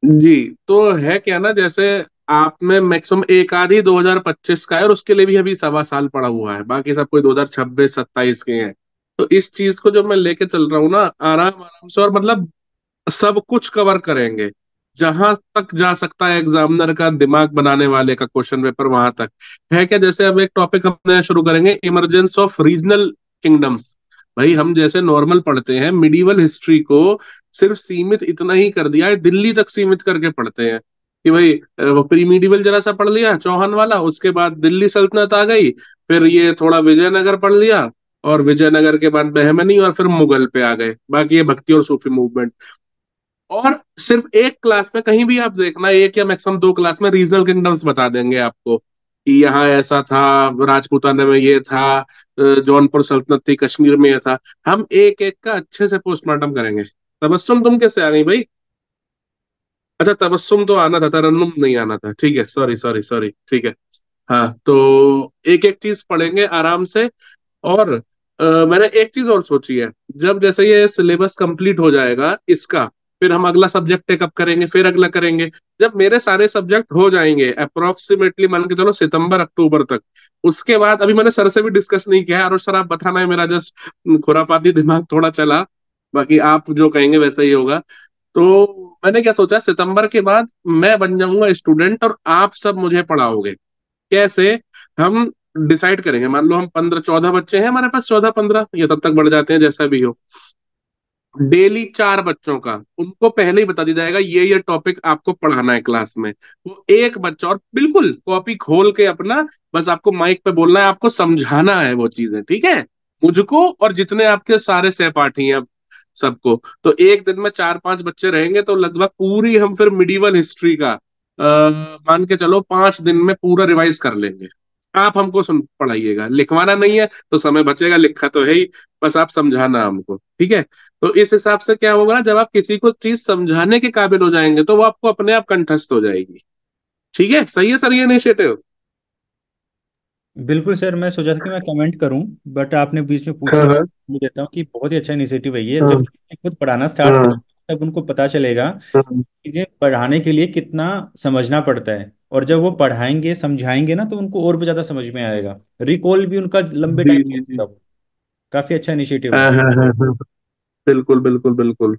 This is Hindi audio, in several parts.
जी। तो है क्या ना, जैसे आप में मैक्सिमम एक आध ही 2025 का है, और उसके लिए भी अभी 1.25 साल पड़ा हुआ है, बाकी सब कोई 2026 27 के हैं। तो इस चीज को जो मैं लेके चल रहा हूँ ना, आराम आराम से, और मतलब सब कुछ कवर करेंगे, जहां तक जा सकता है एग्जामिनर का दिमाग बनाने वाले का क्वेश्चन पेपर, वहां तक है क्या। जैसे अब एक टॉपिक हम शुरू करेंगे, इमरजेंस ऑफ रीजनल किंगडम्स। भाई हम जैसे नॉर्मल पढ़ते हैं मिडिवल हिस्ट्री को, सिर्फ सीमित इतना ही कर दिया है, दिल्ली तक सीमित करके पढ़ते हैं कि भाई वो प्री मिडिवल जरा सा पढ़ लिया चौहान वाला, उसके बाद दिल्ली सल्तनत आ गई, फिर ये थोड़ा विजयनगर पढ़ लिया, और विजयनगर के बाद बहमनी, और फिर मुगल पे आ गए, बाकी ये भक्ति और सूफी मूवमेंट। और सिर्फ एक क्लास में कहीं भी आप देखना, एक या मैक्सिमम दो क्लास में रीजनल किंगडम्स बता देंगे आपको कि यहाँ ऐसा था, राजपूताना में ये था, जौनपुर सल्तनत थी, कश्मीर में ये था। हम एक एक का अच्छे से पोस्टमार्टम करेंगे। तबस्सुम तुम कैसे आ गई भाई? अच्छा, तबस्सुम तो आना था, तरन्नुम नहीं आना था, ठीक है, सॉरी सॉरी सॉरी, ठीक है। हाँ, तो एक एक चीज पढ़ेंगे आराम से। और मैंने एक चीज और सोची है, जब जैसे ये सिलेबस कंप्लीट हो जाएगा इसका, फिर हम अगला सब्जेक्ट टेकअप करेंगे, फिर अगला करेंगे। जब मेरे सारे सब्जेक्ट हो जाएंगे अप्रोक्सीमेटली, मान के चलो सितंबर अक्टूबर तक, उसके बाद अभी मैंने सर से भी डिस्कस नहीं किया है, और सर आप बताना है, मेरा जस्ट खुरापाती दिमाग थोड़ा चला, बाकी आप जो कहेंगे वैसा ही होगा। तो मैंने क्या सोचा, सितंबर के बाद मैं बन जाऊंगा स्टूडेंट, और आप सब मुझे पढ़ाओगे। कैसे? हम डिसाइड करेंगे, मान लो हम 15 14 बच्चे हैं हमारे पास, 14 15 या तब तक बढ़ जाते हैं जैसा भी हो। डेली 4 बच्चों का, उनको पहले ही बता दिया जाएगा ये टॉपिक आपको पढ़ाना है क्लास में। वो एक बच्चा, और बिल्कुल कॉपी खोल के अपना, बस आपको माइक पे बोलना है, आपको समझाना है वो चीजें, ठीक है? मुझको और जितने आपके सारे सहपाठी हैं सबको। तो एक दिन में 4 5 बच्चे रहेंगे, तो लगभग पूरी हम फिर मिडिवल हिस्ट्री का मान के चलो 5 दिन में पूरा रिवाइज कर लेंगे। आप हमको सुन पढ़ाइएगा, लिखवाना नहीं है तो समय बचेगा, लिखा तो है ही, बस आप समझाना हमको, ठीक है? तो इस हिसाब से क्या होगा ना, जब आप किसी को चीज समझाने के काबिल हो जाएंगे, तो वो आपको अपने आप कंठस्थ हो जाएगी। ठीक है, सही है सर ये इनिशिएटिव? बिल्कुल सर, मैं सोचा था कि मैं कमेंट करूं, बट आपने बीच में पूछ हाँ लिया। हाँ मैं देता हूँ कि बहुत ही अच्छा इनिशिएटिव है ये। जब हाँ बच्चे खुद पढ़ाना स्टार्ट हाँ करेंगे तब उनको पता चलेगा हाँ। चीजें पढ़ाने के लिए कितना समझना पड़ता है। और जब वो पढ़ाएंगे समझाएंगे ना, तो उनको और भी ज्यादा समझ में आएगा। रिकॉल भी उनका लंबे जी टाइम जी जी। तक। काफी अच्छा इनिशिएटिव है। हाँ हाँ हाँ हाँ। बिल्कुल बिल्कुल बिल्कुल।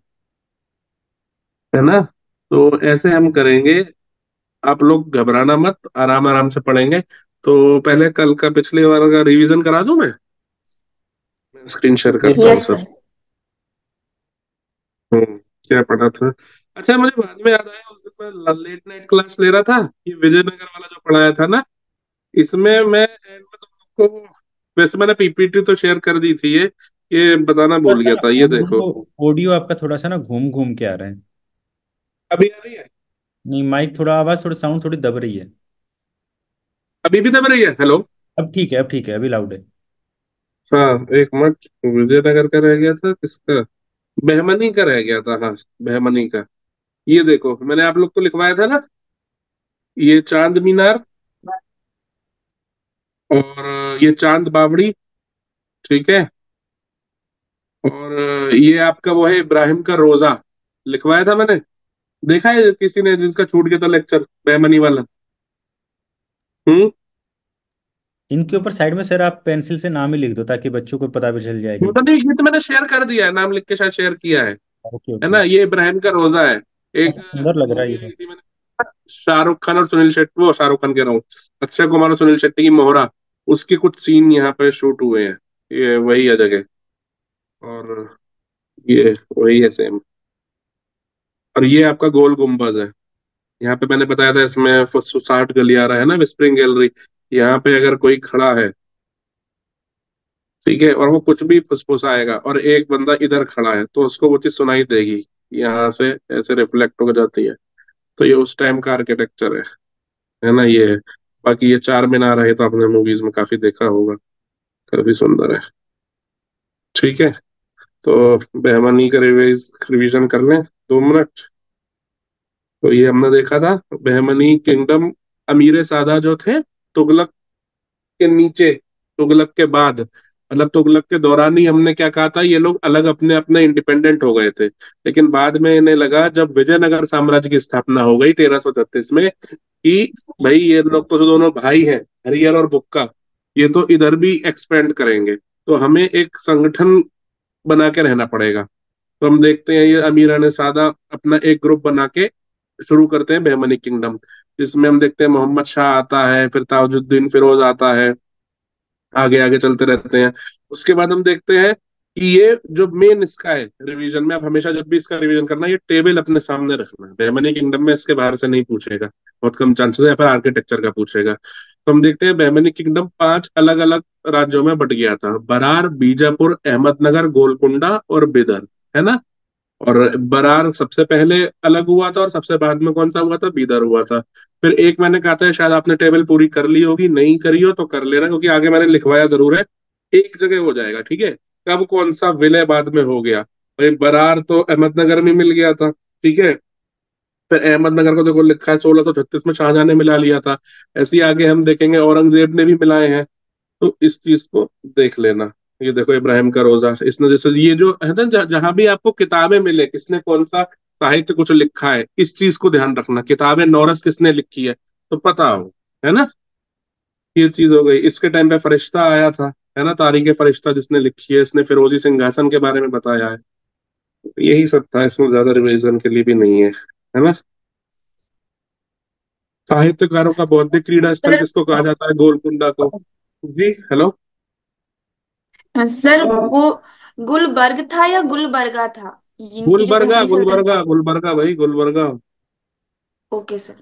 है ना? तो ऐसे हम करेंगे। आप लोग घबराना मत, आराम आराम से पढ़ेंगे। तो पहले कल का पिछले वार का रिवीजन करा दूं मैं स्क्रीन शेयर करता हूँ यस सर। सर। क्या पढ़ा था? अच्छा, मुझे बाद में याद आया, उस दिन मैं लेट नाइट क्लास ले रहा था, ये विजयनगर वाला जो पढ़ाया था ना, इसमें मैं एंड में तुम लोग को, वैसे मैंने पीपीटी तो शेयर कर दी थी, ये बताना थोड़ा भूल सा गया ना था, ये देखो। ऑडियो ऑडियो आपका थोड़ा सा ना घूम घूम के आ रहा है। अभी आ रही है? नहीं, माइक थोड़ा, आवाज थोड़ी, साउंड थोड़ी दब रही है। अभी भी दब रही है? हेलो? अब ठीक है, अब ठीक है, अभी लाउड है। हाँ, एक मिनट, विजयनगर का रह गया था, किसका? बहमनी का रह गया था, हाँ, बहमनी का। ये देखो, मैंने आप लोग को लिखवाया था ना, ये चांद मीनार, और ये चांद बावड़ी, ठीक है? और ये आपका वो है इब्राहिम का रोजा, लिखवाया था मैंने। देखा है किसी ने जिसका छूट गया था लेक्चर, बेमनी वाला? हम्म। इनके ऊपर साइड में सर आप पेंसिल से नाम ही लिख दो, ताकि बच्चों को पता भी चल जाए कि। तो नहीं, ये तो मैंने शेयर कर दिया है, नाम लिख के शायद शेयर किया ओके है ओके। ना? ये इब्राहिम का रोजा है। एक काफी सुंदर लग रहा है मूवी ये। आई थी मैंने, शाहरुख खान और सुनील शेट्टी, वो शाहरुख खान कह रहा हूँ, अक्षय कुमार और सुनील शेट्टी की मोहरा, उसके कुछ सीन यहाँ पे शूट हुए हैं। ये वही है जगह, और ये वही है सेम। और ये आपका गोल गुम्बज है, यहाँ पे मैंने बताया था, इसमें 60 गलियारा है ना, विस्परिंग गैलरी, यहाँ पे अगर कोई खड़ा है, ठीक है, और वो कुछ भी फुसफुसाएगा, और एक बंदा इधर खड़ा है, तो उसको वो चीज सुनाई देगी, यहाँ से ऐसे रिफ्लेक्ट हो जाती है। तो ये उस टाइम का आर्किटेक्चर है ना, ये है। बाकी ये चार मीनार है, तो आपने मूवीज में काफी देखा होगा, काफी सुंदर है। ठीक है, तो बेहमानी का रिवीजन कर लें, 2 मिनट। तो ये हमने देखा था, बेहमनी किंगडम, अमीर सादा जो थे तुगलक के नीचे, तुगलक के बाद मतलब तुगलक के दौरान ही हमने क्या कहा था, ये लोग अलग अपने अपने इंडिपेंडेंट हो गए थे, लेकिन बाद में इन्हें लगा जब विजयनगर साम्राज्य की स्थापना हो गई 1336 में, कि भाई ये लोग तो जो दोनों भाई हैं, हरिहर और बुक्का, ये तो इधर भी एक्सपेंड करेंगे, तो हमें एक संगठन बना के रहना पड़ेगा। तो हम देखते हैं ये अमीरा ने सादा अपना एक ग्रुप बना के शुरू करते हैं बहमनी किंगडम, जिसमें हम देखते हैं मोहम्मद शाह आता है, फिर ताजुद्दीन फिरोज आता है, आगे आगे चलते रहते हैं। उसके बाद हम देखते हैं कि ये जो मेन इसका है रिवीजन में, आप हमेशा जब भी इसका रिवीजन करना, ये टेबल अपने सामने रखना, बहमनी किंगडम में इसके बाहर से नहीं पूछेगा, बहुत कम चांसेस है, या फिर आर्किटेक्चर का पूछेगा। तो हम देखते हैं बहमनी किंगडम 5 अलग अलग राज्यों में बट गया था, बरार, बीजापुर, अहमदनगर, गोलकुंडा और बिदर, है ना। और बरार सबसे पहले अलग हुआ था, और सबसे बाद में कौन सा हुआ था, बीदर हुआ था। फिर एक मैंने कहा था, शायद आपने टेबल पूरी कर ली होगी, नहीं करी हो तो कर लेना, क्योंकि आगे मैंने लिखवाया जरूर है, एक जगह हो जाएगा, ठीक है। कब कौन सा विलय बाद में हो गया, भाई बरार तो अहमदनगर में मिल गया था, ठीक है। फिर अहमदनगर को देखो लिखा है 1636 में शाहजहां ने मिला लिया था। ऐसे ही आगे हम देखेंगे औरंगजेब ने भी मिलाए हैं। तो इस चीज को देख लेना। ये देखो इब्राहिम का रोजा, इसने जैसे ये जो है ना, जहां भी आपको किताबें मिले किसने कौन सा साहित्य कुछ लिखा है, इस चीज को ध्यान रखना, किताबें नौरस किसने लिखी है तो पता हो, है ना। ये चीज हो गई। इसके टाइम पे फरिश्ता आया था, है ना, तारीख फरिश्ता जिसने लिखी है, इसने फिरोजी सिंहासन के बारे में बताया है। यही सब था, इसमें ज्यादा रिविजन के लिए भी नहीं है ना। साहित्यकारों का बौद्धिक क्रीड़ा स्थल सर किसको कहा जाता है, गोलकुंडा को। जी हेलो। सर वो गुलबर्ग था या गुलबर्गा था, इनकी जो गुलबर्गा बहमनी सल्तनत। गुलबर्गा गुलबर्गा भाई, गुलबर्गा। Okay sir.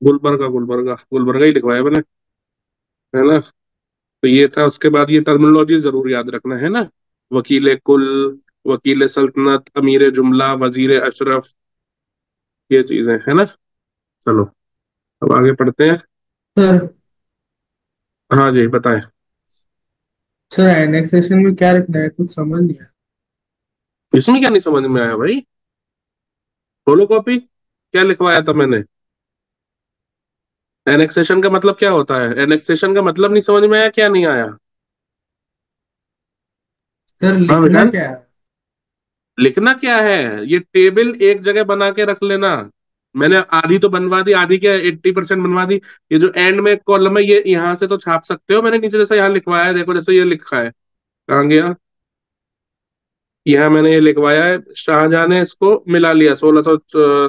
गुलबर्गा गुलबर्गा गुलबर्गा ही लिखवाया मैंने, है ना। तो ये था। उसके बाद ये टर्मिनोलॉजी जरूर याद रखना, है ना। वकील कुल, वकील सल्तनत, अमीर जुमला, वजीर अशरफ, ये चीजें, है ना। चलो अब आगे पढ़ते हैं। सर हाँ जी बताएं। सर एनेक्सेशन में क्या रखना है, कुछ समझ नहीं आया। इसमें क्या नहीं समझ में आया भाई, खोलो कॉपी, क्या लिखवाया था मैंने। एनेक्सेशन का मतलब क्या होता है, एनेक्सेशन का मतलब नहीं समझ में आया, क्या नहीं आया। सर हाँ लिखना विशाल, क्या है। लिखना क्या है, ये टेबल एक जगह बना के रख लेना। मैंने आधी तो बनवा दी, आधी क्या 80% बनवा दी। ये जो एंड में एक कॉलम है, ये यहाँ से तो छाप सकते हो, मैंने नीचे जैसे यहाँ लिखवाया है, देखो जैसे ये लिखा है, कहाँ गया, यहाँ मैंने ये लिखवाया है, शाहजहां ने इसको मिला लिया 1600,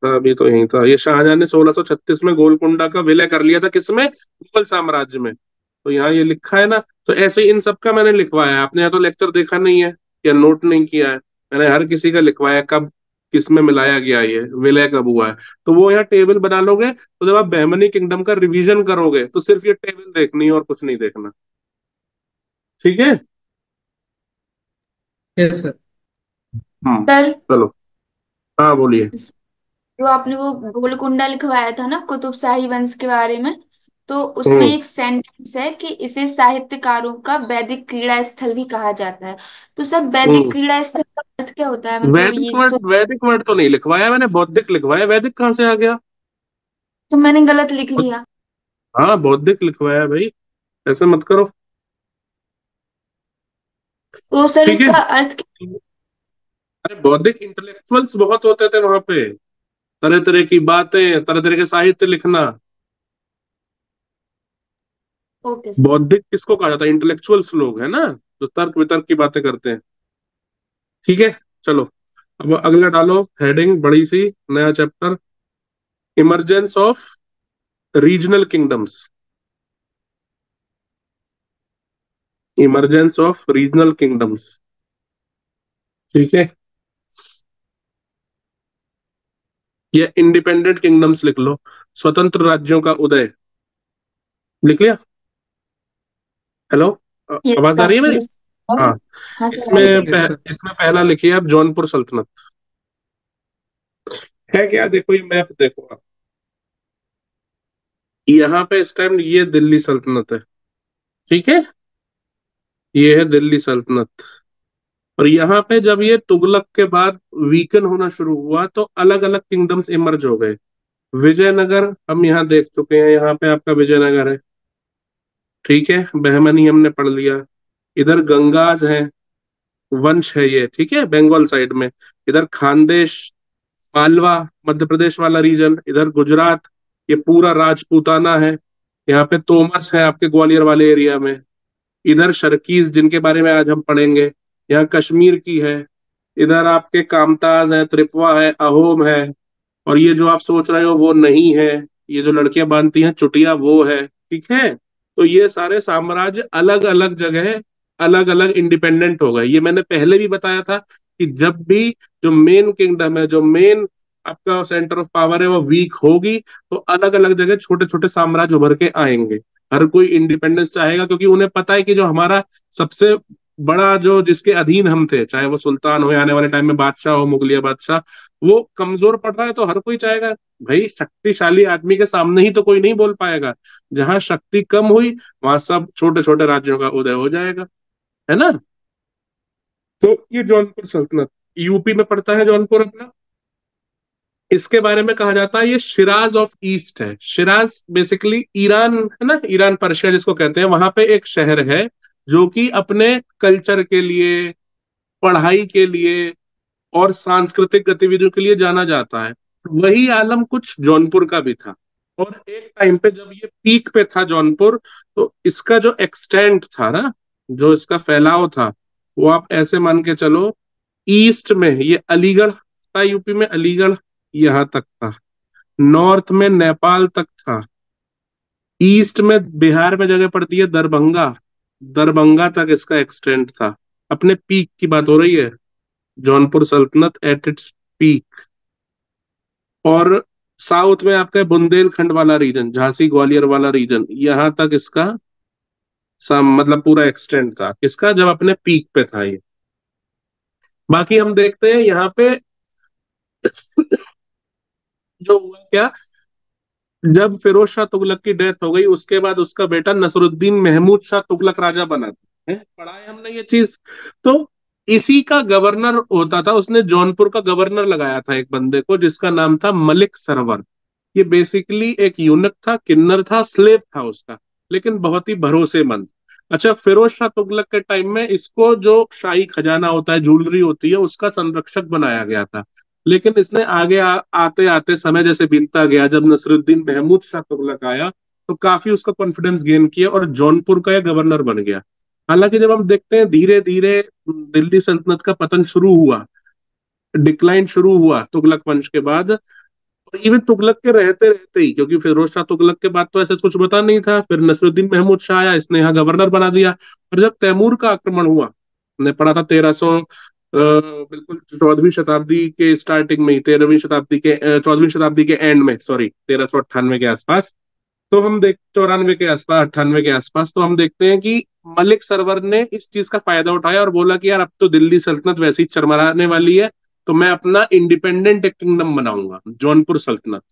अभी तो यही था, ये शाहजहां ने 1636 में गोलकुंडा का विलय कर लिया था, किसमें, मुगल साम्राज्य में। तो यहाँ ये लिखा है ना। तो ऐसे ही इन सबका मैंने लिखवाया है, आपने या तो लेक्चर देखा नहीं है या नोट नहीं किया है, मैंने हर किसी का लिखवाया कब किस में मिलाया गया, ये विलय कब हुआ है। तो वो यहाँ टेबल बना लोगे, तो जब आप बहमनी किंगडम का रिवीजन करोगे तो सिर्फ ये टेबल देखनी है और कुछ नहीं देखना, ठीक है। Yes sir. हम्म। सर चलो, हाँ बोलिए। जो आपने वो गोलकुंडा लिखवाया था ना कुतुब शाही वंश के बारे में, तो उसमें हम्म। एक सेंटेंस है कि इसे साहित्यकारों का वैदिक क्रीड़ा स्थल भी कहा जाता है। तो सब वैदिक हम्म। क्रीड़ा स्थल का अर्थ क्या होता है, मतलब वैदिक ये वर्ड, वैदिक वर्ड तो नहीं लिखवाया मैंने, बौद्धिक लिखवाया, वैदिक कहाँ से आ गया। तो मैंने गलत लिख लिया। हाँ बौद्धिक लिखवाया भाई, ऐसे मत करो, तो सर ठीक है। इसका अर्थ अरे बौद्धिक इंटेलेक्चुअल्स बहुत होते थे वहां पे, तरह तरह की बातें, तरह तरह के साहित्य लिखना। Okay sir. बौद्धिक किसको कहा जाता है, इंटेलेक्चुअल्स लोग, है ना, जो तर्क वितर्क की बातें करते हैं, ठीक है। चलो अब अगला डालो हेडिंग बड़ी सी, नया chapter, emergence of regional kingdoms, emergence of regional kingdoms, ठीक है। या इंडिपेंडेंट किंगडम्स लिख लो, स्वतंत्र राज्यों का उदय, लिख लिया। हेलो, यस आवाज आ रही है सर मेरी। यस। हाँ, हाँ सर आई इसमें है। Yes sir. इसमें पहला लिखिए आप, जौनपुर सल्तनत। है क्या, देखो ये मैप देखो आप, यहाँ पे इस टाइम ये दिल्ली सल्तनत है, ठीक है, ये है दिल्ली सल्तनत। और यहाँ पे जब ये तुगलक के बाद वीकन होना शुरू हुआ, तो अलग अलग किंगडम्स इमर्ज हो गए। विजयनगर हम यहाँ देख चुके हैं, यहाँ पे आपका विजयनगर है, ठीक है, बहमनी हमने पढ़ लिया। इधर गंगाज है, वंश है ये, ठीक है, बंगाल साइड में। इधर खानदेश, मालवा, मध्य प्रदेश वाला रीजन। इधर गुजरात, ये पूरा राजपूताना है। यहाँ पे तोमस है आपके ग्वालियर वाले एरिया में। इधर शर्कीज, जिनके बारे में आज हम पढ़ेंगे। यहाँ कश्मीर की है। इधर आपके कामताज है, त्रिपुआ है, अहोम है। और ये जो आप सोच रहे हो वो नहीं है, ये जो लड़कियां बांधती हैं चुटिया, वो है। ठीक है, तो ये सारे साम्राज्य अलग अलग जगह, अलग अलग इंडिपेंडेंट हो गए। ये मैंने पहले भी बताया था कि जब भी जो मेन किंगडम है, जो मेन आपका सेंटर ऑफ पावर है, वो वीक होगी, तो अलग अलग जगह छोटे छोटे साम्राज्य उभर के आएंगे। हर कोई इंडिपेंडेंस चाहेगा, क्योंकि उन्हें पता है कि जो हमारा सबसे बड़ा, जो जिसके अधीन हम थे, चाहे वो सुल्तान हो या आने वाले टाइम में बादशाह हो, मुगलिया बादशाह, वो कमजोर पड़ रहा है, तो हर कोई चाहेगा भाई शक्तिशाली आदमी के सामने ही तो कोई नहीं बोल पाएगा। जहां शक्ति कम हुई, वहां सब छोटे छोटे राज्यों का उदय हो जाएगा, है ना। तो ये जौनपुर सल्तनत यूपी में पड़ता है, जौनपुर अपना। इसके बारे में कहा जाता है ये शिराज ऑफ ईस्ट है। शिराज बेसिकली ईरान है ना, ईरान पर्शिया जिसको कहते हैं, वहां पे एक शहर है जो कि अपने कल्चर के लिए, पढ़ाई के लिए और सांस्कृतिक गतिविधियों के लिए जाना जाता है। वही आलम कुछ जौनपुर का भी था। और एक टाइम पे जब ये पीक पे था जौनपुर, तो इसका जो एक्सटेंट था ना, जो इसका फैलाव था, वो आप ऐसे मान के चलो, ईस्ट में ये अलीगढ़ था, यूपी में अलीगढ़ यहाँ तक था। नॉर्थ में नेपाल तक था। ईस्ट में बिहार में जगह पड़ती है दरभंगा, दरभंगा तक इसका एक्सटेंट था। अपने पीक की बात हो रही है, जौनपुर सल्तनत एट इट्स पीक। और साउथ में आपका बुंदेलखंड वाला रीजन, झांसी ग्वालियर वाला रीजन, यहां तक इसका मतलब पूरा एक्सटेंड था इसका, जब अपने पीक पे था ये। बाकी हम देखते हैं यहाँ पे जो हुआ क्या, जब फिरोज शाह तुगलक की डेथ हो गई, उसके बाद उसका बेटा नसरुद्दीन महमूद शाह तुगलक राजा बना है। पढ़ा है हमने ये चीज। तो इसी का गवर्नर होता था, उसने जौनपुर का गवर्नर लगाया था एक बंदे को, जिसका नाम था मलिक सरवर। ये बेसिकली एक यूनक था, किन्नर था, स्लेव था उसका, लेकिन बहुत ही भरोसेमंद। अच्छा, फिरोज शाह तुगलक के टाइम में इसको जो शाही खजाना होता है, ज्वेलरी होती है, उसका संरक्षक बनाया गया था। लेकिन इसने आगे आते आते समय जैसे बीतता गया, जब नसरुद्दीन महमूद शाह तुगलक आया, तो काफी उसका कॉन्फिडेंस गेन किया और जौनपुर का यह गवर्नर बन गया। हालांकि जब हम देखते हैं धीरे धीरे दिल्ली सल्तनत का पतन शुरू हुआ, डिक्लाइन शुरू हुआ तुगलक वंश के बाद। और इवन तुगलक के रहते रहते ही, क्योंकि फिरोज शाह तुगलक के बाद तो ऐसा कुछ बता नहीं था, फिर नसरुद्दीन महमूद शाह आया, इसने यहाँ गवर्नर बना दिया। और जब तैमूर का आक्रमण हुआ, हमने पढ़ा था 1300, बिल्कुल 14वीं शताब्दी के स्टार्टिंग में ही, 13वीं शताब्दी के 14वीं शताब्दी के एंड में, सॉरी 1398 के आसपास। तो हम देख 94 के आसपास, 98 के आसपास, तो हम देखते हैं कि मलिक सरवर ने इस चीज का फायदा उठाया और बोला कि यार अब तो दिल्ली सल्तनत वैसे ही चरमराने वाली है, तो मैं अपना इंडिपेंडेंट एक किंगडम बनाऊंगा, जौनपुर सल्तनत।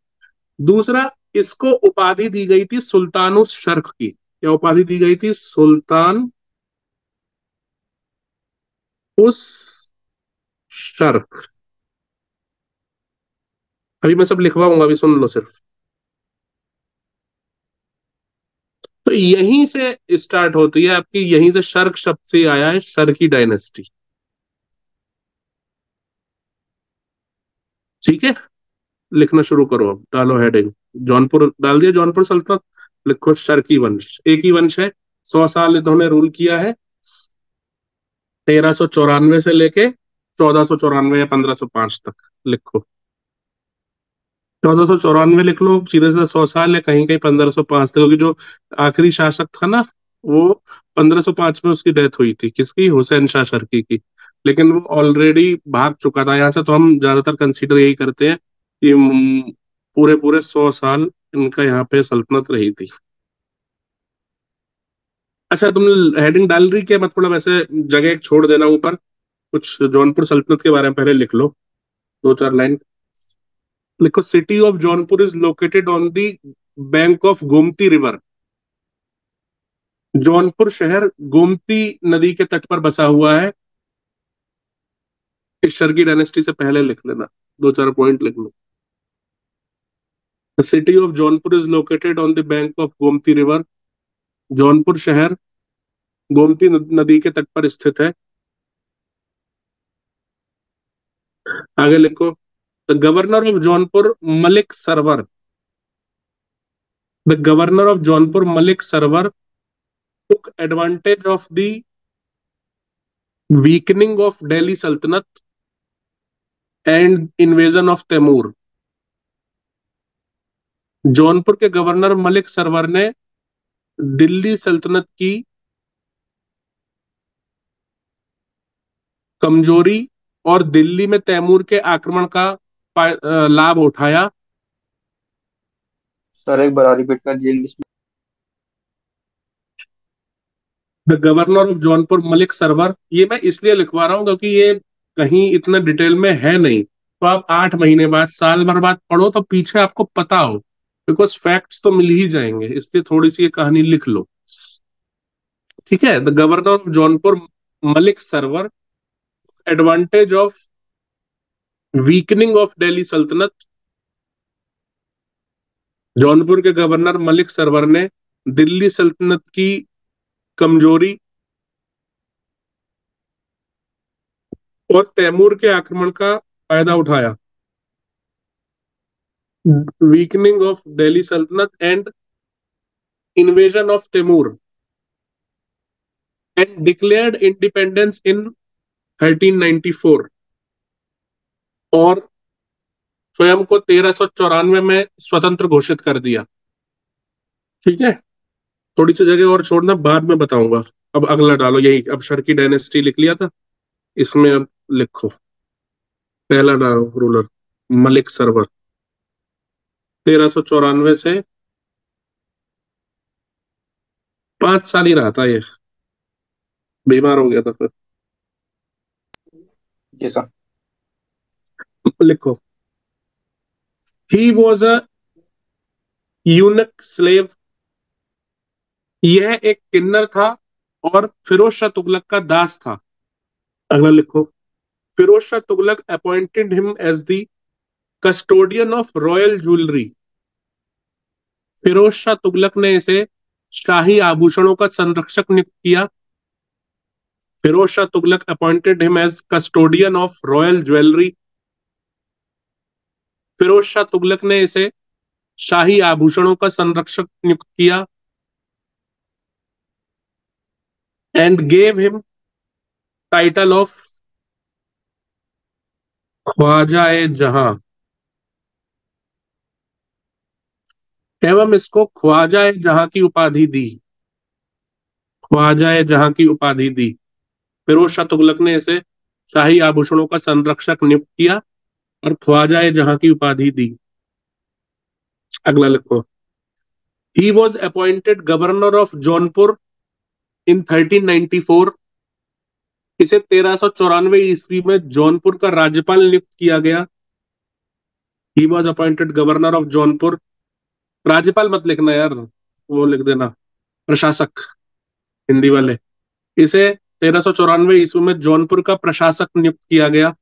दूसरा, इसको उपाधि दी गई थी सुल्तान उस शर्क की। क्या उपाधि दी गई थी? सुल्तान उस शर्क। अभी मैं सब लिखवाऊंगा, अभी सुन लो सिर्फ। तो यहीं से स्टार्ट होती है आपकी, यहीं से शर्क शब्द से आया है, शर्की डायनेस्टी। ठीक है, लिखना शुरू करो, अब डालो हेडिंग। जौनपुर डाल दिया, जौनपुर सल्तनत। लिखो शर्की वंश, एक ही वंश है। 100 साल इन्होंने रूल किया है, 1394 से लेके 1494 या 1505 तक। लिखो 1494 लिख लो, सीधे सीधे 100 साल, या कहीं कहीं 1505 तक, क्योंकि जो आखिरी शासक था ना, वो 1505 में उसकी डेथ हुई थी। किसकी? हुसैन शाह शर्की की। लेकिन वो ऑलरेडी भाग चुका था यहाँ से, तो हम ज्यादातर कंसीडर यही करते हैं कि पूरे पूरे 100 साल इनका यहाँ पे सल्तनत रही थी। अच्छा, तुमने हेडिंग डाल रही क्या? मैं थोड़ा वैसे जगह एक छोड़ देना ऊपर, कुछ जौनपुर सल्तनत के बारे में पहले लिख लो, 2-4 लाइन लिखो। City of Jaunpur is located on the bank of Gomti river. Jaunpur शहर गोमती नदी के तट पर बसा हुआ है। इस शर्की डायनेस्टी से पहले लिख लेना, 2-4 पॉइंट लिख लो। The city of Jaunpur is located on the bank of Gomti River. Jaunpur शहर गोमती नदी के तट पर स्थित है। आगे लिखो। The governor of Jaunpur Malik Sarwar, the governor of Jaunpur Malik Sarwar took advantage of the weakening of Delhi Sultanate and invasion of Timur। Jaunpur के गवर्नर मलिक सरवर ने दिल्ली सल्तनत की कमजोरी और दिल्ली में तैमूर के आक्रमण का लाभ उठाया। सर एक बार रिपीट कर दीजिए। The governor of Jaunpur Malik Sarwar, ये मैं इसलिए लिखवा रहा हूं क्योंकि ये कहीं इतना डिटेल में है नहीं, तो आप 8 महीने बाद साल भर बाद पढ़ो तो पीछे आपको पता हो, बिकॉज फैक्ट्स तो मिल ही जाएंगे, इसलिए थोड़ी सी ये कहानी लिख लो। ठीक है। The governor of Jaunpur Malik Sarwar advantage of weakening of Delhi Sultanate, Jaunpur के गवर्नर मलिक सरवर ने दिल्ली सल्तनत की कमजोरी और तैमूर के आक्रमण का फायदा उठाया। Weakening of Delhi Sultanate and invasion of Timur and declared independence in 1394, और स्वयं को 1394 में स्वतंत्र घोषित कर दिया। ठीक है। थोड़ी सी जगह और छोड़ना, बाद में बताऊंगा। अब अगला डालो, यही अब शर की डायनेस्टी लिख लिया था, इसमें अब लिखो पहला डालो रूलर मलिक सरवर। 1394 से 5 साल ही रहा था, ये बीमार हो गया था फिर। जी सर। लिखो। ही वॉज अ यूनक स्लेव, यह एक किन्नर था और फिरोज शाह तुगलक का दास था। अगला लिखो। Firoz Shah Tughlaq appointed him as the custodian of royal jewellery, Firoz Shah Tughlaq ने इसे शाही आभूषणों का संरक्षक नियुक्त किया। Firoz Shah Tughlaq appointed him as custodian of royal jewellery, Firoz Shah Tughlaq ने इसे शाही आभूषणों का संरक्षक नियुक्त किया। And gave him title of Khwaja Jahan, एवं इसको ख्वाजा जहां की उपाधि दी। ख्वाजा जहां की उपाधि दी। फिरोज शाह तुगलक ने इसे शाही आभूषणों का संरक्षक नियुक्त किया और ख्वाजा जहां की उपाधि दी। अगला लिखो। He was appointed governor of Jaunpur in 1394, इसे 1394 में जौनपुर का राज्यपाल नियुक्त किया गया। He was appointed governor of Jaunpur, राज्यपाल मत लिखना यार, वो लिख देना प्रशासक, हिंदी वाले। इसे 1394 में जौनपुर का प्रशासक नियुक्त किया गया।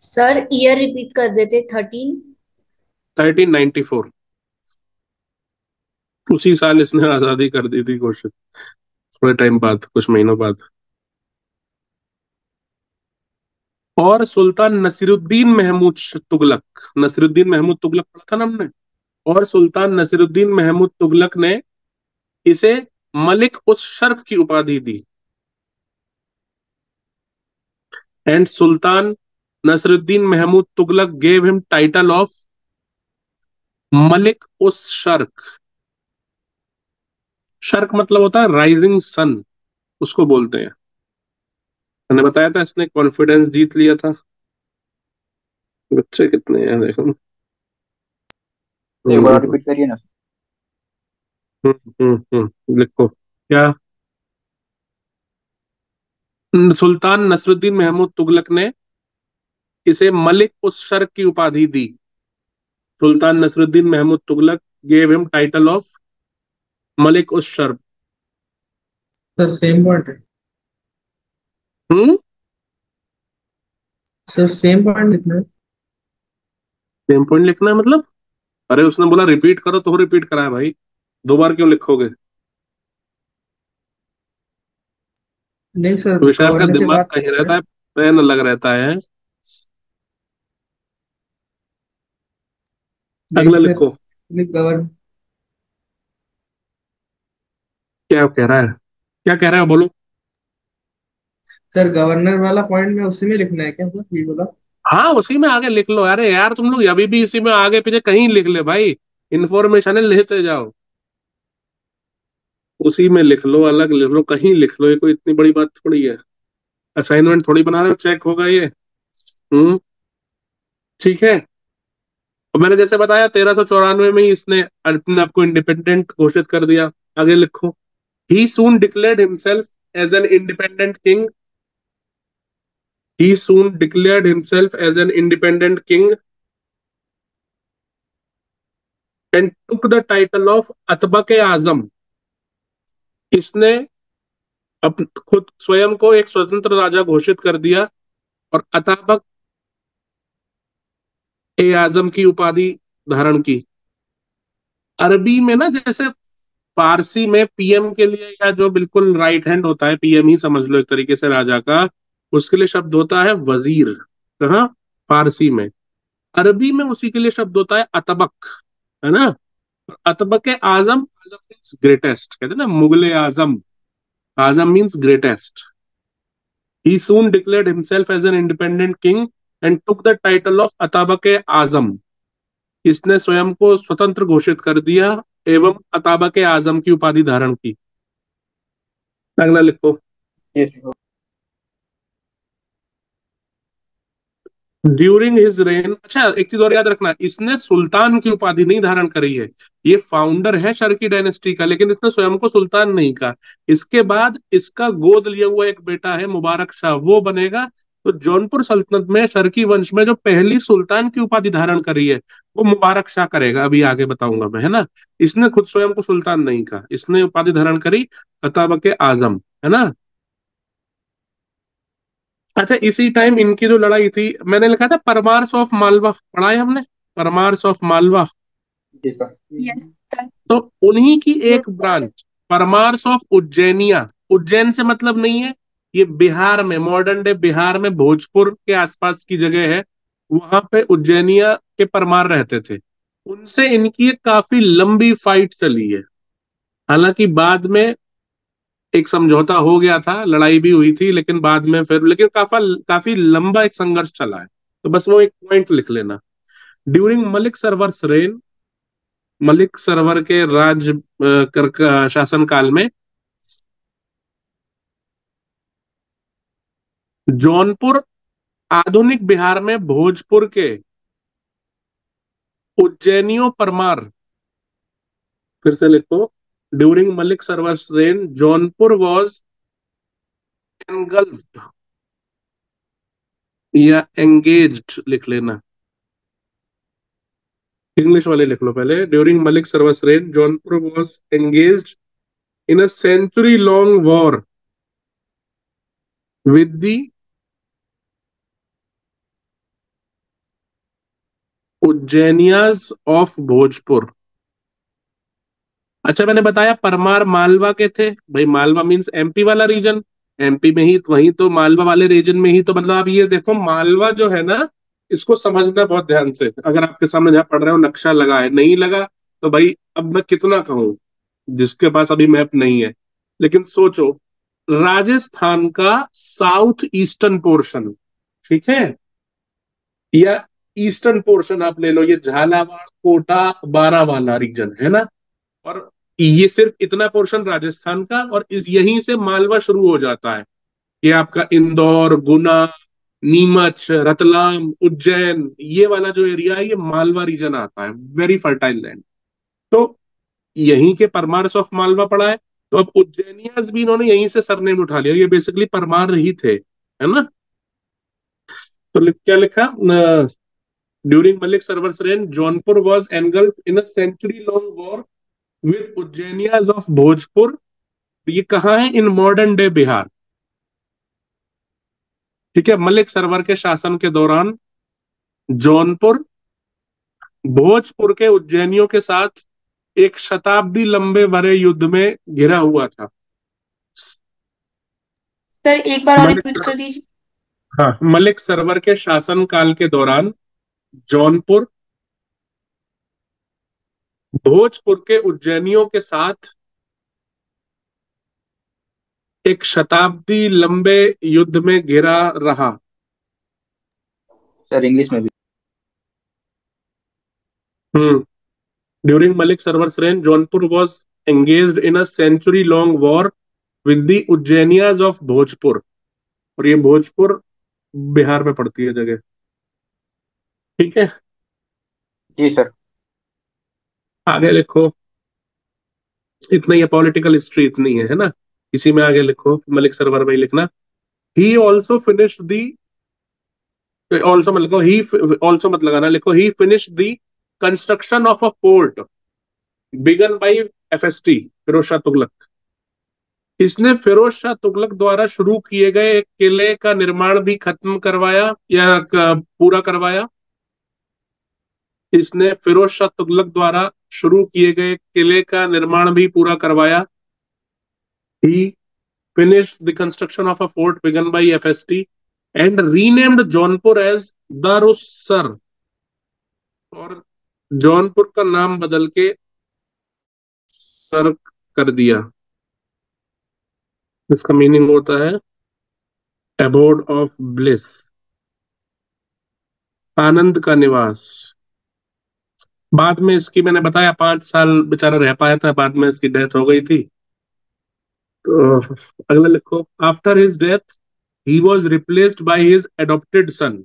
सर ईयर रिपीट कर देते। 1394, उसी साल इसने आजादी कर दी थी घोषित, थोड़े टाइम बाद, कुछ महीनों बाद। और सुल्तान नसीरुद्दीन महमूद तुगलक, नसीरुद्दीन महमूद तुगलक पढ़ा था ना हमने, और सुल्तान नसीरुद्दीन महमूद तुगलक ने इसे मलिक उस शर्फ की उपाधि दी। And sultan Nasiruddin Mahmud Tughlaq gave him title of Malik us Sharq. Shark मतलब होता है राइजिंग सन, उसको बोलते हैं। मैंने बताया था इसने कॉन्फिडेंस जीत लिया था। बच्चे कितने हैं देखो। एक बार रिपीट करिए ना। लिखो क्या। सुल्तान नसरुद्दीन महमूद तुगलक ने इसे मलिक उस शर्क की उपाधि दी। Sultan Nasruddin Mahmud Tughlaq gave him title of Malik us Sharq. Sir same point है। हम्म सर सेम पॉइंट लिखना है। सेम पॉइंट लिखना है मतलब? अरे उसने बोला रिपीट करो तो रिपीट कराया भाई, 2 बार क्यों लिखोगे? नहीं सर, तुषार का गवर्नर की दिमाग बात कहीं कर रहे रहता हैं। है, पेन अलग रहता है। नहीं अगला सर, लिखो। नहीं गवर्न क्या कह रहा है, क्या कह रहा है बोलो। सर गवर्नर वाला पॉइंट में उसी में लिखना है क्या सर, ये बोला। हाँ उसी में आगे लिख लो। अरे यार तुम लोग अभी भी इसी में आगे पीछे कहीं लिख ले भाई, इन्फॉर्मेशन लेते जाओ। उसी में लिख लो, अलग लिख लो, कहीं लिख लो, ये कोई इतनी बड़ी बात थोड़ी है। असाइनमेंट थोड़ी बना रहे हो, चेक होगा ये। हम्म। ठीक है। और मैंने जैसे बताया 1394 में ही इसने अपने आप को इंडिपेंडेंट घोषित कर दिया। आगे लिखो। He soon declared himself as an independent king. He soon declared himself as an independent king and took the title of Atabak Azam. इसने खुद स्वयं को एक स्वतंत्र राजा घोषित कर दिया और अताबक ए आजम की उपाधि धारण की। अरबी में ना, जैसे फारसी में पीएम के लिए या जो बिल्कुल राइट हैंड होता है, पीएम ही समझ लो एक तरीके से राजा का, उसके लिए शब्द होता है वजीर। कहाँ? फारसी में। अरबी में उसी के लिए शब्द होता है अतबक, है ना। अतबक आजम, आजम मीन्स ग्रेटेस्ट, कहते हैं ना Mughal e Azam. Azam means greatest. He soon declared himself as an independent king and took the title of अताबक आजम। इसने स्वयं को स्वतंत्र घोषित कर दिया एवं अताबक आजम की उपाधि धारण की। अगला लिखो। ये देखो। ड्यूरिंग हिज रेन, अच्छा एक चीज और याद रखना, इसने सुल्तान की उपाधि नहीं धारण करी है। ये फाउंडर है शर्की डायनेस्टी का, लेकिन इसने स्वयं को सुल्तान नहीं कहा। इसके बाद इसका गोद लिया हुआ एक बेटा है मुबारक शाह, वो बनेगा। तो जौनपुर सल्तनत में शर्की वंश में जो पहली सुल्तान की उपाधि धारण करी है वो मुबारक शाह करेगा, अभी आगे बताऊंगा मैं, है ना। इसने खुद स्वयं को सुल्तान नहीं कहा, इसने उपाधि धारण करी अताबक आजम, है ना। अच्छा इसी टाइम इनकी जो लड़ाई थी, मैंने लिखा था परमार्स ऑफ मालवा, पढ़ा है हमने, परमार्स ऑफ मालवा। जी सर। Yes sir. तो उन्हीं की ये एक ब्रांच परमार्स ऑफ उज्जैनिया। उज्जैन से मतलब नहीं है, ये बिहार में, मॉडर्न डे बिहार में भोजपुर के आसपास की जगह है, वहां पे उज्जैनिया के परमार रहते थे। उनसे इनकी एक काफी लंबी फाइट चली है। हालांकि बाद में एक समझौता हो गया था, लड़ाई भी हुई थी, लेकिन बाद में फिर, लेकिन काफी काफी लंबा एक संघर्ष चला है। तो बस वो एक पॉइंट लिख लेना। ड्यूरिंग मलिक सरवर्स रेन, मलिक सरवर के शासन काल में जौनपुर आधुनिक बिहार में भोजपुर के उज्जैनियों परमार, फिर से लिखो। During Malik Sarwar's reign Jaunpur was engulfed, या एंगेज्ड लिख लेना। इंग्लिश वाले लिख लो पहले। During Malik Sarwar's reign Jaunpur was engaged in a century long war with the Ujjainiyas of Bhojpur. अच्छा मैंने बताया परमार मालवा के थे भाई, मालवा मींस एमपी वाला रीजन। एमपी में ही वही तो मालवा वाले रीजन में ही तो, मतलब आप ये देखो मालवा जो है ना, इसको समझना बहुत ध्यान से। अगर आपके सामने जहां पढ़ रहे हो नक्शा लगा है, नहीं लगा तो भाई अब मैं कितना कहूं, जिसके पास अभी मैप नहीं है। लेकिन सोचो, राजस्थान का साउथ ईस्टर्न पोर्शन, ठीक है, या ईस्टर्न पोर्शन आप ले लो, ये झालावाड़ कोटा बारावाला रीजन है ना। और ये सिर्फ इतना पोर्शन राजस्थान का, और इस यहीं से मालवा शुरू हो जाता है। ये आपका इंदौर, गुना, नीमच, रतलाम, उज्जैन, ये वाला जो एरिया है ये मालवा रीजन आता है, वेरी फर्टाइल लैंड। तो यहीं के परमार्स ऑफ मालवा पड़ा है। तो अब उज्जैनियाज भी इन्होंने यहीं से सरनेम उठा लिया, ये बेसिकली परमार ही थे, है ना। तो क्या लिखा, during Malik Sarwar's reign Jaunpur was engulf in a century long war with Ujjainiyas of Bhojpur. ये कहाँ है? In modern day Bihar. ठीक है, मलिक सरवर के शासन के दौरान जौनपुर भोजपुर के उज्जैनियों के साथ एक शताब्दी लंबे भरे युद्ध में घिरा हुआ था। सर एक बार और मलिक रिपीट सर कर दीजिए। हाँ, मलिक सरवर के शासन काल के दौरान जौनपुर भोजपुर के उज्जैनियों के साथ एक शताब्दी लंबे युद्ध में घिरा रहा। सर इंग्लिश में भी। Hmm during Malik Sarwar's reign Jaunpur was engaged in a century long war with the Ujjainiyas of Bhojpur. और ये भोजपुर बिहार में पड़ती है जगह। ठीक है, जी सर। आगे लिखो। इतना ही पॉलिटिकल हिस्ट्री इतनी है ना। इसी में आगे लिखो, मलिक सरवर में ही लिखना। He also finished the, also मत लिखो, ही ऑल्सो मत लगाना, लिखो he finished the construction of a fort begun by FST Firoz Shah Tughlaq. इसने फिरोज शाह तुगलक द्वारा शुरू किए गए एक किले का निर्माण भी खत्म करवाया या पूरा करवाया। इसने फिरोज शाह तुगलक द्वारा शुरू किए गए किले का निर्माण भी पूरा करवाया। ही finished the construction of a fort begun by FST and renamed Jaunpur as दारुस्सर। और जौनपुर का नाम बदल के सर कर दिया। इसका मीनिंग होता है एबोर्ड ऑफ ब्लिस, आनंद का निवास। बाद में इसकी मैंने बताया 5 साल बेचारा रह पाया था, बाद में इसकी डेथ हो गई थी। तो अगला लिखो, after his death he was replaced by his adopted son.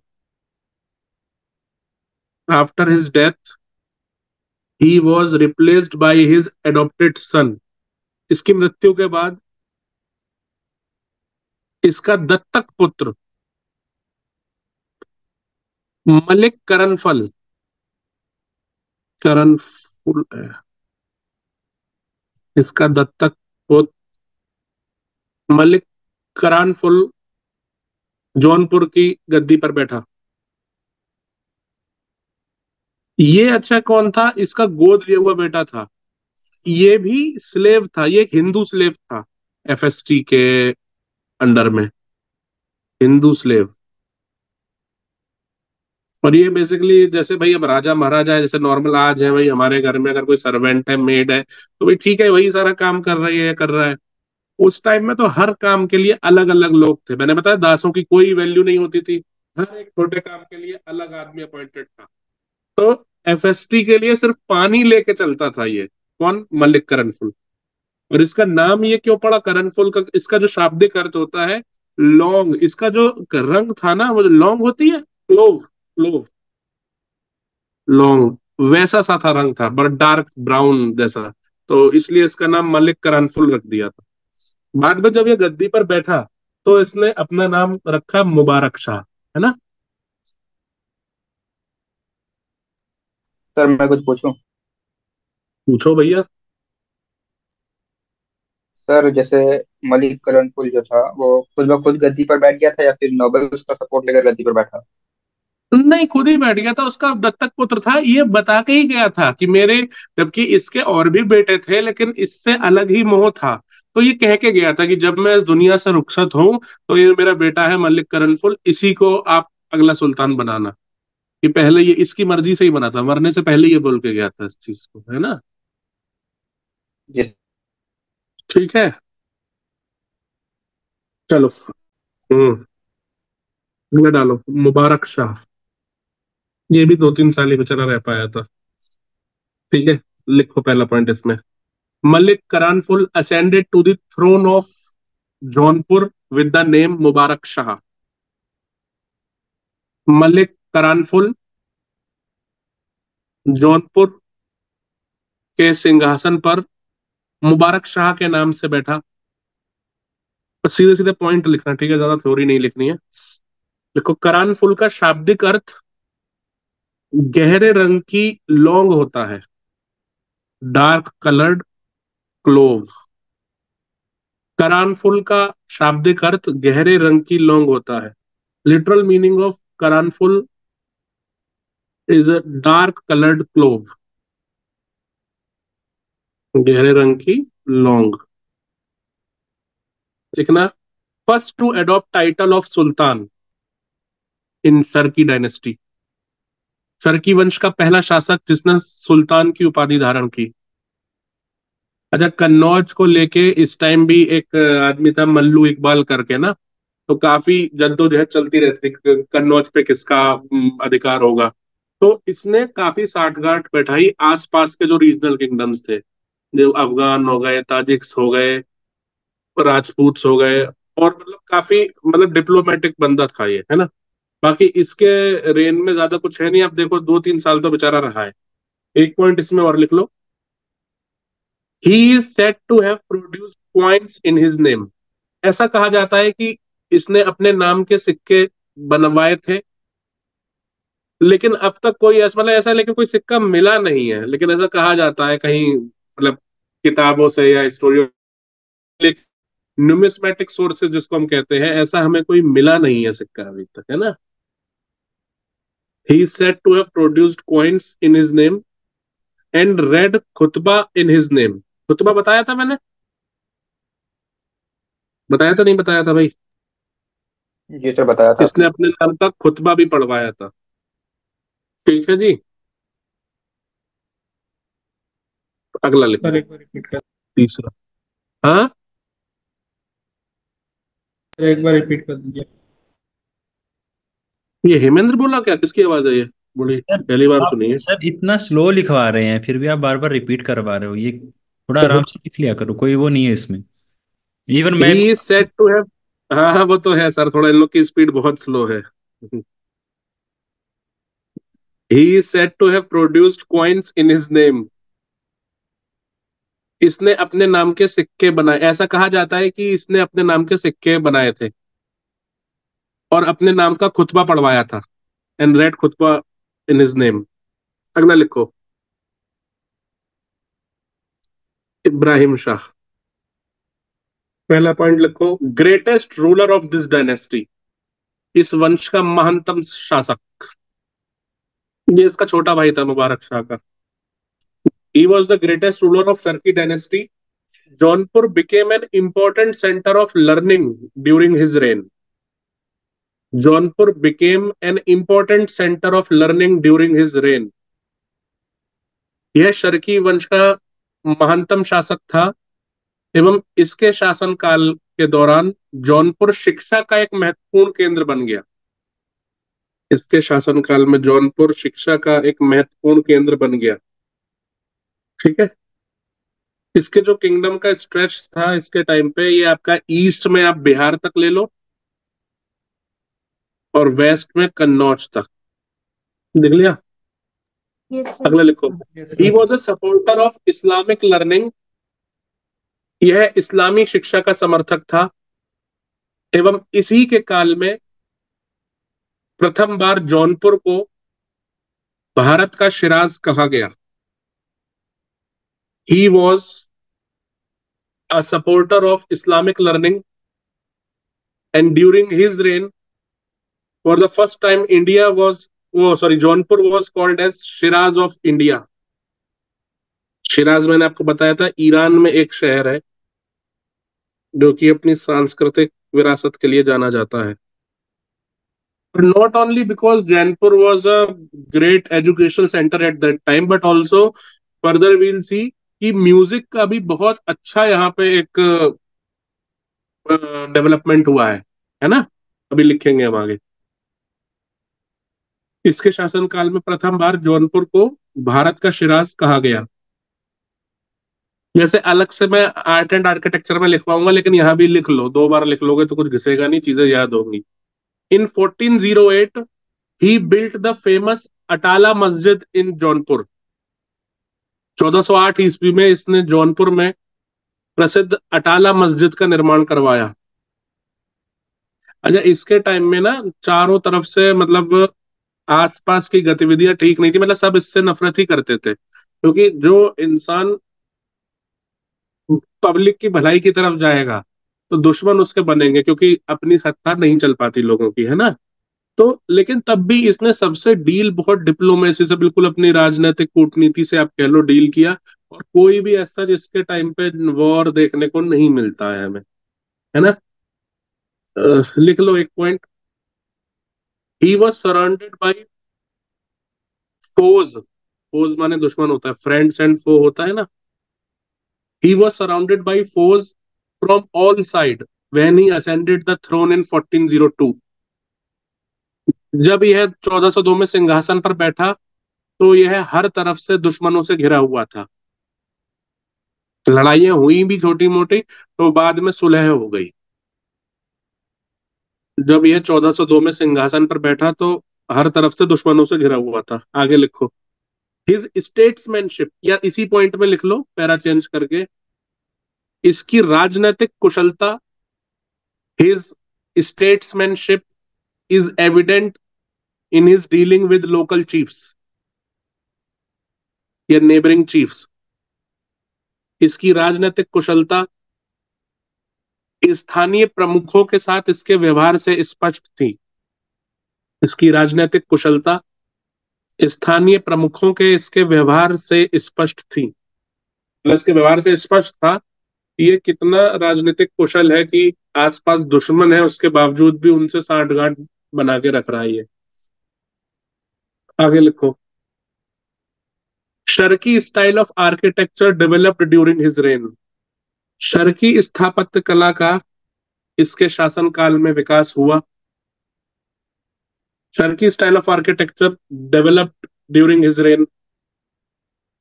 After his death he was replaced by his adopted son. इसकी मृत्यु के बाद इसका दत्तक पुत्र मलिक करनफल, करनफुल इसका दत्तक पुत्र मलिक करानफुल जौनपुर की गद्दी पर बैठा। ये अच्छा कौन था, इसका गोद लिया हुआ बेटा था। ये भी स्लेव था, ये एक हिंदू स्लेव था एफएसटी के अंडर में, हिंदू स्लेव। और ये बेसिकली जैसे भाई अब राजा महाराजा है, जैसे नॉर्मल आज है भाई हमारे घर में अगर कोई सर्वेंट है, मेड है, तो भाई ठीक है वही सारा काम कर रही है, कर रहा है। उस टाइम में तो हर काम के लिए अलग अलग लोग थे। मैंने बताया दासों की कोई वैल्यू नहीं होती थी, हर एक छोटे काम के लिए अलग आदमी अपॉइंटेड था। तो एफएसटी के लिए सिर्फ पानी लेके चलता था ये कौन, मलिक करनफुल। और इसका नाम ये क्यों पड़ा करनफुल का, इसका जो शाब्दिक अर्थ होता है लौंग। इसका जो रंग था ना, वो जो लौंग होती है, क्लोव, क्लोव, लॉन्ग वैसा सा था, रंग था बट डार्क ब्राउन जैसा। तो इसलिए इसका नाम मलिक करानफुल रख दिया था। बाद में जब ये गद्दी पर बैठा तो इसने अपना नाम रखा मुबारक शाह, है ना। सर मैं कुछ पूछूं? पूछो भैया। सर जैसे मलिक कर्णपुल जो था वो खुद ब खुद गद्दी पर बैठ गया था या फिर नोबल उसका सपोर्ट लेकर गद्दी पर बैठा? नहीं, खुद ही बैठ गया था, उसका दत्तक पुत्र था, ये बता के ही गया था कि मेरे, जबकि इसके और भी बेटे थे लेकिन इससे अलग ही मोह था। तो ये कह के गया था कि जब मैं इस दुनिया से रुखसत हूं तो ये मेरा बेटा है मलिक करनफुल, इसी को आप अगला सुल्तान बनाना। ये पहले ये इसकी मर्जी से ही बना था, मरने से पहले ये बोल के गया था इस चीज को, है ना। जी। ठीक है, चलो। हम्म अगला डालो, मुबारक शाह। ये भी 2-3 साल ही बेचारा रह पाया था। ठीक है, लिखो पहला पॉइंट इसमें, Malik Karanphul ascended to the throne of Jaunpur with the name Mubarak Shah. Malik Karanphul Jaunpur के सिंहासन पर मुबारक शाह के नाम से बैठा। बस सीधे सीधे पॉइंट लिखना, ठीक है, ज्यादा थ्योरी नहीं लिखनी है। देखो, करानफुल का शाब्दिक अर्थ गहरे रंग की लौंग होता है, डार्क कलर्ड क्लोव। करानफुल का शाब्दिक अर्थ गहरे रंग की लौंग होता है। Literal meaning of Karanphul is a dark coloured clove, गहरे रंग की लौंग। लिखना, first to adopt title of sultan in Sharqi dynasty. Sharqi वंश का पहला शासक जिसने सुल्तान की उपाधि धारण की। अच्छा, कन्नौज को लेके इस टाइम भी एक आदमी था मल्लू इकबाल करके ना, तो काफी जद्दोजहद चलती रहती थी कन्नौज पे किसका अधिकार होगा। तो इसने काफी साठगांठ बैठाई आसपास के जो रीजनल किंगडम्स थे, जो अफगान हो गए, ताजिक्स हो गए, राजपूत हो गए, और मतलब काफी मतलब डिप्लोमेटिक बंदा था ये, है ना। बाकी इसके रेन में ज्यादा कुछ है नहीं। आप देखो 2-3 साल तो बेचारा रहा है। एक पॉइंट इसमें और लिख लो, he is said to have produced coins in his name. ऐसा कहा जाता है कि इसने अपने नाम के सिक्के बनवाए थे, लेकिन अब तक कोई ऐसा मतलब ऐसा लेकिन कोई सिक्का मिला नहीं है, लेकिन ऐसा कहा जाता है कहीं मतलब किताबों से या स्टोरियों, न्यूमिस्मेटिक सोर्सेज जिसको हम कहते हैं, ऐसा हमें कोई मिला नहीं है सिक्का अभी तक, है ना। He is said to have produced coins in his name and read khutba in his name. खुतबा बताया था मैंने, बताया था नहीं बताया था भाई? जी सर, बताया था इसने आपने। अपने नाम का खुतबा भी पढ़वाया था। ठीक है जी, अगला सर लिखो, एक बार रिपीट कर, तीसरा। हाँ, एक बार रिपीट कर दीजिए। ये हेमेंद्र बोला क्या? किसकी आवाज है ये? बड़ी सर पहली बार आप सुनी है। सर इतना स्लो लिखवा रहे हैं, फिर भी आप बार बार रिपीट करवा रहे हो। ये थोड़ा आराम से लिख लिया करो, कोई वो नहीं है इसमें। इवन ही मैं इज सेड टू हैव, हाँ हाँ वो तो है सर, थोड़ा इन लोग की स्पीड बहुत स्लो है। He is said to have produced coins in his name. इसने अपने नाम के सिक्के बनाए, ऐसा कहा जाता है कि इसने अपने नाम के सिक्के बनाए थे और अपने नाम का खुतबा पढ़वाया था, and read khutba in his name. अगला लिखो, इब्राहिम शाह। पहला पॉइंट लिखो, greatest ruler of this dynasty. इस वंश का महानतम शासक, ये इसका छोटा भाई था मुबारक शाह का। He was the greatest ruler of cerci dynasty. Jaunpur became an important center of learning during his reign. Jaunpur became an important center of learning during his reign. यह शर्की वंश का महानतम शासक था एवं इसके शासनकाल के दौरान जौनपुर शिक्षा का एक महत्वपूर्ण केंद्र बन गया। इसके शासनकाल में जौनपुर शिक्षा का एक महत्वपूर्ण केंद्र बन गया। ठीक है। इसके जो किंगडम का स्ट्रेच था इसके टाइम पे, ये आपका ईस्ट में आप बिहार तक ले लो और वेस्ट में कन्नौज तक। देख लिया? Yes sir. अगला लिखो, yes he sir. Was a supporter of Islamic learning. यह इस्लामी शिक्षा का समर्थक था एवं इसी के काल में प्रथम बार जौनपुर को भारत का शिराज कहा गया। He was a supporter of Islamic learning and during his reign for the first time India was, वो sorry, Jaunpur was called as Shiraz of India. Shiraz मैंने आपको बताया था ईरान में एक शहर है जो कि अपनी सांस्कृतिक विरासत के लिए जाना जाता है। Not only because Jaipur was a great educational center at that time, but also further we'll see कि म्यूजिक का भी बहुत अच्छा यहाँ पे एक डेवलपमेंट हुआ है ना। अभी लिखेंगे हम आगे। इसके शासनकाल में प्रथम बार जौनपुर को भारत का शिराज कहा गया। जैसे अलग से मैं आर्ट एंड आर्किटेक्चर में लिखवाऊंगा, लेकिन यहाँ भी लिख लो, 2 बार लिख लोगे तो कुछ घिसेगा नहीं, चीजें याद होंगी। इन 1408 ही बिल्ट द फेमस अटाला मस्जिद इन जौनपुर। 1408 ईस्वी में इसने जौनपुर में प्रसिद्ध अटाला मस्जिद का निर्माण करवाया। अच्छा, इसके टाइम में ना चारों तरफ से मतलब आसपास की गतिविधियां ठीक नहीं थी, मतलब सब इससे नफरत ही करते थे, क्योंकि जो इंसान पब्लिक की भलाई की तरफ जाएगा तो दुश्मन उसके बनेंगे, क्योंकि अपनी सत्ता नहीं चल पाती लोगों की, है ना। तो लेकिन तब भी इसने सबसे डील बहुत डिप्लोमेसी से, बिल्कुल अपनी राजनीतिक कूटनीति से आप कह लो डील किया। और कोई भी ऐसा जिसके टाइम पे वॉर देखने को नहीं मिलता है हमें, है ना। लिख लो एक point. He was surrounded by foes, foes माने दुश्मन होता है, फ्रेंड्स एंड फो होता है ना। He was surrounded by foes from all side when he ascended the throne in 1402। जब यह 1402 में सिंहासन पर बैठा तो यह हर तरफ से दुश्मनों से घिरा हुआ था। लड़ाइयां हुई भी छोटी मोटी, तो बाद में सुलह हो गई। जब यह 1402 में सिंहासन पर बैठा तो हर तरफ से दुश्मनों से घिरा हुआ था। आगे लिखो। हिज स्टेट्समैनशिप, या इसी पॉइंट में लिख लो पैरा चेंज करके, इसकी राजनीतिक कुशलता, his statesmanship is evident in his dealing with local chiefs या नेबरिंग चीफ्स। इसकी राजनीतिक कुशलता स्थानीय प्रमुखों के साथ इसके व्यवहार से स्पष्ट थी। इसकी राजनीतिक कुशलता स्थानीय प्रमुखों के इसके व्यवहार से स्पष्ट थी। मतलब इसके व्यवहार से स्पष्ट था कि ये कितना राजनीतिक कुशल है कि आसपास दुश्मन है उसके बावजूद भी उनसे सांठगांठ बना के रख रहा है ये। आगे लिखो। Sharki style of architecture developed during his rain. Sharki स्थापत्य कला का इसके शासनकाल में विकास हुआ। Sharki style of architecture developed during his rain.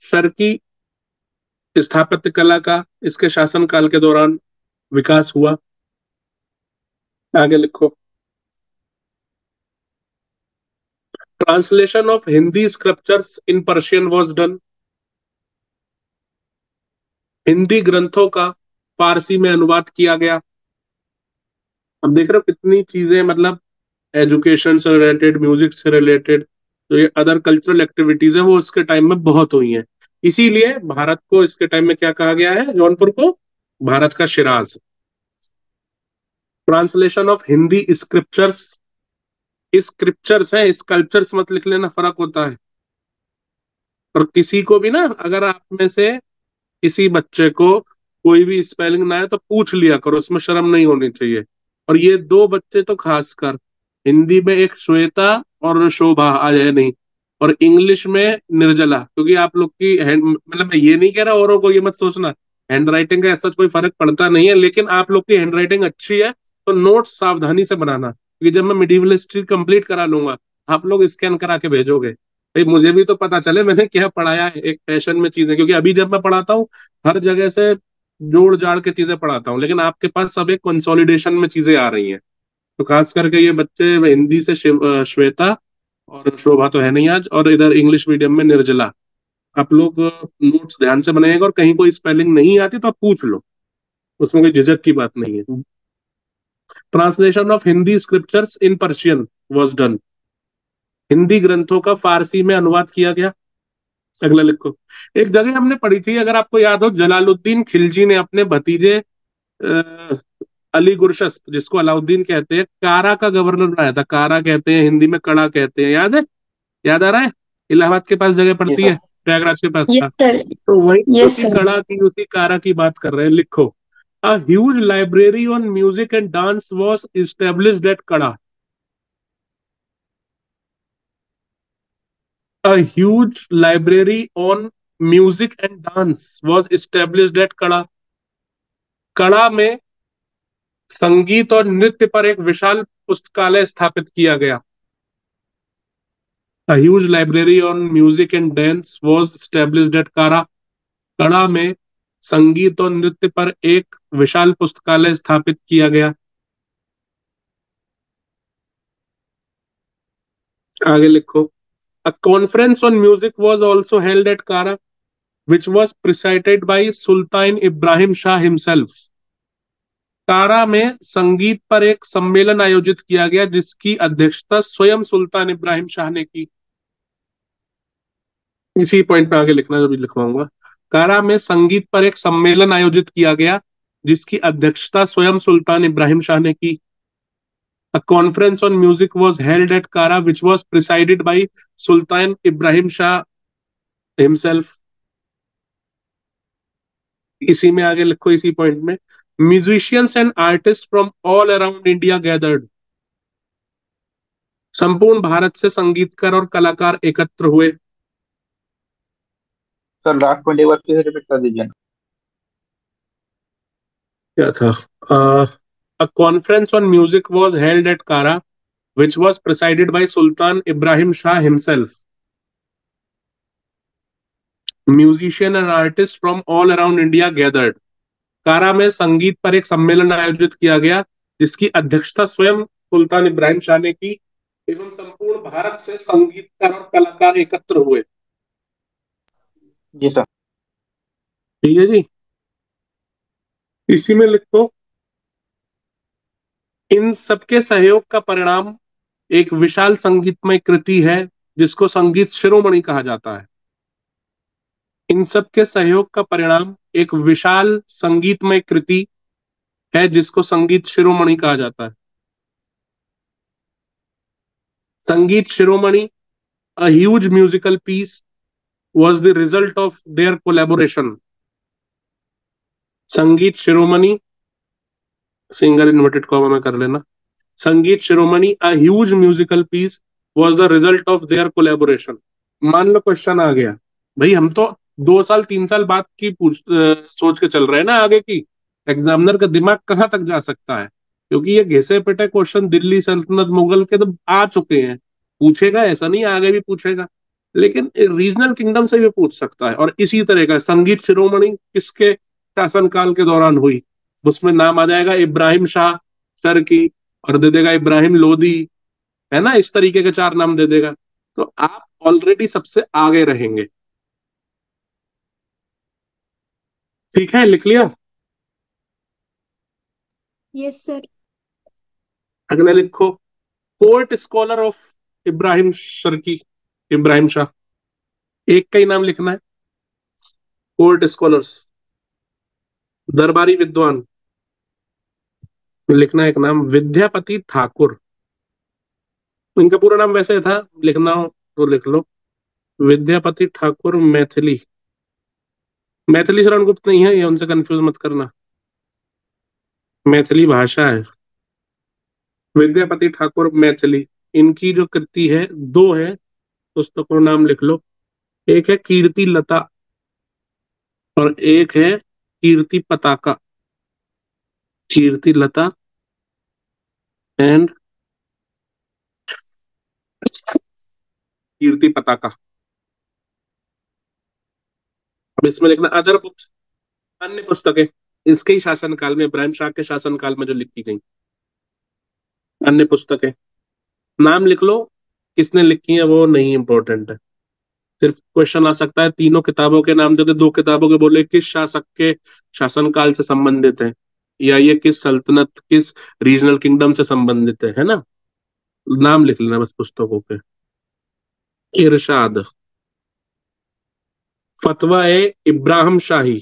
Sharki स्थापत्य कला का इसके शासनकाल के दौरान विकास हुआ। आगे लिखो। Translation of Hindi scriptures in Persian was done. Hindi ग्रंथों का फारसी में अनुवाद किया गया। अब देख रहे हो कितनी चीजें, मतलब एजुकेशन से रिलेटेड, म्यूजिक से रिलेटेड, जो ये अदर कल्चरल एक्टिविटीज है वो इसके टाइम में बहुत हुई हैं। इसीलिए भारत को इसके टाइम में क्या कहा गया है, जौनपुर को भारत का Siraj. Translation of Hindi scriptures, scriptures है, स्कल्पचर्स मत लिख लेना, फर्क होता है। और किसी को भी ना, अगर आप में से किसी बच्चे को कोई भी स्पेलिंग ना आए तो पूछ लिया करो, उसमें शर्म नहीं होनी चाहिए। और ये दो बच्चे तो खासकर, हिंदी में एक श्वेता और शोभा आ जाए नहीं, और इंग्लिश में निर्जला, क्योंकि आप लोग की हैंड, मतलब मैं ये नहीं कह रहा औरों को ये मत सोचना, हैंड राइटिंग का ऐसा कोई फर्क पड़ता नहीं है, लेकिन आप लोग की हैंड राइटिंग अच्छी है तो नोट्स सावधानी से बनाना, क्योंकि जब मैं मिडिवल हिस्ट्री कंप्लीट करा लूंगा आप लोग स्कैन करा के भेजोगे, भाई मुझे भी तो पता चले मैंने क्या पढ़ाया है, एक पैशन में चीजें। क्योंकि अभी जब मैं पढ़ाता हूँ हर जगह से जोड़ जाड़ के चीजें पढ़ाता हूँ, लेकिन आपके पास सब एक कंसोलिडेशन में चीजें आ रही हैं। तो खास करके ये बच्चे हिंदी से श्वेता, और शोभा तो है नहीं आज, और इधर इंग्लिश मीडियम में निर्जला, आप लोग नोट्स ध्यान से बनाएगा, और कहीं कोई स्पेलिंग नहीं आती तो आप पूछ लो, उसमें कोई झिझक की बात नहीं है। Translation of Hindi scriptures in Persian was done. Hindi ग्रंथों का फारसी में अनुवाद किया गया। अगला लिखो। एक जगह हमने पढ़ी थी, अगर आपको याद हो, जलालुद्दीन खिलजी ने अपने भतीजे अली गुरशस्त, जिसको अलाउद्दीन कहते हैं, कारा का गवर्नर बनाया था। कारा कहते हैं हिंदी में, कड़ा कहते हैं, याद है? याद आ रहा है? इलाहाबाद के पास जगह जी पड़ती सर। है, प्रयागराज के पास यस था। सर। तो वही यस उसी सर। कड़ा की, उसी कारा की बात कर रहे हैं। लिखो। A huge library on music and dance was established at Kara. A huge library on music and dance was established at कड़ा। कड़ा में संगीत और नृत्य पर एक विशाल पुस्तकालय स्थापित किया गया। A huge library on music and dance was established at कड़ा। कड़ा में संगीत और नृत्य पर एक विशाल पुस्तकालय स्थापित किया गया। आगे लिखो। A conference on music was also held at Kara, which was presided by Sultan Ibrahim Shah himself. कारा में संगीत पर एक सम्मेलन आयोजित किया गया जिसकी अध्यक्षता स्वयं सुल्तान इब्राहिम शाह ने की। इसी पॉइंट पे आगे लिखना, जो भी लिखवाऊंगा। कारा में संगीत पर एक सम्मेलन आयोजित किया गया जिसकी अध्यक्षता स्वयं सुल्तान इब्राहिम शाह ने की। A conference on music was held at Kara which was presided by Sultan Ibrahim Shah himself. इसी में आगे लिखो, इसी पॉइंट में। Musicians and artist from all around India gathered. संपूर्ण भारत से संगीतकार और कलाकार एकत्र हुए। सर लास्ट पॉइंट एक बार फिर रिपीट कर दीजिए ना। क्या था? A conference on music was held at कारा which was presided by Sultan Ibrahim Shah himself. Musician and artists from all around India gathered. कारा में संगीत पर एक सम्मेलन आयोजित किया गया जिसकी अध्यक्षता स्वयं सुल्तान इब्राहिम शाह ने की एवं संपूर्ण भारत से संगीतकार और कलाकार एकत्र हुए। जी सर। ठीक है जी। इसी में लिखो, इन सबके सहयोग का परिणाम एक विशाल संगीतमय कृति है जिसको संगीत शिरोमणि कहा जाता है। इन सब के सहयोग का परिणाम एक विशाल संगीतमय कृति है जिसको संगीत शिरोमणि कहा जाता है। Sangeet Shiromani, a huge musical piece, was the result of their collaboration. संगीत शिरोमणि, सिंगल इन्वर्टेड कॉमा में कर लेना, Sangeet Shiromani a huge musical piece was the result of their collaboration. मान लो क्वेश्चन आ गया, भाई हम तो 2 साल 3 साल बाद की सोच के चल रहे हैं ना आगे की। एग्जामिनर का दिमाग कहाँ तक जा सकता है, क्योंकि ये घिसे पिटे क्वेश्चन दिल्ली सल्तनत मुगल के तो आ चुके हैं। पूछेगा ऐसा नहीं, आगे भी पूछेगा, लेकिन रीजनल किंगडम से भी पूछ सकता है। और इसी तरह का संगीत शिरोमणि किसके शासनकाल के दौरान हुई, उसमें नाम आ जाएगा इब्राहिम शाह सर की, और दे देगा इब्राहिम लोदी, है ना, इस तरीके के 4 नाम दे देगा। तो आप ऑलरेडी सबसे आगे रहेंगे। ठीक है, लिख लिया? Yes sir. अगला लिखो, court scholar of Ibrahim Sharki, Ibrahim Shah. एक का ही नाम लिखना है। कोर्ट स्कॉलर्स, दरबारी विद्वान, लिखना है एक नाम विद्यापति ठाकुर। इनका पूरा नाम वैसे था, लिखना हो तो लिख लो, विद्यापति ठाकुर मैथिली। मैथिली शरण गुप्त नहीं है, ये उनसे कंफ्यूज मत करना, मैथिली भाषा है। विद्यापति ठाकुर मैथिली, इनकी जो कृति है 2 है, पुस्तकों नाम लिख लो। एक है कीर्ति लता और एक है कीर्ति पताका। कीर्ति लता एंड कीर्ति पताका। अब इसमें लिखना अदर बुक्स, अन्य पुस्तकें इसके ही शासनकाल में, इब्राहिम शाह के शासनकाल में जो लिखी गई अन्य पुस्तकें। नाम लिख लो, किसने लिखी है वो नहीं इंपॉर्टेंट है, सिर्फ क्वेश्चन आ सकता है तीनों किताबों के नाम दे दे, 2 किताबों के बोले किस शासक के शासनकाल से संबंधित है, या ये किस सल्तनत किस रीजनल किंगडम से संबंधित है ना। नाम लिख लेना बस पुस्तकों के। इरशाद, फतवा ए इब्राहिम शाही,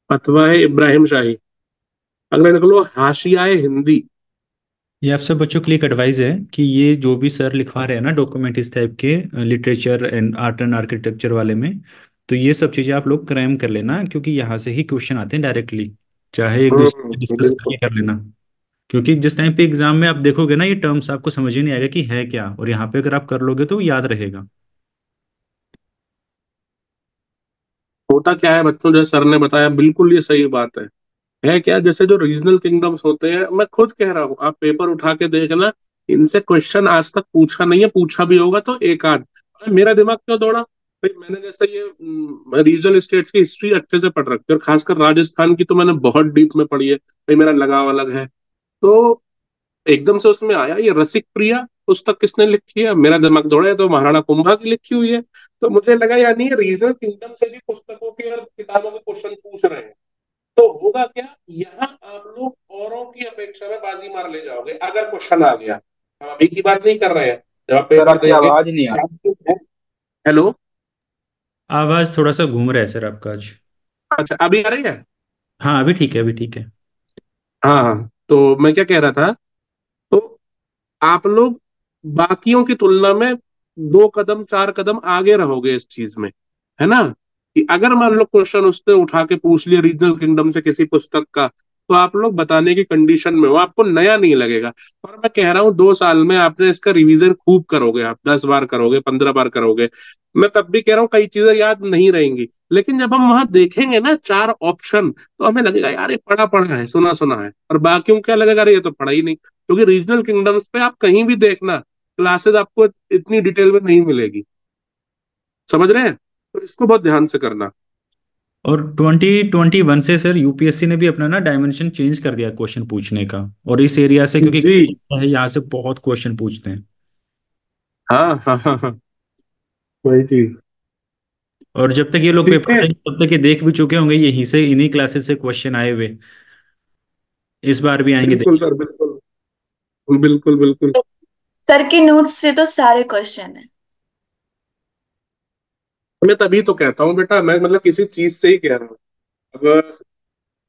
फतवा है इब्राहिम शाही। अगला लिख लो हाशियाए हिंदी। ये आप सब बच्चों के लिए एक एडवाइस है कि ये जो भी सर लिखवा रहे हैं ना डॉक्यूमेंट इस टाइप के literature and art and architecture वाले में, तो ये सब चीज़ें आप लोग क्रैम कर लेना, क्योंकि यहाँ से ही क्वेश्चन आते हैं डायरेक्टली। चाहे एक दूसरे से डिस्कस बिल्कुल। करके कर लेना, क्योंकि जिस टाइम पे एग्जाम में आप देखोगे ना ये टर्म्स आपको समझ ही नहीं आएगा कि है क्या, और यहाँ पे अगर आप कर लोगे तो याद रहेगा। होता क्या है बच्चों, जैसे सर ने बताया बिल्कुल ये सही बात है क्या, जैसे जो रीजनल किंगडम्स होते हैं, मैं खुद कह रहा हूँ, आप पेपर उठा के देखना, इनसे क्वेश्चन आज तक पूछा नहीं है, पूछा भी होगा तो एक आध। अरे मेरा दिमाग क्यों दौड़ा भाई, मैंने जैसे ये रीजनल स्टेट्स की हिस्ट्री अच्छे से पढ़ रखी है, और खासकर राजस्थान की तो मैंने बहुत डीप में पढ़ी है भाई, मेरा लगाव अलग है। तो एकदम से उसमें आया ये रसिक प्रिया पुस्तक किसने लिखी है, मेरा दिमाग दौड़ा है तो महाराणा कुंभा की लिखी हुई है। तो मुझे लगा यानी रीजनल किंगडम से भी पुस्तकों के और किताबों के क्वेश्चन पूछ रहे हैं। तो होगा क्या, यहाँ आप लोग औरों की अपेक्षा में बाजी मार ले जाओगे अगर क्वेश्चन आ गया। हम अभी की बात नहीं कर रहे हैं, जब आप सर पेपर आपकी देंगे। आवाज नहीं आ हेलो, आवाज़ थोड़ा सा घूम रहा है सर आपका आज। अच्छा अभी आ रही है? हाँ अभी ठीक है, अभी ठीक है। हाँ हाँ, तो मैं क्या कह रहा था, तो आप लोग बाकियों की तुलना में 2 कदम 4 कदम आगे रहोगे इस चीज में, है ना। कि अगर मान लो क्वेश्चन उसने उठा के पूछ लिया रीजनल किंगडम से किसी पुस्तक का, तो आप लोग बताने की कंडीशन में हो, आपको नया नहीं लगेगा। और मैं कह रहा हूँ 2 साल में आपने इसका रिवीजन खूब करोगे, आप 10 बार करोगे, 15 बार करोगे। मैं तब भी कह रहा हूँ कई चीजें याद नहीं रहेंगी, लेकिन जब हम वहां देखेंगे ना 4 ऑप्शन, तो हमें लगेगा यार ये पढ़ा पढ़ा है, सुना सुना है। और बाकियों को क्या लगेगा, अरे ये तो पढ़ा ही नहीं। क्योंकि रीजनल किंगडम्स पे आप कहीं भी देखना, क्लासेस आपको इतनी डिटेल में नहीं मिलेगी। समझ रहे हैं? तो इसको बहुत ध्यान से करना। और 2021 से सर यूपीएससी ने भी अपना ना डायमेंशन चेंज कर दिया क्वेश्चन पूछने का, और इस एरिया से क्योंकि जी। है यहाँ से बहुत क्वेश्चन पूछते हैं। हाँ हाँ हाँ हाँ, वही चीज। और जब तक ये लोग ठीक पेपर है। देंगे तब तक ये देख भी चुके होंगे यहीं से, इन्हीं क्लासेस से क्वेश्चन आए हुए इस बार भी आएंगे बिल्कुल देखिए। सर, बिल्कुल बिल्कुल बिल्कुल। सर के नोट्स से तो सारे क्वेश्चन है। मैं तभी तो कहता हूँ बेटा, मैं मतलब किसी चीज से ही कह रहा हूँ। अब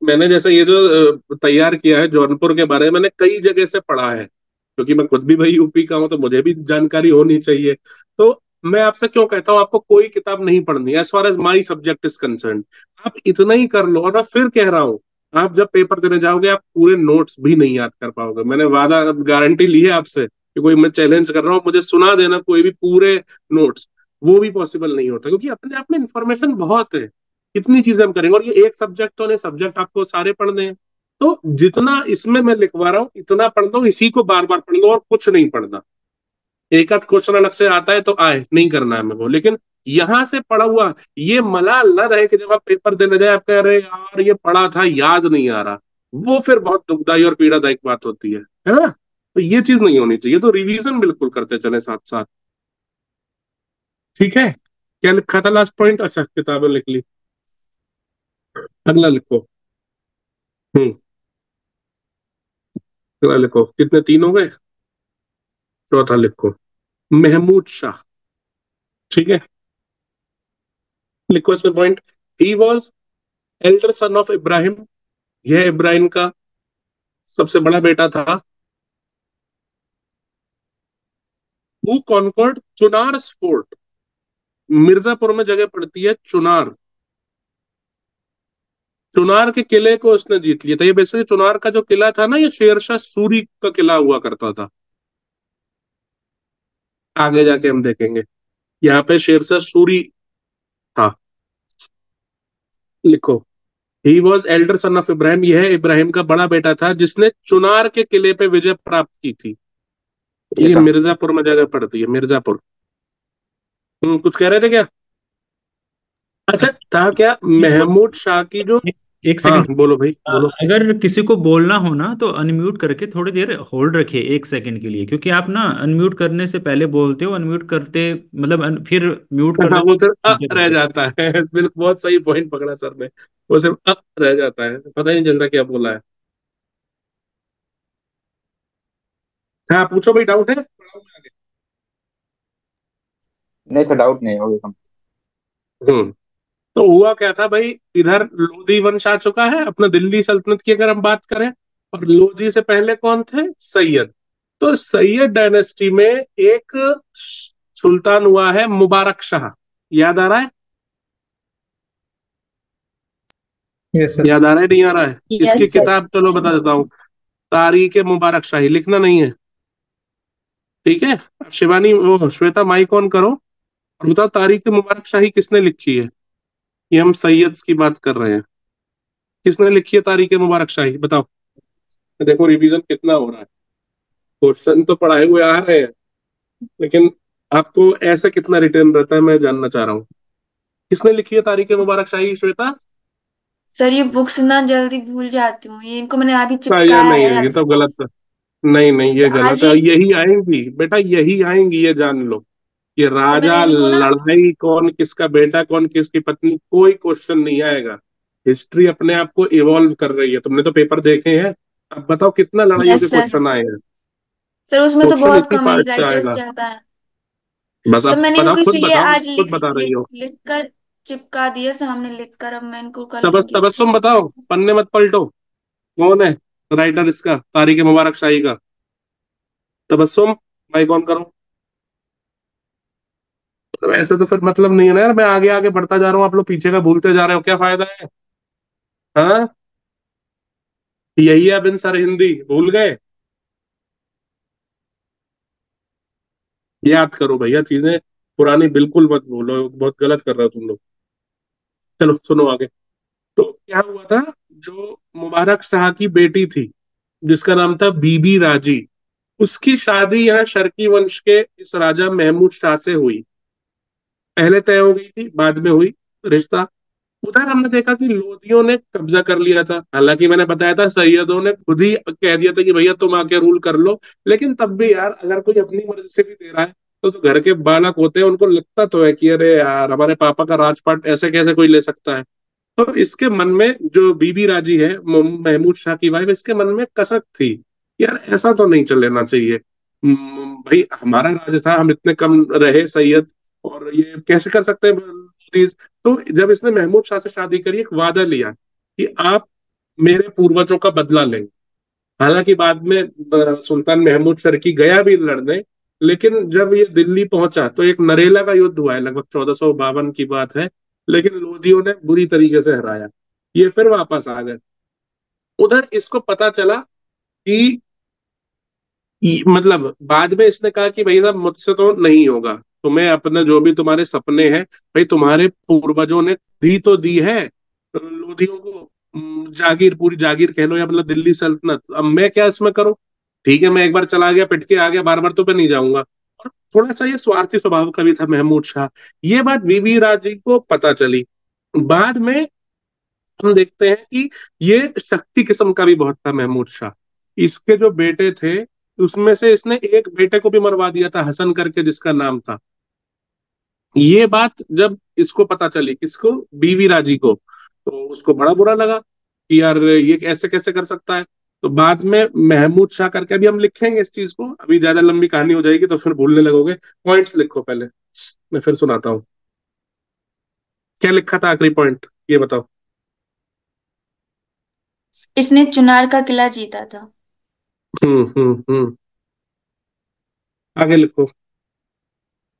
मैंने जैसे ये जो तैयार किया है जौनपुर के बारे में, मैंने कई जगह से पढ़ा है, क्योंकि मैं खुद भी भाई यूपी का हूँ, तो मुझे भी जानकारी होनी चाहिए। तो मैं आपसे क्यों कहता हूँ आपको कोई किताब नहीं पढ़नी as far as my subject is concern. आप इतना ही कर लो। और मैं फिर कह रहा हूँ, आप जब पेपर देने जाओगे आप पूरे नोट्स भी नहीं याद कर पाओगे। मैंने वादा गारंटी ली है आपसे कि कोई मैं चैलेंज कर रहा हूँ, मुझे सुना देना कोई भी पूरे नोट्स, वो भी पॉसिबल नहीं होता, क्योंकि अपने आप में इंफॉर्मेशन बहुत है। कितनी चीजें हम करेंगे, और ये एक सब्जेक्ट तो नहीं, सब्जेक्ट आपको सारे पढ़ने हैं। तो जितना इसमें मैं लिखवा रहा हूँ इतना पढ़ लो, इसी को बार बार पढ़ लो, और कुछ नहीं पढ़ना। एक आध क्वेश्चन अलग से आता है तो आए, नहीं करना है मेरे को, लेकिन यहां से पढ़ा हुआ ये मलाल न रहे कि जब आप पेपर देने जाए आप कह रहे यार ये पढ़ा था याद नहीं आ रहा। वो फिर बहुत दुखदाई और पीड़ादायक बात होती है ना? तो ये चीज नहीं होनी चाहिए। तो रिवीजन बिल्कुल करते चले साथ साथ। ठीक है। क्या लिखा था लास्ट पॉइंट? अच्छा, किताबें लिख ली। अगला लिखो। हम्म। अगला लिखो, कितने 3 हो गए? चौथा लिखो, महमूद शाह। ठीक है, लिखो इसमें point. He was elder son of Ibrahim, यह इब्राहिम का सबसे बड़ा बेटा था। Who conquered Chunar fort, Mirzapur में जगह पड़ती है चुनार। चुनार के किले को उसने जीत लिया था। ये बेसिकली चुनार का जो किला था ना, ये शेरशाह सूरी का किला हुआ करता था। आगे जाके हम देखेंगे, यहाँ पे शेरशाह सूरी था। लिखो, he was elder son of Ibrahim, यह इब्राहिम का बड़ा बेटा था जिसने चुनार के किले पे विजय प्राप्त की थी। ये यस सर। मिर्जापुर में जगह पड़ती है, मिर्जापुर। कुछ कह रहे थे क्या? अच्छा, था क्या महमूद शाह की जो। एक एक हाँ सेकंड। बोलो भाई, बोलो। अगर किसी को बोलना हो ना तो अनम्यूट करके थोड़ी देर होल्ड रखिए 1 सेकंड के लिए, क्योंकि आप ना अनम्यूट करने से पहले बोलते हो, अनम्यूट करते मतलब फिर म्यूट कर हाँ, वो सिर्फ देते रह हो। जाता है। बिल्कुल, बहुत सही पॉइंट पकड़ा सर ने। वो सिर्फ रह जाता है, पता ही नहीं चलता क्या बोला है। हाँ पूछो भाई, डाउट है? नहीं सर, डाउट नहीं होगा। हम्म। तो हुआ क्या था भाई, इधर लोधी वंश आ चुका है अपना, दिल्ली सल्तनत की अगर हम बात करें। और लोधी से पहले कौन थे? सैयद। तो सैयद डायनेस्टी में एक सुल्तान हुआ है मुबारक शाह। याद आ रहा है? Yes sir. याद आ रहा है, नहीं आ रहा है? इसकी यस सर। किताब चलो बता देता हूँ, तारीख मुबारक शाही। लिखना नहीं है, ठीक है? अब शिवानी, वो श्वेता माइक ऑन करो और बताओ तारीख मुबारक शाही किसने लिखी है। ये हम सैयद की बात कर रहे हैं। किसने लिखी है तारीख मुबारक शाही, बताओ। देखो रिवीजन कितना हो रहा है। क्वेश्चन तो पढ़ाए हुए आ रहे हैं, लेकिन आपको ऐसे कितना रिटर्न रहता है मैं जानना चाह रहा हूँ। किसने लिखी है तारीख मुबारक शाही, श्वेता? सर ये बुक्स ना जल्दी भूल जाती हूँ, ये इनको मैंने अभी ये चिपकाया नहीं है है, ये अभी। तो गलत है। नहीं नहीं, ये आज गलत है। ही यही आएंगी बेटा, यही आएंगी, ये जान लो। ये सर मैंने राजा, इनको ना। लड़ाई, कौन किसका बेटा, कौन किसकी पत्नी, कोई क्वेश्चन नहीं आएगा। हिस्ट्री अपने आप को इवॉल्व कर रही है, तुमने तो पेपर देखे हैं। अब बताओ कितना लड़ाइयों के यस सर। क्वेश्चन आए हैं। सर उसमें तो क्वेश्चन बहुत इसी कम पार्ट से राइटर्स आएगा। जाता है। बस सर अब मैंने बताओ, इनको खुद इसलिए बताओ, आज खुद लिख बता रही लिख हो। लिख कर चिपका दिया सामने लिख कर, अब मैं इनको कर तबस लूंगी अच्छे तबस्सुम से। बताओ, पन्ने मत पलटो। कौन है राइटर इसका, तारीख मुबारक शाही का? तबस्सुम, माइक ऑन करो। तो ऐसे तो फिर मतलब नहीं है ना यार, मैं आगे आगे बढ़ता जा रहा हूँ, आप लोग पीछे का भूलते जा रहे हो, क्या फायदा है? हाँ, यही है बिन सर हिंदी, भूल गए? याद करो भैया चीजें, पुरानी बिल्कुल मत भूलो, बहुत गलत कर रहे हो तुम लोग। चलो सुनो आगे। तो क्या हुआ था, जो मुबारक शाह की बेटी थी जिसका नाम था बीबी राजी, उसकी शादी यहाँ शर्की वंश के इस राजा महमूद शाह से हुई। पहले तय हो गई थी, बाद में हुई रिश्ता। उधर हमने देखा कि लोदियों ने कब्जा कर लिया था, हालांकि मैंने बताया था सैयदों ने खुद ही कह दिया था कि भैया तुम आके रूल कर लो। लेकिन तब भी यार, अगर कोई अपनी मर्जी से भी दे रहा है तो घर के बालक होते हैं, उनको लगता तो है कि अरे यार हमारे पापा का राजपाट ऐसे कैसे कोई ले सकता है। तो इसके मन में, जो बीबी राजी है महमूद शाह की वाइफ, इसके मन में कसक थी, यार ऐसा तो नहीं चल लेना चाहिए। भाई हमारा राज था, हम इतने कम रहे सैयद, और ये कैसे कर सकते हैं प्लीज। तो जब इसने महमूद शाह से शादी करी, एक वादा लिया कि आप मेरे पूर्वजों का बदला लेंगे। हालांकि बाद में सुल्तान महमूद सरकी गया भी लड़ने, लेकिन जब ये दिल्ली पहुंचा तो एक नरेला का युद्ध हुआ है, लगभग 1452 की बात है। लेकिन लोदियों ने बुरी तरीके से हराया, ये फिर वापस आ गए। उधर इसको पता चला कि मतलब बाद में इसने कहा कि भाई साहब मुझसे तो नहीं होगा, तुम्हें अपने जो भी तुम्हारे सपने हैं, भाई तुम्हारे पूर्वजों ने दी तो दी है लोधियों को, जागीर, पूरी जागीर कह लो या मतलब दिल्ली सल्तनत, अब मैं क्या इसमें करूं? ठीक है, मैं एक बार चला गया, पिट के आ गया, बार बार तो मैं नहीं जाऊंगा। और थोड़ा सा ये स्वार्थी स्वभाव का भी था महमूद शाह। ये बात बीबी राजी को पता चली। बाद में हम देखते हैं कि ये शक्ति किस्म का भी बहुत था महमूद शाह। इसके जो बेटे थे, उसमें से इसने एक बेटे को भी मरवा दिया था, हसन करके जिसका नाम था। ये बात जब इसको पता चली, किसको, बीवी राजी को, तो उसको बड़ा बुरा लगा कि यार ये ऐसे कैसे कर सकता है। तो बाद में महमूद शाह करके, अभी हम लिखेंगे इस चीज को, अभी ज्यादा लंबी कहानी हो जाएगी तो फिर भूलने लगोगे। पॉइंट्स लिखो पहले, मैं फिर सुनाता हूँ। क्या लिखा था आखिरी पॉइंट, ये बताओ। इसने चुनार का किला जीता था। हम्म। आगे लिखो।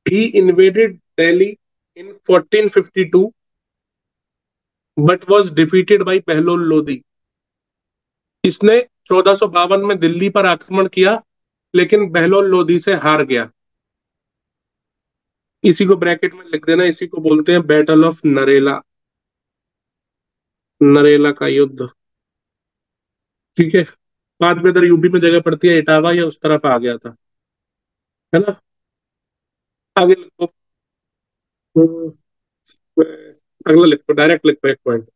He invaded Delhi in 1452 but was defeated by Bahlol Lodi. इसने 1452 में दिल्ली पर आक्रमण किया, लेकिन बहलोल लोदी से हार गया। इसी को ब्रैकेट में लिख देना, इसी को बोलते हैं बैटल ऑफ नरेला, नरेला का युद्ध। ठीक है, बाद में इधर यूपी में जगह पड़ती है इटावा, या उस तरफ आ गया था, है ना। आगे लिखो। हम्म, अगला लिखो, डायरेक्ट लिखो एक पॉइंट।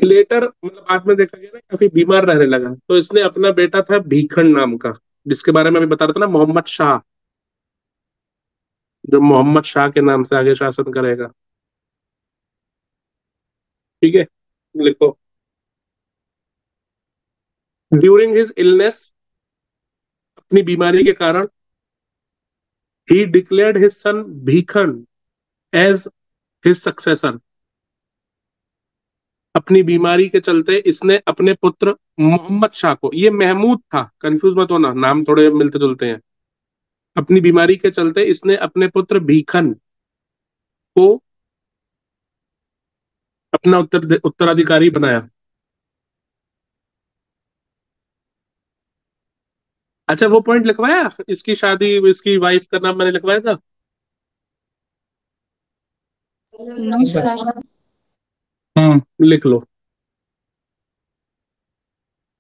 लेटर मतलब बाद में देखा गया ना, काफी बीमार रहने लगा, तो इसने अपना बेटा था भीखन नाम का, जिसके बारे में अभी बता रहा था ना, मोहम्मद शाह, जो मोहम्मद शाह के नाम से आगे शासन करेगा। ठीक है, लिखो। ड्यूरिंग हिज इलनेस, अपनी बीमारी के कारण, he declared his son Bhikhan as his successor. अपनी बीमारी के चलते इसने अपने पुत्र मोहम्मद शाह को, ये महमूद था, कंफ्यूज मत होना, नाम थोड़े मिलते जुलते हैं। अपनी बीमारी के चलते इसने अपने पुत्र भीखन को अपना उत्तराधिकारी बनाया। अच्छा, वो पॉइंट लिखवाया, इसकी शादी, इसकी वाइफ का नाम मैंने लिखवाया था। No sir. लिख लो।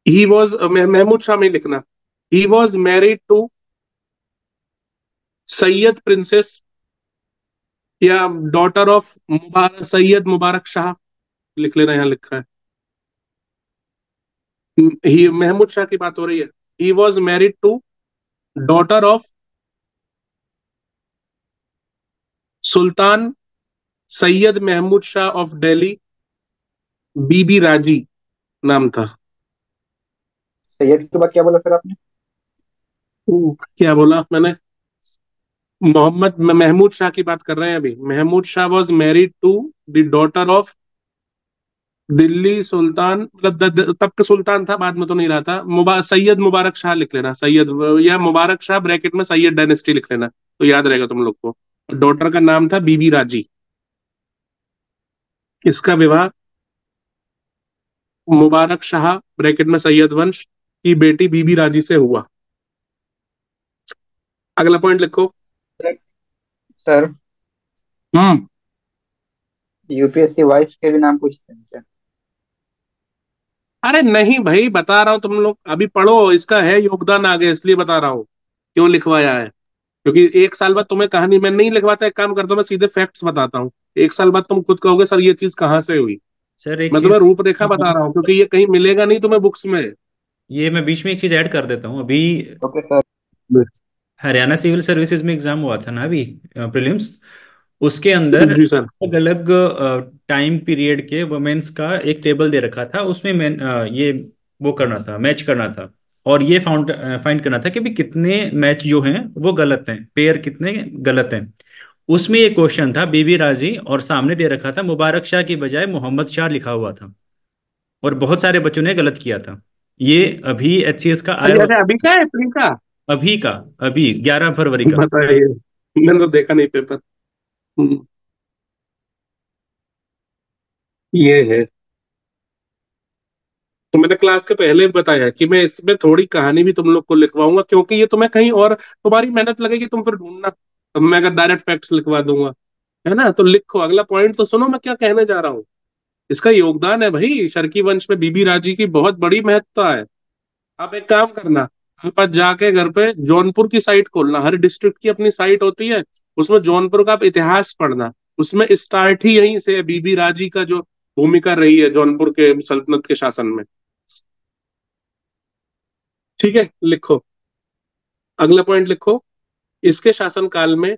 ही वॉज, महमूद शाह में लिखना, he was married to Sayyid princess, या डॉटर ऑफ मुबारक, सैयद मुबारक शाह, लिख लेना, यहाँ लिखा है। ही महमूद शाह की बात हो रही है। He was married to daughter of sultan Sayyid Mahmud Shah of Delhi, Bibi Raji नाम था। सैयद के बाद क्या बोला सर आपने? क्या बोला मैंने? मोहम्मद महमूद शाह की बात कर रहे हैं अभी। Mahmud Shah was married to the daughter of Delhi sultan, मतलब तब का सुल्तान था, बाद में तो नहीं रहा था। सैयद मुबारक शाह लिख लेना, सैयद या मुबारक शाह, ब्रैकेट में सैयद डायनेस्टी लिख लेना। तो याद रहेगा तुम लोग को। डॉटर का नाम था बीबी राजी। इसका विवाह मुबारक शाह ब्रैकेट में सैयद वंश की बेटी बीबी राजी से हुआ। अगला पॉइंट लिखो। सर, हम्म। यूपीएससी वाइफ के भी नाम पूछते हैं क्या? अरे नहीं भाई, बता रहा हूँ, तुम लोग अभी पढ़ो, इसका है योगदान आगे, इसलिए बता रहा हूँ क्यों लिखवाया है। क्योंकि एक साल बाद तुम्हें कहानी मैं नहीं लिखवाता, एक काम करता हूँ, मैं सीधे फैक्ट्स बताता हूँ। एक साल बाद तुम खुद कहोगे सर ये चीज कहाँ से हुई। सर एक मैं चीज, तुम्हें रूपरेखा बता रहा हूँ, क्योंकि ये कहीं मिलेगा नहीं तुम्हें बुक्स में। ये मैं बीच में एक चीज ऐड कर देता हूँ अभी। Okay sir. Haryana civil services में एग्जाम हुआ था ना अभी, प्रीलिम्स, उसके अंदर जी सर। अलग अलग टाइम पीरियड के वुमेन्स का एक टेबल दे रखा था। उसमें मैं ये वो करना था, मैच करना था, और ये फाइंड करना था कि भी कितने मैच जो हैं वो गलत हैं, पेयर कितने गलत हैं। उसमें एक क्वेश्चन था बीबी राजी, और सामने दे रखा था मुबारक शाह की बजाय मोहम्मद शाह लिखा हुआ था, और बहुत सारे बच्चों ने गलत किया था। ये अभी एचसीएस का आया हुआ, अच्छा, अभी क्या है प्रियंका? अभी का, अभी 11 फरवरी का। बताइए, मैंने तो देखा नहीं पेपर। हम्म, ये है। तो मैंने क्लास के पहले भी बताया कि मैं इसमें थोड़ी कहानी भी तुम लोग को लिखवाऊंगा, क्योंकि ये तुम्हें कहीं और तुम्हारी मेहनत लगेगी, तुम फिर ढूंढना। अब मैं अगर डायरेक्ट फैक्ट्स लिखवा दूंगा, है ना, तो लिखो अगला पॉइंट तो सुनो मैं क्या कहने जा रहा हूँ। इसका योगदान है भाई, शर्की वंश में बीबी राजी की बहुत बड़ी महत्ता है। आप एक काम करना, आप आज जाके घर पे जौनपुर की साइट खोलना, हर डिस्ट्रिक्ट की अपनी साइट होती है, उसमें जौनपुर का आप इतिहास पढ़ना। उसमें स्टार्ट ही यहीं से है, बीबी राजी का जो भूमिका रही है जौनपुर के सल्तनत के शासन में। ठीक है, लिखो अगला पॉइंट लिखो। इसके शासनकाल में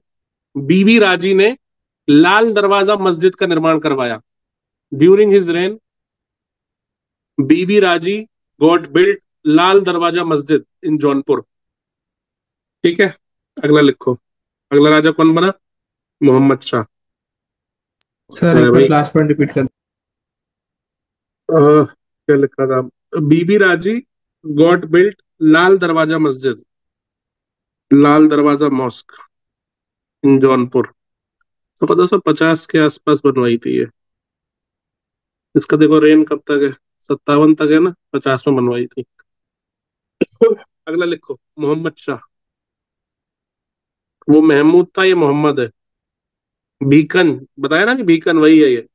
बीबी राजी ने लाल दरवाजा मस्जिद का निर्माण करवाया। ड्यूरिंग हिज रेन बीबी राजी गॉट बिल्ट लाल दरवाजा मस्जिद इन जौनपुर। ठीक है, अगला लिखो। अगला राजा कौन बना? मोहम्मद शाह। सर अरे एक भाई, बार लास्ट पॉइंट रिपीट कर। क्या लिखा था? बीबी राजी गॉट बिल्ट लाल दरवाजा मस्जिद, लाल दरवाजा मॉस्क इन जौनपुर। 1450 के आसपास बनवाई थी ये। इसका देखो रेन कब तक है, 57 तक है ना, 50 में बनवाई थी। अगला लिखो, मोहम्मद शाह। वो महमूद था, ये मोहम्मद है। बीकन, बताया ना कि बीकन वही है ये।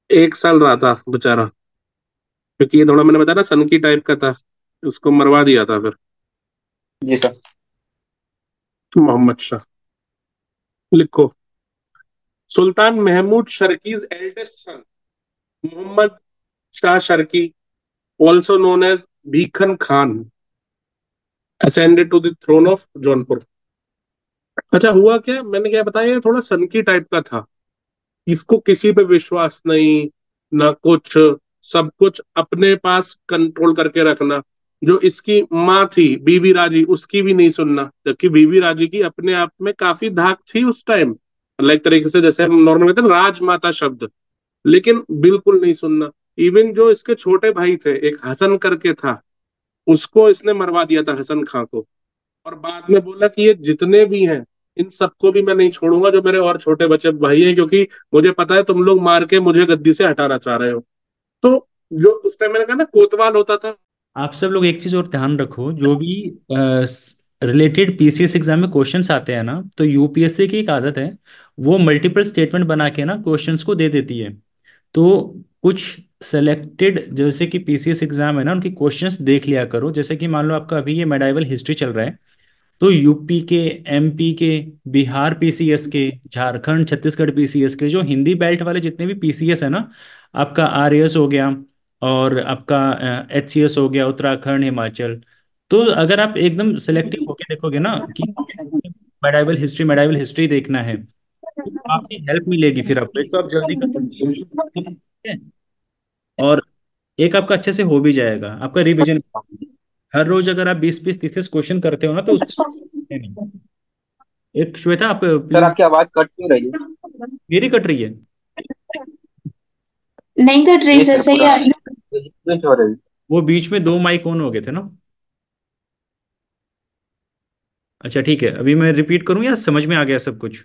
एक साल रहा था बेचारा, क्योंकि ये थोड़ा मैंने बताया ना सनकी टाइप का था, उसको मरवा दिया था फिर। जी सर। मोहम्मद शाह लिखो। Sultan Mahmud Sharqi's eldest son Mohammad Shah Sharqi, also known as Bhikhan Khan, ascended to the throne of Jaunpur. अच्छा, हुआ क्या, मैंने क्या बताया, ये थोड़ा सनकी टाइप का था। इसको किसी पे विश्वास नहीं, ना कुछ, सब कुछ अपने पास कंट्रोल करके रखना। जो इसकी माँ थी बीबी राजी, उसकी भी नहीं सुनना, जबकि बीबी राजी की अपने आप में काफी धाक थी उस टाइम, लाइक तरीके से जैसे हम नॉर्मल कहते हैं राजमाता शब्द, लेकिन बिल्कुल नहीं सुनना। इवन जो इसके छोटे भाई थे, एक हसन करके था, उसको इसने मरवा दिया था, हसन खां को। और बाद में बोला कि ये जितने भी हैं, इन सबको भी मैं नहीं छोड़ूंगा, जो मेरे और छोटे बच्चे भाई हैं, क्योंकि मुझे पता है तुम लोग मार के मुझे गद्दी से हटाना चाह रहे हो। तो जो उस टाइम मैंने कहा ना कोतवाल होता था। आप सब लोग एक चीज और ध्यान रखो, जो भी रिलेटेड पीसीएस एग्जाम में क्वेश्चंस आते हैं ना, तो यूपीएससी की एक आदत है, वो मल्टीपल स्टेटमेंट बना के ना क्वेश्चंस को दे देती है। तो कुछ सेलेक्टेड, जैसे कि पीसीएस एग्जाम है ना, उनकी क्वेश्चंस देख लिया करो। जैसे कि मान लो आपका अभी ये मेडाइवल हिस्ट्री चल रहा है, तो यूपी के, एमपी के, बिहार पीसीएस के, झारखंड छत्तीसगढ़ पीसीएस के, जो हिंदी बेल्ट वाले जितने भी पीसीएस है ना, आपका आरएएस हो गया, और आपका एचसीएस हो गया, उत्तराखंड, हिमाचल। तो अगर आप एकदम सेलेक्टिव होके देखोगे ना कि मेडाइवल हिस्ट्री देखना है, तो काफी हेल्प मिलेगी फिर आपको। एक तो आप जल्दी कर सकते हैं, और एक आपका अच्छे से हो भी जाएगा आपका रिवीजन। हर रोज अगर आप 20 20 30 क्वेश्चन करते हो ना, तो उस नहीं। एक श्वेता, आप सर प्लीज। आपकी आवाज कट क्यों रही है? मेरी कट रही है? नहीं कट रही जी सर, सर, सही पूरा आ रही। स्विच हो रही है। वो बीच में दो माइक ऑन हो गए थे ना। अच्छा ठीक है, अभी मैं रिपीट करूं या समझ में आ गया सब कुछ?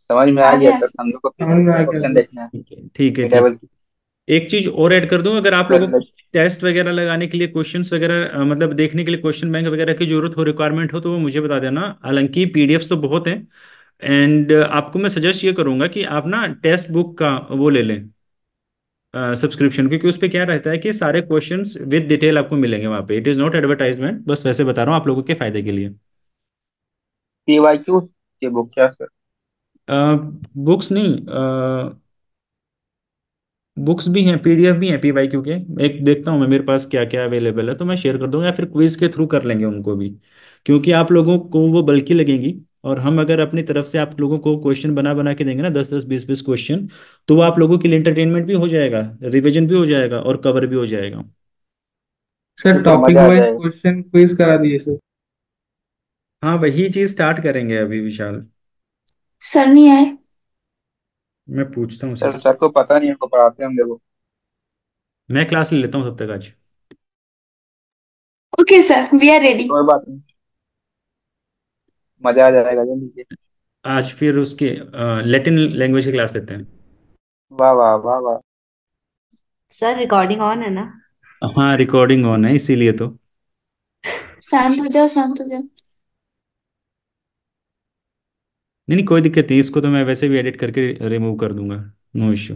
समझ में आ आ गया गया। सर, हम लोग को समझ में आ गया क्वेश्चन सर। देखना है ठीक है ठीक है ए ठीक। लेवल की। एक चीज और ऐड कर दूं, अगर आप लोगों सर को टेस्ट वगैरह लगाने के लिए क्वेश्चंस वगैरह मतलब देखने के लिए क्वेश्चन बैंक वगैरह की जरूरत हो, रिक्वायरमेंट हो, तो वो मुझे बता देना। हालांकि पीडीएफ्स तो बहुत हैं। एंड आपको मैं सजेस्ट ये करूंगा कि आप ना टेक्स्ट बुक का वो ले लें सब्सक्रिप्शन, क्योंकि उस पे क्या रहता है कि सारे क्वेश्चंस विद डिटेल आपको मिलेंगे वहाँ पे। इट इज़ नॉट एडवर्टाइजमेंट, बस वैसे बता रहा हूँ आप लोगों के फायदे के लिए। पीवाईक्यू की बुक क्या सर? बुक्स नहीं, बुक्स भी हैं, पीडीएफ भी हैं पीवाईक्यू के। एक देखता हूँ मैं मेरे पास क्या क्या अवेलेबल है, तो मैं शेयर कर दूंगा, या फिर क्विज के थ्रू कर लेंगे उनको भी, क्योंकि आप लोगों को वो बल्कि लगेंगी। और हम अगर अपनी तरफ से आप लोगों को क्वेश्चन बना बना के देंगे ना, 10 10 20 20 क्वेश्चन, तो वो आप लोगों के लिए एंटरटेनमेंट भी हो जाएगा, रिविजन भी हो जाएगा और कवर भी हो जाएगा। सर ठीक है, टॉपिक मजा आ वाइज जाएगा। क्वेश्चन क्विज करा दिए सर। हाँ वही चीज़ स्टार्ट करेंगे अभी विशाल। सर नहीं आए। मैं पूछता हूँ सर सर से। सर को पता नहीं, उनको पढ़ाते होंगे वो। मैं क्लास ले लेता हूँ तब तक आज। Okay sir, we are ready. कोई बात नहीं, मजा आ जाएगा, ले लीजिए। आज फिर उसके लैटिन लैंग्वेज की क्लास लेते हैं। वाह वाह वाह वाह। सर रिकॉर्डिंग ऑन है ना? हाँ रिकॉर्डिंग ऑन है इसीलिए तो। शांत हो जाओ, शांत हो जाओ। नहीं नहीं कोई दिक्कत नहीं, इसको तो मैं वैसे भी एडिट करके रिमूव कर दूंगा। No issue.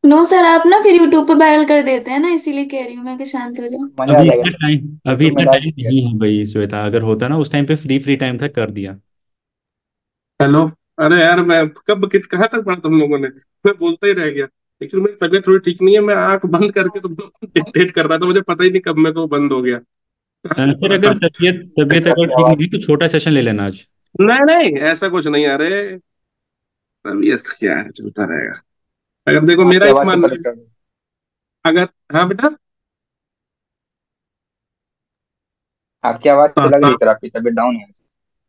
नो सर, आप ना फिर यूट्यूब पे वायरल कर देते हैं ना, इसीलिए कह रही हूँ मैं कि शांत हो जाओ। मजा आ जाएगा। अभी यूट्यूब में इतना लाइव टाइम वीडियो। नहीं है भाई श्वेता, अगर होता ना उस टाइम पे फ्री फ्री टाइम था कर दिया। हेलो। अरे यार मैं कब कित कहाँ तक पढ़ा तुम लोगों ने, मैं बोलता ही रह गया। एक्चुअली मेरी तबीयत थोड़ी ठीक नहीं है, मैं आंख बंद करके तुम लोग को डिक्टेट कर रहा था, मुझे पता ही नहीं कब मैं को बंद हो गया। सर अगर बताओ। तबीयत अगर आपकी ठीक आवाज। नहीं तो छोटा सेशन ले लेना आज। नहीं नहीं ऐसा कुछ नहीं, अरे तबीयत क्या है, चलता रहेगा। अगर देखो मेरा आपकी ही आवाज से मानना पता है, चल रहा है। अगर हाँ बेटा। आपकी आवाज से हाँ लग रही है सर, आपकी तबीयत डाउन है।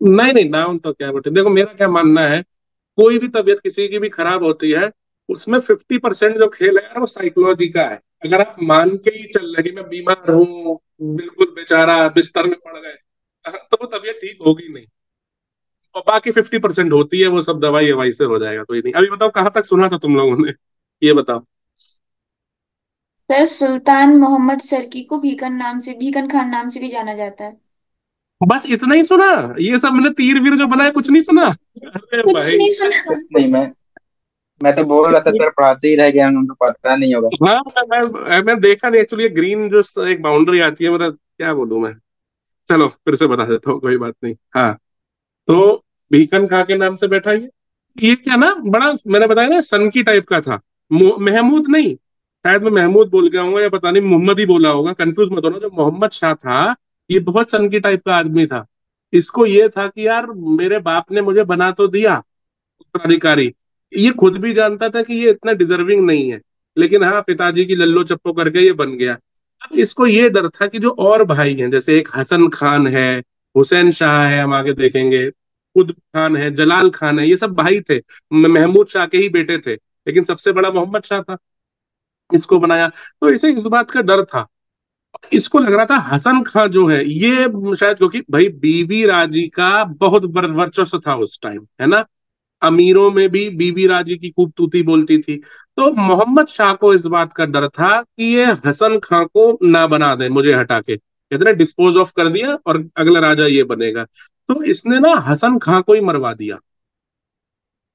नहीं नहीं डाउन तो क्या बेटे, देखो मेरा क्या मानना है, कोई भी तबीयत किसी की भी खराब होती है, उसमें 50% जो खेल है यार वो साइकोलॉजी का है। अगर आप मान के ही चल रहे कि मैं बीमार हूँ, बिल्कुल बेचारा बिस्तर में पड़ गए, तो वो तबीयत ठीक होगी नहीं। और बाकी 50% होती है, वो सब दवाई ववाई से हो जाएगा, कोई नहीं। अभी बताओ कहाँ तक सुना था तुम लोगों ने, ये बताओ। सर सुल्तान मोहम्मद सरकी को भीकन खान नाम से भी जाना जाता है। बस इतना ही सुना? ये सब मैंने तीर वीर जो बनाया कुछ नहीं सुना? अरे कुछ भाई। नहीं सुना। नहीं, मैं तो बोल रहा था सर, पढ़ाते ही रह गया, उनको पता नहीं होगा। हाँ मैं देखा नहीं एक्चुअली, ग्रीन जो एक बाउंड्री आती है, मेरा क्या बोलूं मैं। चलो फिर से बता देता हूँ, कोई बात नहीं। हाँ, तो बीकन खा के नाम से बैठा ये क्या ना, बड़ा मैंने बताया ना सनकी टाइप का था। महमूद नहीं, शायद मैं महमूद बोल गया हूँ या पता नहीं मोहम्मद ही बोला होगा, कंफ्यूज मत होना। जो मोहम्मद शाह था, ये बहुत सनकी टाइप का आदमी था। इसको ये था कि यार मेरे बाप ने मुझे बना तो दिया उत्तराधिकारी, ये खुद भी जानता था कि ये इतना डिजर्विंग नहीं है, लेकिन हाँ पिताजी की लल्लो चप्पो करके ये बन गया। अब इसको ये डर था कि जो और भाई हैं, जैसे एक हसन खान है, हुसैन शाह है, हम आगे देखेंगे, कुतुब खान है, जलाल खान है, ये सब भाई थे, महमूद शाह के ही बेटे थे, लेकिन सबसे बड़ा मोहम्मद शाह था, इसको बनाया। तो इसे इस बात का डर था, इसको लग रहा था हसन खां जो है ये शायद, क्योंकि भाई बीबी राजी का बहुत वर्चस्व था उस टाइम, है ना, अमीरों में भी बीबी राजी की खूब तूती बोलती थी। तो मोहम्मद शाह को इस बात का डर था कि ये हसन खां को ना बना दे, मुझे हटा के कहते ना डिस्पोज ऑफ कर दिया और अगला राजा ये बनेगा। तो इसने ना हसन खां को ही मरवा दिया,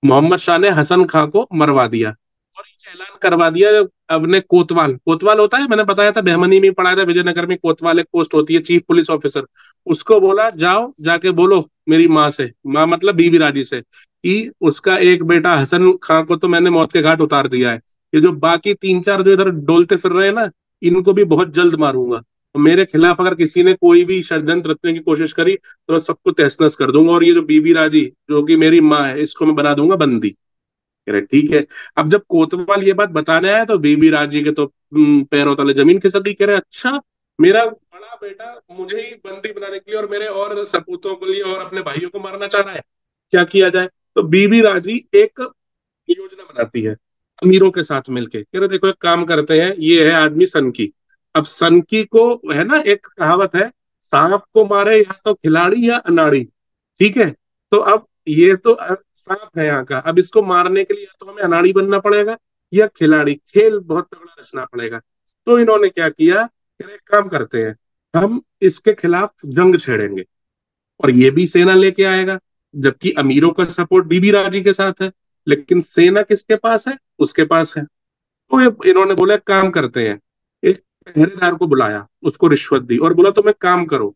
मोहम्मद शाह ने हसन खां को मरवा दिया और ये ऐलान करवा दिया। अपने कोतवाल, कोतवाल होता है, मैंने बताया था बहमनी में पढ़ाया था, विजयनगर में कोतवाल एक पोस्ट होती है, चीफ पुलिस ऑफिसर। उसको बोला जाओ जाके बोलो मेरी माँ से, माँ मतलब बीबी राजी से, कि उसका एक बेटा हसन खां को तो मैंने मौत के घाट उतार दिया है, ये जो बाकी तीन चार जो इधर डोलते फिर रहे हैं ना, इनको भी बहुत जल्द मारूंगा। और मेरे खिलाफ अगर किसी ने कोई भी षड्यंत्र रचने की कोशिश करी तो मैं सबको तहस नहस कर दूंगा, और ये जो बीबी राजी जो कि मेरी माँ है, इसको मैं बना दूंगा बंदी। कह रहे ठीक है। अब जब कोतवाल ये बात बताने आया तो बीबी राजी के तो पैरों तले जमीन खिसक गई। कह रहे अच्छा, मेरा बड़ा बेटा मुझे ही बंदी बनाने के लिए और मेरे और सपूतों के लिए और अपने भाइयों को मारना चाह रहा है, क्या किया जाए? तो बीबी राजी एक योजना बनाती है अमीरों के साथ मिलके। कह रहे देखो एक काम करते हैं, ये है आदमी सनकी। अब सनकी को, है ना एक कहावत है, सांप को मारे या तो खिलाड़ी या अनाड़ी, ठीक है। तो अब ये तो सांप है यहाँ का, अब इसको मारने के लिए या तो हमें अनाड़ी बनना पड़ेगा या खिलाड़ी, खेल बहुत तगड़ा रचना पड़ेगा। तो इन्होंने क्या किया, फिर एक काम करते हैं, हम इसके खिलाफ जंग छेड़ेंगे और ये भी सेना लेके आएगा, जबकि अमीरों का सपोर्ट बीबी राजी के साथ है, लेकिन सेना किसके पास है, उसके पास है। तो इन्होंने बोला एक काम करते हैं, एक पहरेदार को बुलाया, उसको रिश्वत दी और बोला तुम एक काम करो,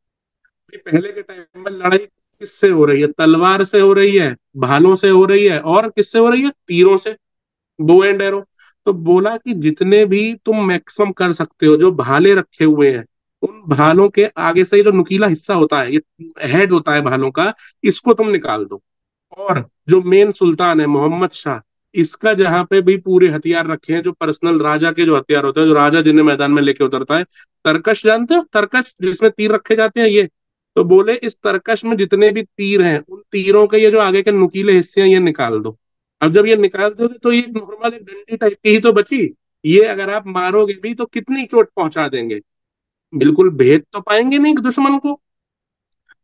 कि पहले के टाइम में लड़ाई किससे हो रही है, तलवार से हो रही है, भालों से हो रही है, और किससे हो रही है, तीरों से, बो एंड एरो। तो बोला कि जितने भी तुम मैक्सिमम कर सकते हो, जो भाले रखे हुए हैं उन भालों के आगे से जो नुकीला हिस्सा होता है, ये हेड होता है भालों का, इसको तुम निकाल दो। और जो मेन सुल्तान है मोहम्मद शाह, इसका जहां पे भी पूरे हथियार रखे हैं, जो पर्सनल राजा के जो हथियार होते हैं, जो राजा जिन्हें मैदान में लेके उतरता है, तरकश जानते हो, तरकश जिसमें तीर रखे जाते हैं ये, तो बोले इस तरकश में जितने भी तीर हैं उन तीरों के ये जो आगे के नुकीले हिस्से हैं ये निकाल दो। अब जब ये निकाल दोगे तो ये नॉर्मल एक डंडी टाइप की ही तो बची, ये अगर आप मारोगे भी तो कितनी चोट पहुंचा देंगे, बिल्कुल भेद तो पाएंगे नहीं दुश्मन को।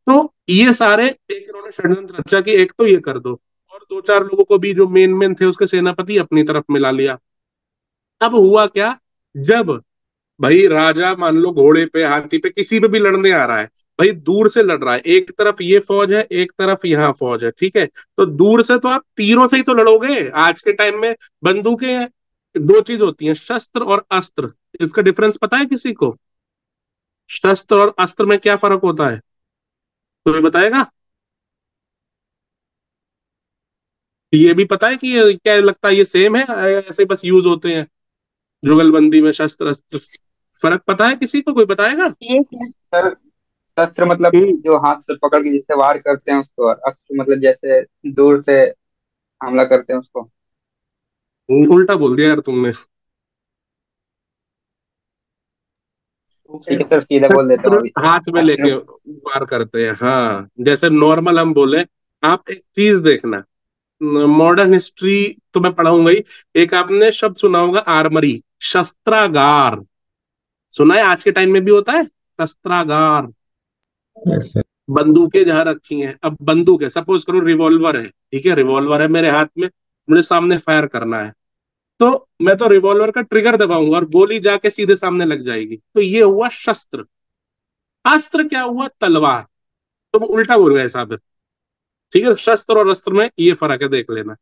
तो ये सारे एक इन्होंने षड्यंत्र रचा कि एक तो ये कर दो, और दो चार लोगों को भी जो मेन मेन थे उसके सेनापति अपनी तरफ मिला लिया। अब हुआ क्या, जब भाई राजा मान लो घोड़े पे हाथी पे किसी पे भी लड़ने आ रहा है, भाई दूर से लड़ रहा है, एक तरफ ये फौज है एक तरफ यहाँ फौज है, ठीक है, तो दूर से तो आप तीरों से ही तो लड़ोगे, आज के टाइम में बंदूकें हैं। दो चीज होती हैं, शस्त्र और अस्त्र, इसका डिफरेंस पता है किसी को, शस्त्र और अस्त्र में क्या फर्क होता है, तो ये बताएगा। ये भी पता है कि ये क्या लगता है, ये सेम है, ऐसे बस यूज होते हैं जुगलबंदी में शस्त्र अस्त्र, फर्क पता है किसी को, कोई बताएगा। ये सर। सर शस्त्र मतलब हम्म जो हाथ से पकड़ के जिससे वार करते हैं उसको, और अस्त्र मतलब जैसे दूर से हमला करते हैं उसको। उल्टा बोल दिया यार तुमने। ठीक है सर, सीधे बोल देता हूँ शस्त्र अभी। हाथ में अस्त्र। लेके वार करते हैं, हाँ, जैसे नॉर्मल हम बोले। आप एक चीज देखना, मॉडर्न हिस्ट्री तो मैं पढ़ाऊंगा ही, एक आपने शब्द सुना होगा आर्मरी, शस्त्रागार, सुना है, आज के टाइम में भी होता है शस्त्रागार। Yes sir. बंदूकें जहां रखी हैं, अब बंदूक है, सपोज करो रिवॉल्वर है, ठीक है, रिवॉल्वर है मेरे हाथ में, मुझे सामने फायर करना है, तो मैं तो रिवॉल्वर का ट्रिगर दबाऊंगा और गोली जाके सीधे सामने लग जाएगी, तो ये हुआ शस्त्र। अस्त्र क्या हुआ, तलवार। तो मैं उल्टा बोल गया साहब, ठीक है, शस्त्र और अस्त्र में ये फर्क है, देख लेना।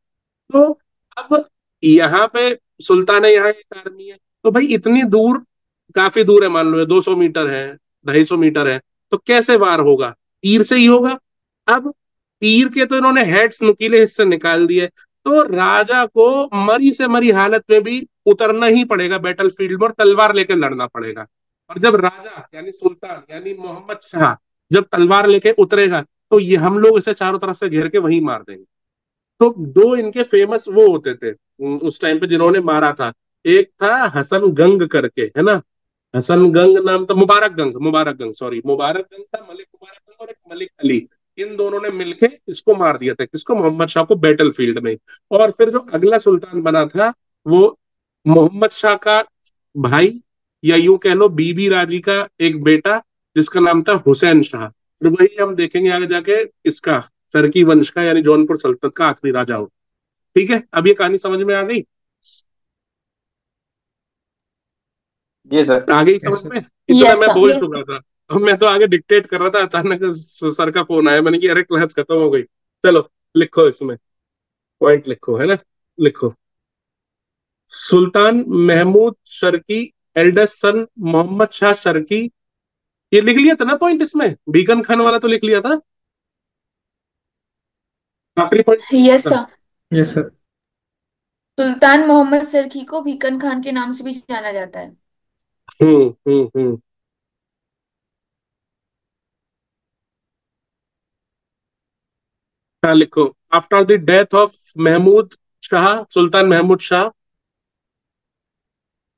तो अब यहाँ पे सुल्तान है, यहाँ एक आर्मी है, तो भाई इतनी दूर, काफी दूर है, मान लो 200 मीटर है, 250 मीटर है, तो कैसे वार होगा, तीर से ही होगा। अब तीर के तो इन्होंने हेड्स नुकीले हिस्से निकाल दिए, तो राजा को मरी से मरी हालत में भी उतरना ही पड़ेगा बैटल फील्ड में और तलवार लेकर लड़ना पड़ेगा। और जब राजा यानी सुल्तान यानी मोहम्मद शाह जब तलवार लेके उतरेगा, तो ये हम लोग इसे चारों तरफ से घेर के वहीं मार देंगे। तो दो इनके फेमस वो होते थे उस टाइम पे जिन्होंने मारा था, एक था हसन गंग करके, है ना, हसन गंग नाम था, मुबारक गंग, मुबारक गंग, सॉरी, मुबारक गंग था, मलिक मुबारक गंग और एक मलिक अली, इन दोनों ने मिलके इसको मार दिया था, किसको, मोहम्मद शाह को, बैटल फील्ड में। और फिर जो अगला सुल्तान बना था, वो मोहम्मद शाह का भाई, या यूं कह लो बीबी राजी का एक बेटा, जिसका नाम था हुसैन शाह, और वही हम देखेंगे आगे जाके इसका टर्की वंश का यानी जौनपुर सल्तनत का आखिरी राजा हो। ठीक है, अब ये कहानी समझ में आ गई, जी सर। आ गई समझ यस सर। में, इतना यस मैं सर। बोल चुका था। अब मैं तो आगे डिक्टेट कर रहा था, अचानक सर का फोन आया, मैंने कि अरे क्लास खत्म हो गई, चलो लिखो इसमें, पॉइंट लिखो, है ना, लिखो, sultan Mahmood Sharki eldest son Mohammad Shah Sharki, ये लिख लिया था ना पॉइंट, इसमें बीगन खान वाला तो लिख लिया था, आखिरी पॉइंट क्या यस था। सर। Yes sir. सुल्तान मोहम्मद सरकी को भीकन खान के नाम से भी जाना जाता है। हम्म। हाँ लिखो, after the death of Mahmud Shah, Sultan Mahmud Shah,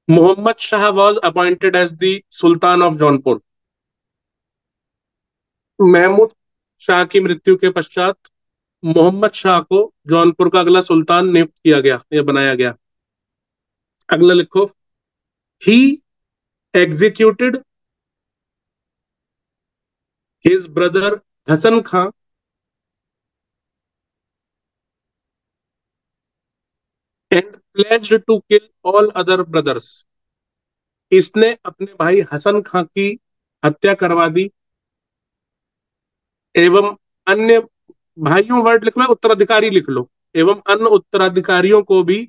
Mohammad Shah was appointed as the sultan of Jaunpur. Mahmud Shah की मृत्यु के पश्चात मोहम्मद शाह को जौनपुर का अगला सुल्तान नियुक्त किया गया या बनाया गया। अगला लिखो, he executed his brother Hasan Khan and pledged to kill all other brothers. इसने अपने भाई हसन खां की हत्या करवा दी एवं अन्य भाइयों वर्ड लिख लो, उत्तराधिकारी लिख लो, एवं अन्य उत्तराधिकारियों को भी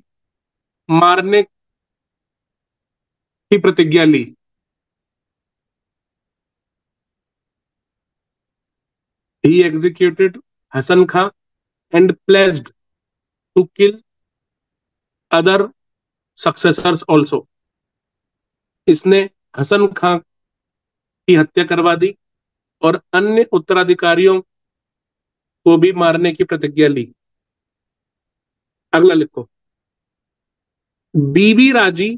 मारने की प्रतिज्ञा ली। He executed Hasan Khan and pledged to kill other successors also. इसने हसन खां की हत्या करवा दी और अन्य उत्तराधिकारियों को भी मारने की प्रतिज्ञा ली। अगला लिखो, बीबी Raji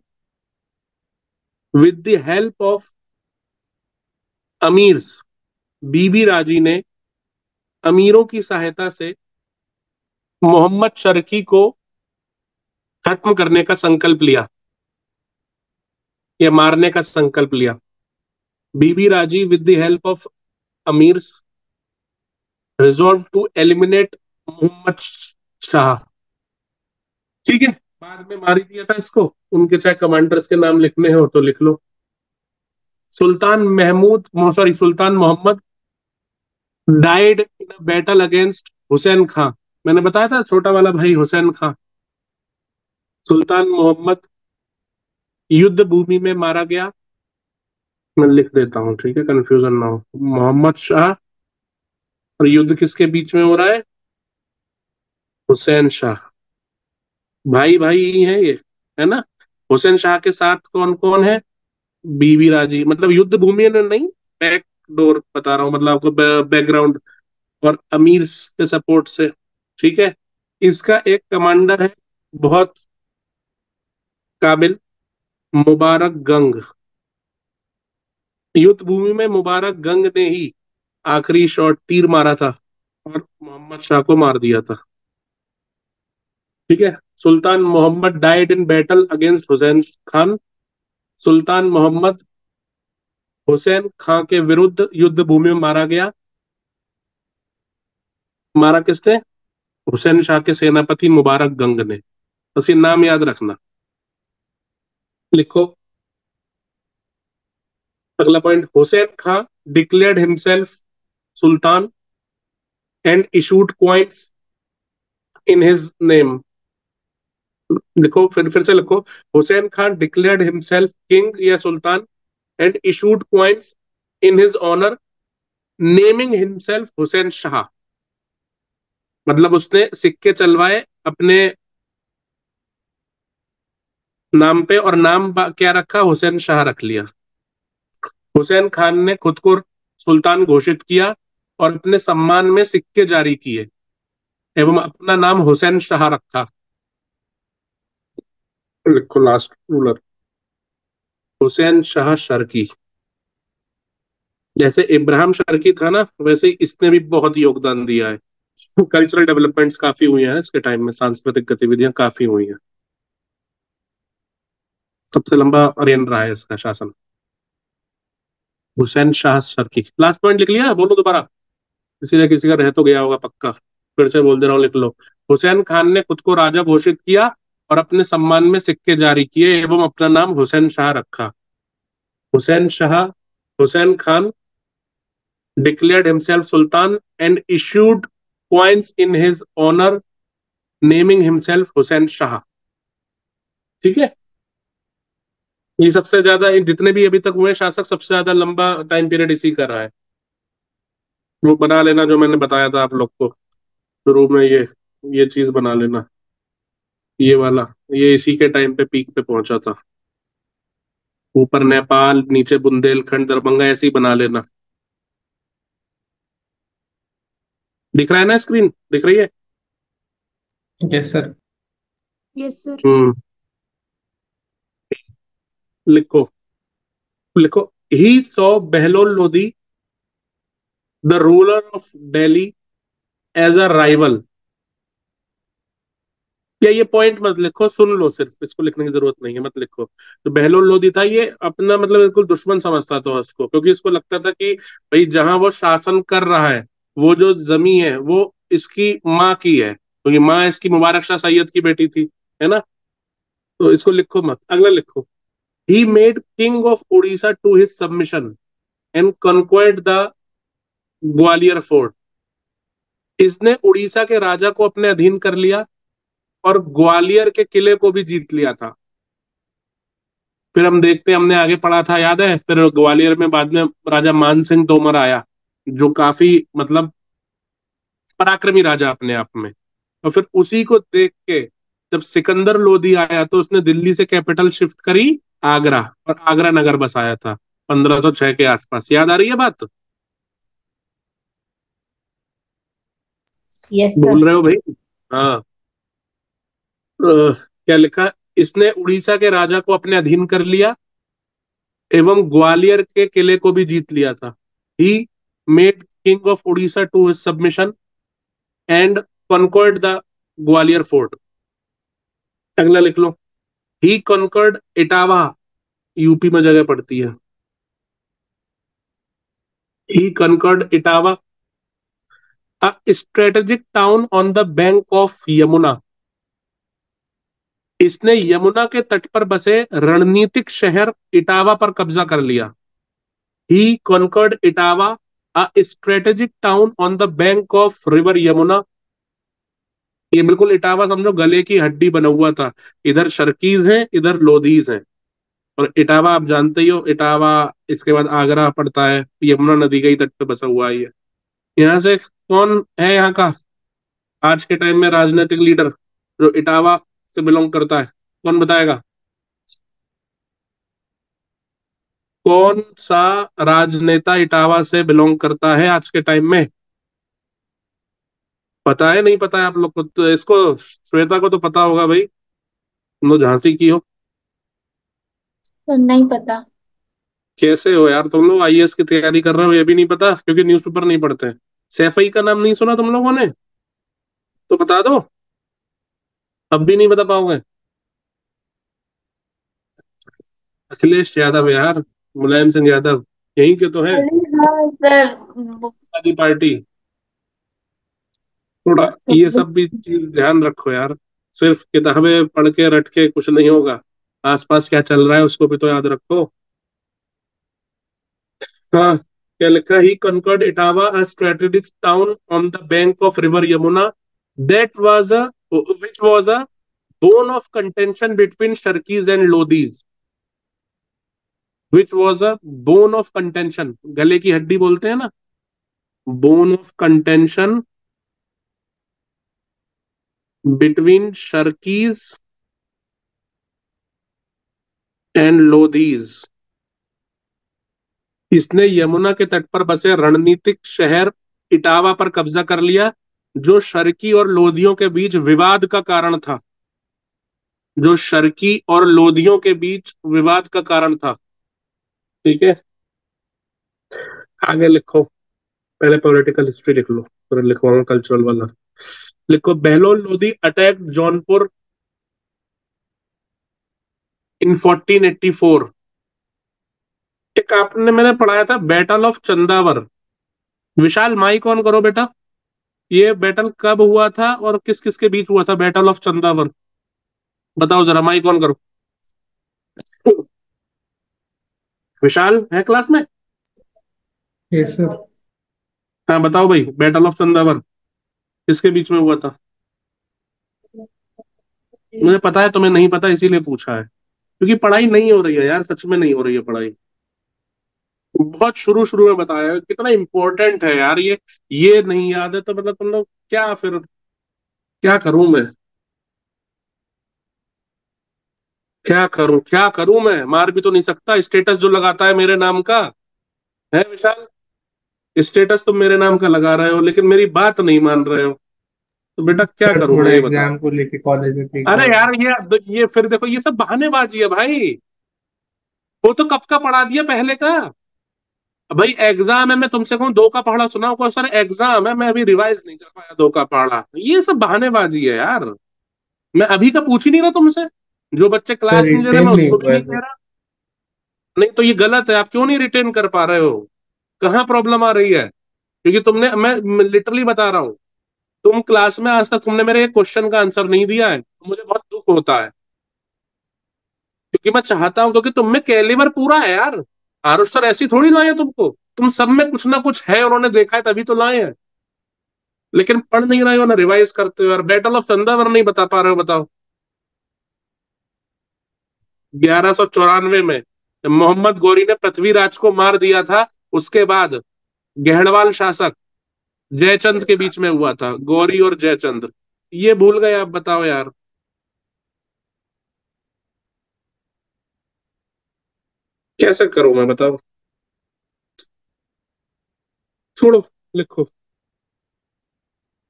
with the help of अमीर्स। बीबी राजी ने अमीरों की सहायता से मोहम्मद शर्की को खत्म करने का संकल्प लिया या मारने का संकल्प लिया। Bibi Raji with the help of amirs resolve to eliminate Mohammad Shah. ठीक है, बाद में मार ही दिया था इसको, उनके चाहे कमांडर्स के नाम लिखने हो तो लिख लो। Sultan Mohammad died in a battle against Hussain Khan. मैंने बताया था छोटा वाला भाई हुसैन खां। सुल्तान मोहम्मद युद्ध भूमि में मारा गया। मैं लिख देता हूँ, ठीक है, कंफ्यूजन ना हो। मोहम्मद शाह और युद्ध किसके बीच में हो रहा है? हुसैन शाह। भाई भाई ही है ये, है ना। हुसैन शाह के साथ कौन कौन है? बीबी राजी, मतलब युद्ध भूमि में नहीं, बैक डोर बता रहा हूँ, मतलब आपको बैकग्राउंड, और अमीर के सपोर्ट से। ठीक है, इसका एक कमांडर है बहुत काबिल, मुबारक गंग। युद्ध भूमि में मुबारक गंग ने ही आखिरी शॉट तीर मारा था और मोहम्मद शाह को मार दिया था। ठीक है, sultan Mohammad died in battle against Hussain Khan. सुल्तान मोहम्मद हुसैन खां के विरुद्ध युद्ध भूमि में मारा गया। मारा किसने? हुसैन शाह के सेनापति मुबारक गंग ने। बस ये नाम याद रखना। लिखो अगला point, Hussain Khan declared himself sultan and issued coins in his name. लिखो, फिर से लिखो, Hussain Khan declared himself king या sultan and issued coins in his honour naming himself Hussain Shah. मतलब उसने सिक्के चलवाए अपने नाम पे और नाम क्या रखा? हुसैन शाह रख लिया। हुसैन खान ने खुद को सुल्तान घोषित किया और अपने सम्मान में सिक्के जारी किए एवं अपना नाम हुसैन शाह रखा। लिखो लास्ट रूलर हुसैन शाह शर्की। जैसे इब्राहिम शर्की था ना, वैसे ही इसने भी बहुत योगदान दिया है। कल्चरल डेवलपमेंट्स काफी हुई हैं इसके टाइम में, सांस्कृतिक गतिविधियां काफी हुई हैं। सबसे लंबा रेन रहा है इसका शासन, हुसैन शाह शर्की। लास्ट पॉइंट लिख लिया? बोलो दोबारा, किसी न किसी का रह तो गया होगा पक्का। फिर से बोल दे रहा हूँ, लिख लो। हुसैन खान ने खुद को राजा घोषित किया और अपने सम्मान में सिक्के जारी किए एवं अपना नाम हुसैन शाह रखा। Hussain Shah, Hussain Khan declared himself sultan and issued coins in his honor naming himself Hussain Shah. ठीक है, ये सबसे ज्यादा, जितने भी अभी तक हुए शासक, सबसे ज्यादा लंबा टाइम पीरियड इसी का रहा है। वो बना लेना जो मैंने बताया था आप लोग को शुरू में, ये चीज बना लेना, ये वाला, ये इसी के टाइम पे पीक पे पहुंचा था। ऊपर नेपाल, नीचे बुंदेलखंड, दरभंगा, ऐसे ही बना लेना। दिख रहा है ना? स्क्रीन दिख रही है? Yes sir. Yes sir. लिखो लिखो, he saw Bahlol Lodhi the ruler of Delhi as a rival या ये पॉइंट मत लिखो, सुन लो, सिर्फ इसको लिखने की जरूरत नहीं है, मत लिखो। तो बहलोल लोधी था, ये अपना मतलब बिल्कुल दुश्मन समझता था उसको, क्योंकि इसको लगता था कि भाई जहां वो शासन कर रहा है, वो जो जमी है वो इसकी माँ की है, क्योंकि माँ इसकी मुबारक शाह सैयद की बेटी थी, है ना। तो इसको लिखो मत, अगला लिखो। He made king of Orissa to his submission and conquered the Gwalior fort. इसने उड़ीसा के राजा को अपने अधीन कर लिया और ग्वालियर के किले को भी जीत लिया था। फिर हम देखते हैं, हमने आगे पढ़ा था, याद है, फिर ग्वालियर में बाद में राजा मान सिंह तोमर आया, जो काफी मतलब पराक्रमी राजा अपने आप में। और फिर उसी को देख के जब सिकंदर लोधी आया तो उसने दिल्ली से कैपिटल शिफ्ट करी आगरा, और आगरा नगर बसाया था 1506 के आसपास। याद आ रही है बात? Yes sir. भूल रहे हो भाई? हाँ। क्या लिखा? इसने उड़ीसा के राजा को अपने अधीन कर लिया एवं ग्वालियर के किले को भी जीत लिया था। He made king of Orissa to his submission and conquered the Gwalior fort. अगला लिख लो। ही कॉन्कर्ड इटावा, यूपी में जगह पड़ती है। He conquered Etawah, a strategic town on the bank of Yamuna. Yamuna यमुना के तट पर बसे रणनीतिक शहर इटावा पर कब्जा कर लिया। He conquered Etawah, a strategic town on the bank of river Yamuna. ये बिल्कुल इटावा समझो गले की हड्डी बना हुआ था, इधर शर्कीज हैं इधर लोधीज हैं। और इटावा आप जानते ही हो, इटावा इसके बाद आगरा पड़ता है, यमुना नदी के ही तट पे बसा हुआ है ये। यहाँ से कौन है यहाँ का आज के टाइम में राजनीतिक लीडर जो इटावा से बिलोंग करता है? कौन बताएगा? कौन सा राजनेता इटावा से बिलोंग करता है आज के टाइम में? पता है नहीं पता है आप लोग को? तो इसको श्वेता को तो पता होगा भाई, तुम लोग झांसी की हो। तो नहीं पता। कैसे हो यार तुम लोग, आईएएस की तैयारी कर रहे हो ये भी नहीं पता, क्योंकि न्यूज़पेपर नहीं पढ़ते? सैफई का नाम नहीं सुना तुम लोगों ने? तो बता दो, अब भी नहीं बता पाओगे? अखिलेश यादव यार, मुलायम सिंह यादव, यहीं के तो है। अरे हाँ सर, आदि पार्टी। थोड़ा ये सब भी चीज ध्यान रखो यार, सिर्फ किताबें पढ़ के रट के कुछ नहीं होगा, आसपास क्या चल रहा है उसको भी तो याद रखो। हाँ, क्या लिखा? ही conquered Etawah, a strategic town on the bank of river Yamuna that was a which was a bone of contention between Sharkis and Lodhis। which was a bone of contention, गले की हड्डी बोलते हैं ना, bone of contention between Sharkis and Lodhis। इसने यमुना के तट पर बसे रणनीतिक शहर इटावा पर कब्जा कर लिया, जो शर्की और लोधियों के बीच विवाद का कारण था। जो शर्की और लोधियों के बीच विवाद का कारण था। ठीक है, आगे लिखो। पहले पॉलिटिकल हिस्ट्री लिख लो, फिर लिखवाऊंगा कल्चरल वाला। लिखो, बहलोल लोधी अटैक जौनपुर इन 1484। एक आपने मैंने पढ़ाया था battle of Chandawar. Vishal mike on करो बेटा। ये बैटल कब हुआ था और किस किस के बीच हुआ था बैटल ऑफ चंदावर? बताओ जरा, माइक ऑन करो। विशाल है क्लास में? Yes sir. हाँ बताओ भाई, बैटल ऑफ चंदावर किसके बीच में हुआ था? मुझे पता है तुम्हें नहीं पता, इसीलिए पूछा है, क्योंकि पढ़ाई नहीं हो रही है यार, सच में नहीं हो रही है पढ़ाई। बहुत शुरू शुरू में बताया है, कितना इंपॉर्टेंट है यार ये नहीं याद है तो मतलब तुम लोग क्या, फिर क्या करूं मैं? क्या करूं मैं? मार भी तो नहीं सकता, स्टेटस जो लगाता है मेरे नाम का है विशाल, स्टेटस तुम मेरे नाम का लगा रहे हो लेकिन मेरी बात नहीं मान रहे हो, तो बेटा क्या सर करूं थोड़ा मैं ये बताओ। एग्जाम को लेके कॉलेज में ठीक अरे है। यार ये फिर देखो, ये सब बहानेबाजी है भाई, वो तो कब का पढ़ा दिया पहले का। भाई एग्जाम है, मैं तुमसे कहूँ दो का पढ़ा सुनाओ को, सर एग्जाम है मैं अभी रिवाइज नहीं कर पाया, दो का पढ़ा, ये सब बहानेबाजी है यार। मैं अभी का पूछ ही नहीं रहा तुमसे, जो बच्चे सर क्लास नहीं ले रहे रिटेन मैं नहीं उसको भी हुआ है नहीं सर। कह रहा। नहीं तो ये गलत है, आप क्यों नहीं रिटेन कर पा रहे हो? कहाँ प्रॉब्लम आ रही है? क्योंकि तुमने, मैं लिटरली बता रहा हूँ, तुम क्लास में आज तक तुमने मेरे एक क्वेश्चन का आंसर नहीं दिया है, मुझे बहुत दुख होता है। क्योंकि मैं चाहता हूं, क्योंकि तुम में कैलिबर पूरा है यार। आरुष सर ऐसी थोड़ी लाए हैं तुमको, तुम सब में कुछ ना कुछ है, उन्होंने देखा है तभी तो लाए हैं। लेकिन पढ़ नहीं रहे हो ना रिवाइज करते हो यार। बैटल ऑफ चंदावर नहीं बता पा रहे हो, बताओ। 1194 में जब मोहम्मद गौरी ने पृथ्वीराज को मार दिया था, उसके बाद गहड़वाल शासक जयचंद के बीच में हुआ था, गौरी और जयचंद। ये भूल गए आप? बताओ यार, कैसे करूं मैं, बताओ। छोड़ो, लिखो।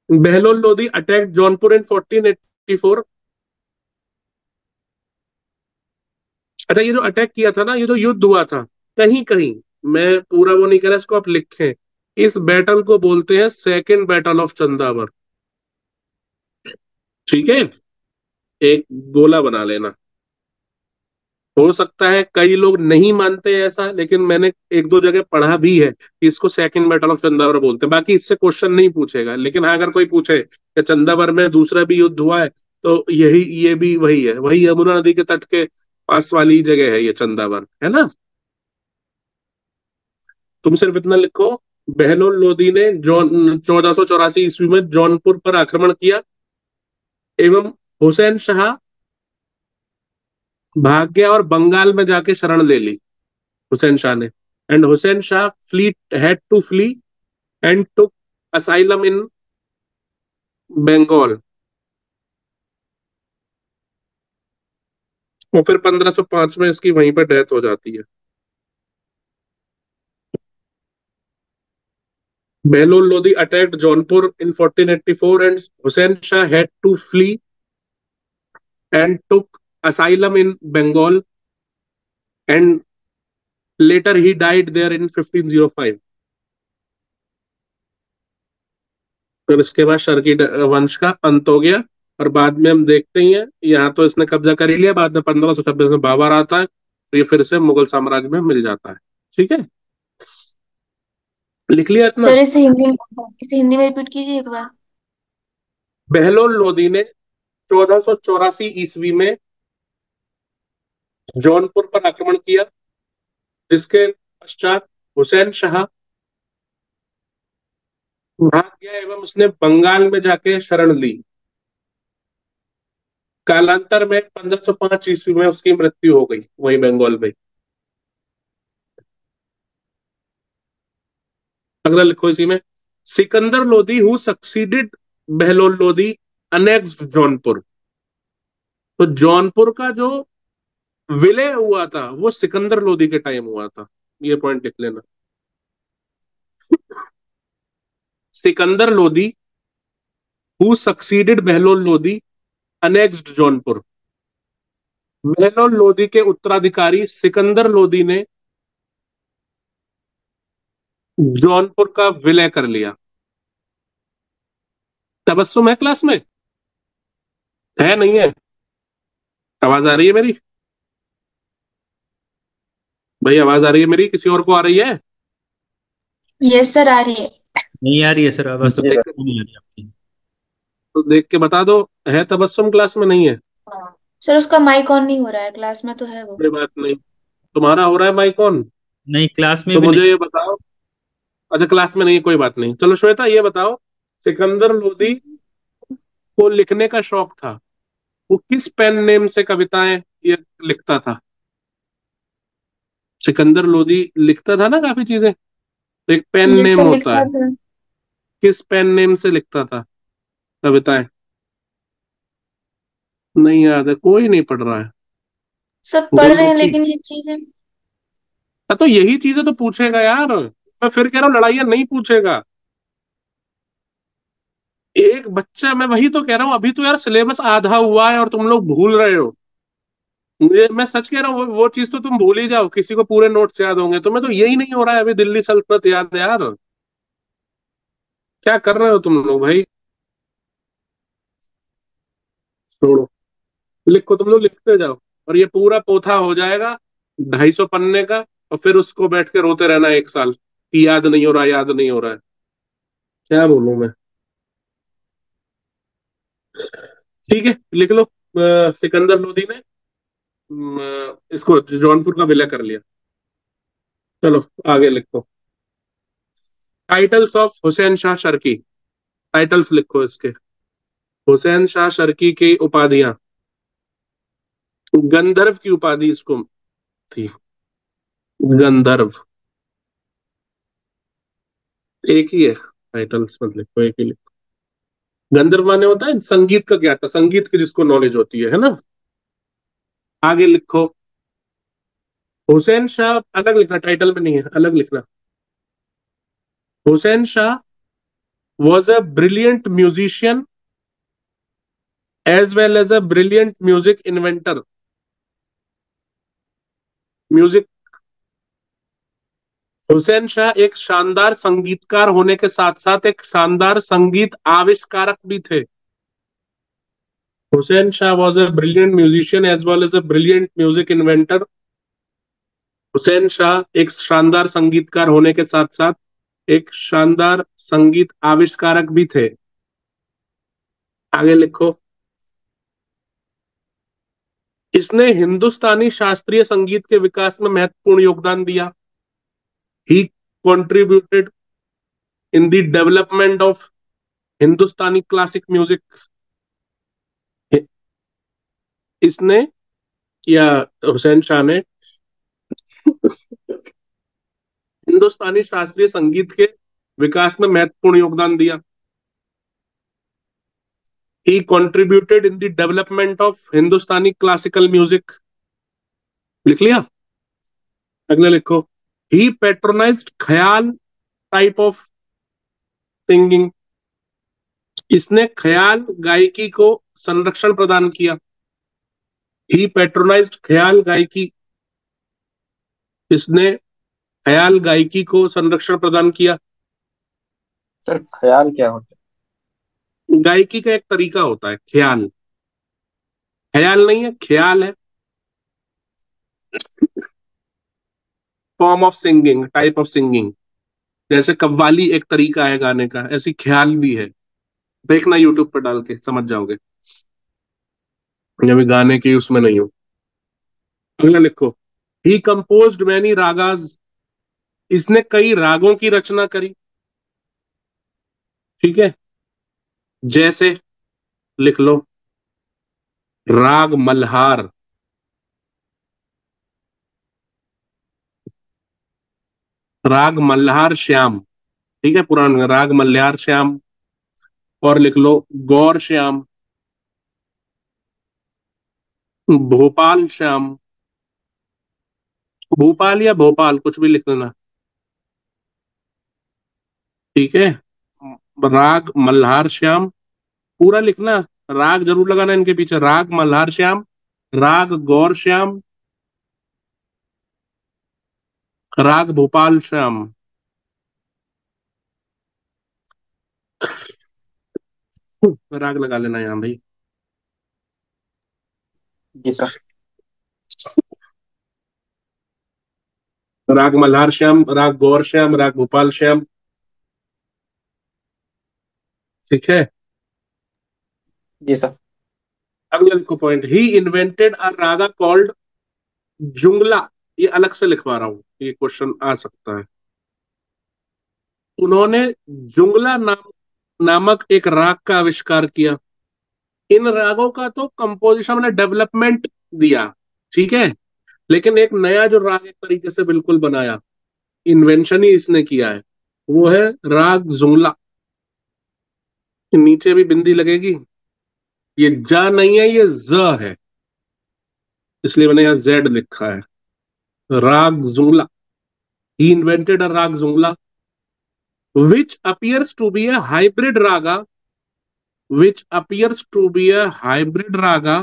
Bahlol Lodhi attack Jaunpur in 1484। अच्छा, ये जो अटैक किया था ना, ये जो युद्ध हुआ था, कहीं कहीं, मैं पूरा वो नहीं कह रहा, इसको आप लिखें। इस बैटल को बोलते हैं सेकेंड बैटल ऑफ चंदावर। ठीक है, एक गोला बना लेना। हो सकता है कई लोग नहीं मानते हैं ऐसा, लेकिन मैंने एक दो जगह पढ़ा भी है कि इसको सेकंड बैटल ऑफ चंदावर बोलते हैं। बाकी इससे क्वेश्चन नहीं पूछेगा, लेकिन हाँ, अगर कोई पूछे कि चंदावर में दूसरा भी युद्ध हुआ है, तो यही, ये भी वही है, वही यमुना नदी के तट के पास वाली जगह है ये चंदावर, है ना। तुम सिर्फ इतना लिखो, बहलोल लोदी ने जौन 1484 ईस्वी में जौनपुर पर आक्रमण किया, एवं हुसैन शाह भाग गया और बंगाल में जाके शरण ले ली, हुसैन शाह ने। And Hussain Shah flee had to flee and took asylum in Bengal. और फिर 1505 में इसकी वहीं पर डेथ हो जाती है। Bahlol Lodi attacked Jaunpur in 1484 and Hussain Shah had to flee and took asylum in Bengal, and later he died there in 1505। फिर इसके बाद शर्की वंश का अंत हो गया। और बाद में हम देखते ही हैं, यहाँ तो इसने कब्जा कर ही लिया, बाद में 1526 में बाबर आता है, तो ये फिर से मुगल साम्राज्य में मिल जाता है। ठीक है, लिख लिया इतना। सर इसे हिंदी में रिपीट कीजिए एक बार। बहलोल लोदी ने 1484 ईस्वी में जौनपुर पर आक्रमण किया, जिसके पश्चात हुसैन शाह भाग गया एवं उसने बंगाल में जाके शरण ली। कालांतर में 1505 ईस्वी में उसकी मृत्यु हो गई वही बंगाल में। अगला लिखो इसी में, Sikandar Lodhi who succeeded Bahlol Lodhi annexed Jaunpur. तो जौनपुर का जो विलय हुआ था वो सिकंदर लोधी के टाइम हुआ था, ये पॉइंट लिख लेना। Sikandar Lodhi who succeeded Bahlol Lodhi annexed Jaunpur. Bahlol Lodhi के उत्तराधिकारी सिकंदर लोधी ने जौनपुर का विलय कर लिया। तबस्सुम है क्लास में? है नहीं है? आवाज आ रही है मेरी? भाई आवाज आ रही है मेरी, किसी और को आ रही है? यस सर, आ रही है। नहीं आ रही है सर, आवाज तो जी सर। बिल्कुल नहीं आ रही आपकी। तो देख के बता दो, है तबस्सुम क्लास में? नहीं है? सर उसका माइक ऑन नहीं हो रहा है, क्लास में तो है वो। कोई बात नहीं, तुम्हारा हो रहा है माइक ऑन। नहीं, क्लास में तो भी नहीं। मुझे ये बताओ, अच्छा क्लास में नहीं है, कोई बात नहीं। चलो श्वेता ये बताओ, सिकंदर लोधी को लिखने का शौक था, वो किस पेन नेम से कविताएं ये लिखता था? सिकंदर लोधी लिखता था ना काफी चीजें, तो एक पेन यस नेम सर, होता लिखता है, था। किस पेन नेम से लिखता था कविताएं? नहीं याद है? कोई नहीं पढ़ रहा है? सब पढ़ रहे हैं गुलमुखी? लेकिन ये चीजें। तो यही चीजें तो पूछेगा यार, मैं फिर कह रहा हूँ लड़ाइयाँ नहीं पूछेगा। एक बच्चा, मैं वही तो कह रहा हूँ, अभी तो यार सिलेबस आधा हुआ है और तुम लोग भूल रहे हो। मैं सच कह रहा हूँ, वो चीज तो तुम भूल ही जाओ, किसी को पूरे नोट्स याद होंगे, तुम्हें तो यही नहीं हो रहा है अभी दिल्ली सल्तनत याद है यार। क्या कर रहे हो तुम लोग भाई? छोड़ो। लिखो, तुम लोग लिखते जाओ, और ये पूरा पोथा हो जाएगा 250 पन्ने का, और फिर उसको बैठ के रोते रहना 1 साल कि याद नहीं हो रहा, याद नहीं हो रहा है। क्या बोलूं मैं। ठीक है, लिख लो। सिकंदर लोदी ने इसको जौनपुर का विलय कर लिया। चलो आगे लिखो। Titles of Hussain Shah Sharki. Titles लिखो इसके। हुसैन शाह शर्की की उपाधियां। गंधर्व की उपाधि इसको थी। गंधर्व एक ही है, टाइटल्स मत लिखो, एक ही लिखो। गंधर्व माने होता है संगीत का ज्ञाता, संगीत की जिसको नॉलेज होती है ना। आगे लिखो। हुसैन शाह अलग लिखना, टाइटल में नहीं है, अलग लिखना। Hussain Shah was a brilliant musician as well as a brilliant music inventor. Music. Hussain Shah एक शानदार संगीतकार होने के साथ साथ एक शानदार संगीत आविष्कारक भी थे। Hussain Shah was a brilliant musician as well as a brilliant music inventor. Hussain Shah एक शानदार संगीतकार होने के साथ साथ एक शानदार संगीत आविष्कारक भी थे। आगे लिखो। इसने हिंदुस्तानी शास्त्रीय संगीत के विकास में महत्वपूर्ण योगदान दिया। ही contributed in the development of Hindustani classic music. इसने या हुसैन शाह ने हिंदुस्तानी शास्त्रीय संगीत के विकास में महत्वपूर्ण योगदान दिया। ही contributed in the development of Hindustani classical music. लिख लिया। अगला लिखो। ही पेट्रोनाइज्ड ख्याल टाइप ऑफ सिंगिंग। इसने ख्याल गायकी को संरक्षण प्रदान किया। ही पेट्रोनाइज्ड ख्याल गायकी। इसने ख्याल गायकी को संरक्षण प्रदान किया। सर ख्याल क्या होता गायकी का एक तरीका होता है ख्याल। ख्याल नहीं है, ख्याल है। Form of singing, type of singing. जैसे कव्वाली एक तरीका है गाने का, ऐसी ख्याल भी है। देखना यूट्यूब पर डाल के समझ जाओगे। अभी गाने की उसमें नहीं हो। अगला लिखो। ही कंपोज्ड मैनी रागाज। इसने कई रागों की रचना करी। ठीक है। जैसे लिख लो। राग मल्हार। राग मल्हार श्याम। ठीक है, पुराना राग मल्हार श्याम। और लिख लो गौर श्याम, भोपाल श्याम। भोपाल या भोपाल कुछ भी लिख लेना। ठीक है। राग मल्हार श्याम पूरा लिखना। राग जरूर लगाना इनके पीछे। राग मल्हार श्याम, राग गौर श्याम, राग भोपाल श्याम। राग लगा लेना यहाँ भाई। है? जी सर। राग मल्हार श्याम, राग गौर श्याम, राग भोपाल श्याम। ठीक है। जी सर। अगला लिखो point. He invented a raga called Jungla. ये अलग से लिखवा रहा हूं, ये क्वेश्चन आ सकता है। उन्होंने जुंगला नामक एक राग का आविष्कार किया। इन रागों का तो कंपोजिशन ने डेवलपमेंट दिया, ठीक है, लेकिन एक नया जो राग एक तरीके से बिल्कुल बनाया, इन्वेंशन ही इसने किया है, वो है राग जुंगला। नीचे भी बिंदी लगेगी। ये जा नहीं है, ये ज है, इसलिए मैंने यहाँ जेड लिखा है। राग जुंगला। ही इन्वेंटेड अ राग Jungla which appears to be a hybrid raga, which appears to be a hybrid raga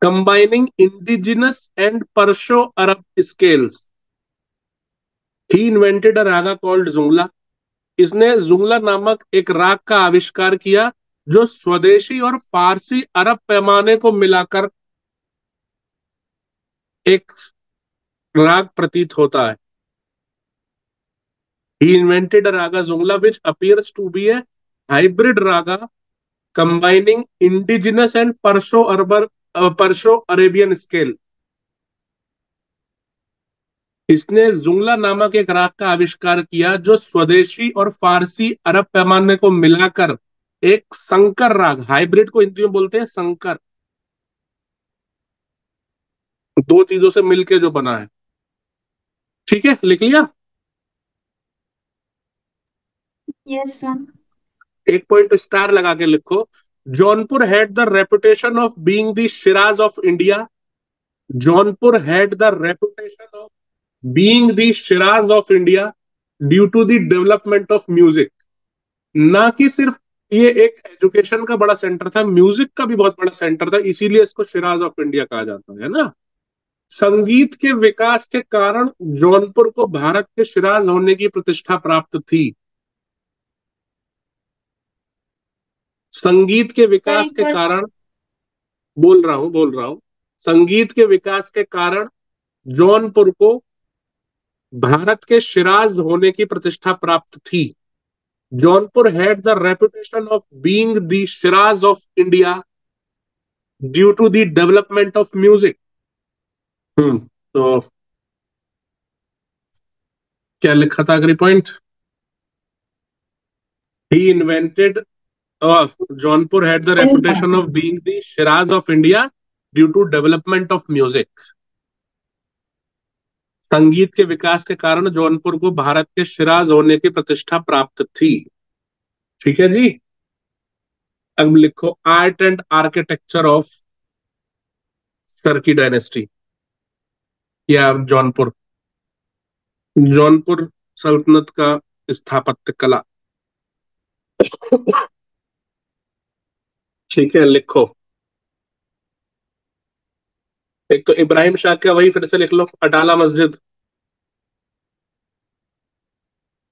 combining indigenous and Perso-Arab scales. He invented a raga called Jungla. इसने जुंगला नामक एक राग का आविष्कार किया जो स्वदेशी और फारसी अरब पैमाने को मिलाकर एक राग प्रतीत होता है। He invented a raga zungla which appears to be a hybrid raga combining indigenous and Perso-Arabian scale। इसने जुंगला नामक एक राग का आविष्कार किया जो स्वदेशी और फारसी अरब पैमाने को मिलाकर एक संकर राग, हाइब्रिड को हिंदी में बोलते हैं संकर, दो चीजों से मिलके जो बना है। ठीक है, लिख लिया। Yes sir. एक पॉइंट स्टार लगा के लिखो। Jaunpur had the reputation of being the Shiraz of India. Jaunpur had the reputation of being the Shiraz of India due to the development of music. ना कि सिर्फ ये एक एजुकेशन का बड़ा सेंटर था, म्यूजिक का भी बहुत बड़ा सेंटर था, इसीलिए इसको शिराज ऑफ इंडिया कहा जाता है ना। संगीत के विकास के कारण जौनपुर को भारत के शिराज होने की प्रतिष्ठा प्राप्त थी। संगीत के सर विकास एक के बार। कारण, बोल रहा हूं, संगीत के विकास के कारण जौनपुर को भारत के शिराज होने की प्रतिष्ठा प्राप्त थी। Jaunpur had the reputation of being the Shiraz of India due to the development of music. तो क्या लिखा था अगली point? He invented, Jaunpur had the reputation of being the Shiraz of India due to development of music. संगीत के विकास के कारण जौनपुर को भारत के शिराज होने की प्रतिष्ठा प्राप्त थी। ठीक है जी। अब लिखो art and architecture of Turkey dynasty या जौनपुर, जौनपुर सल्तनत का स्थापत्य कला। ठीक है, लिखो। एक तो इब्राहिम शाह का, वही फिर से लिख लो, अटाला मस्जिद,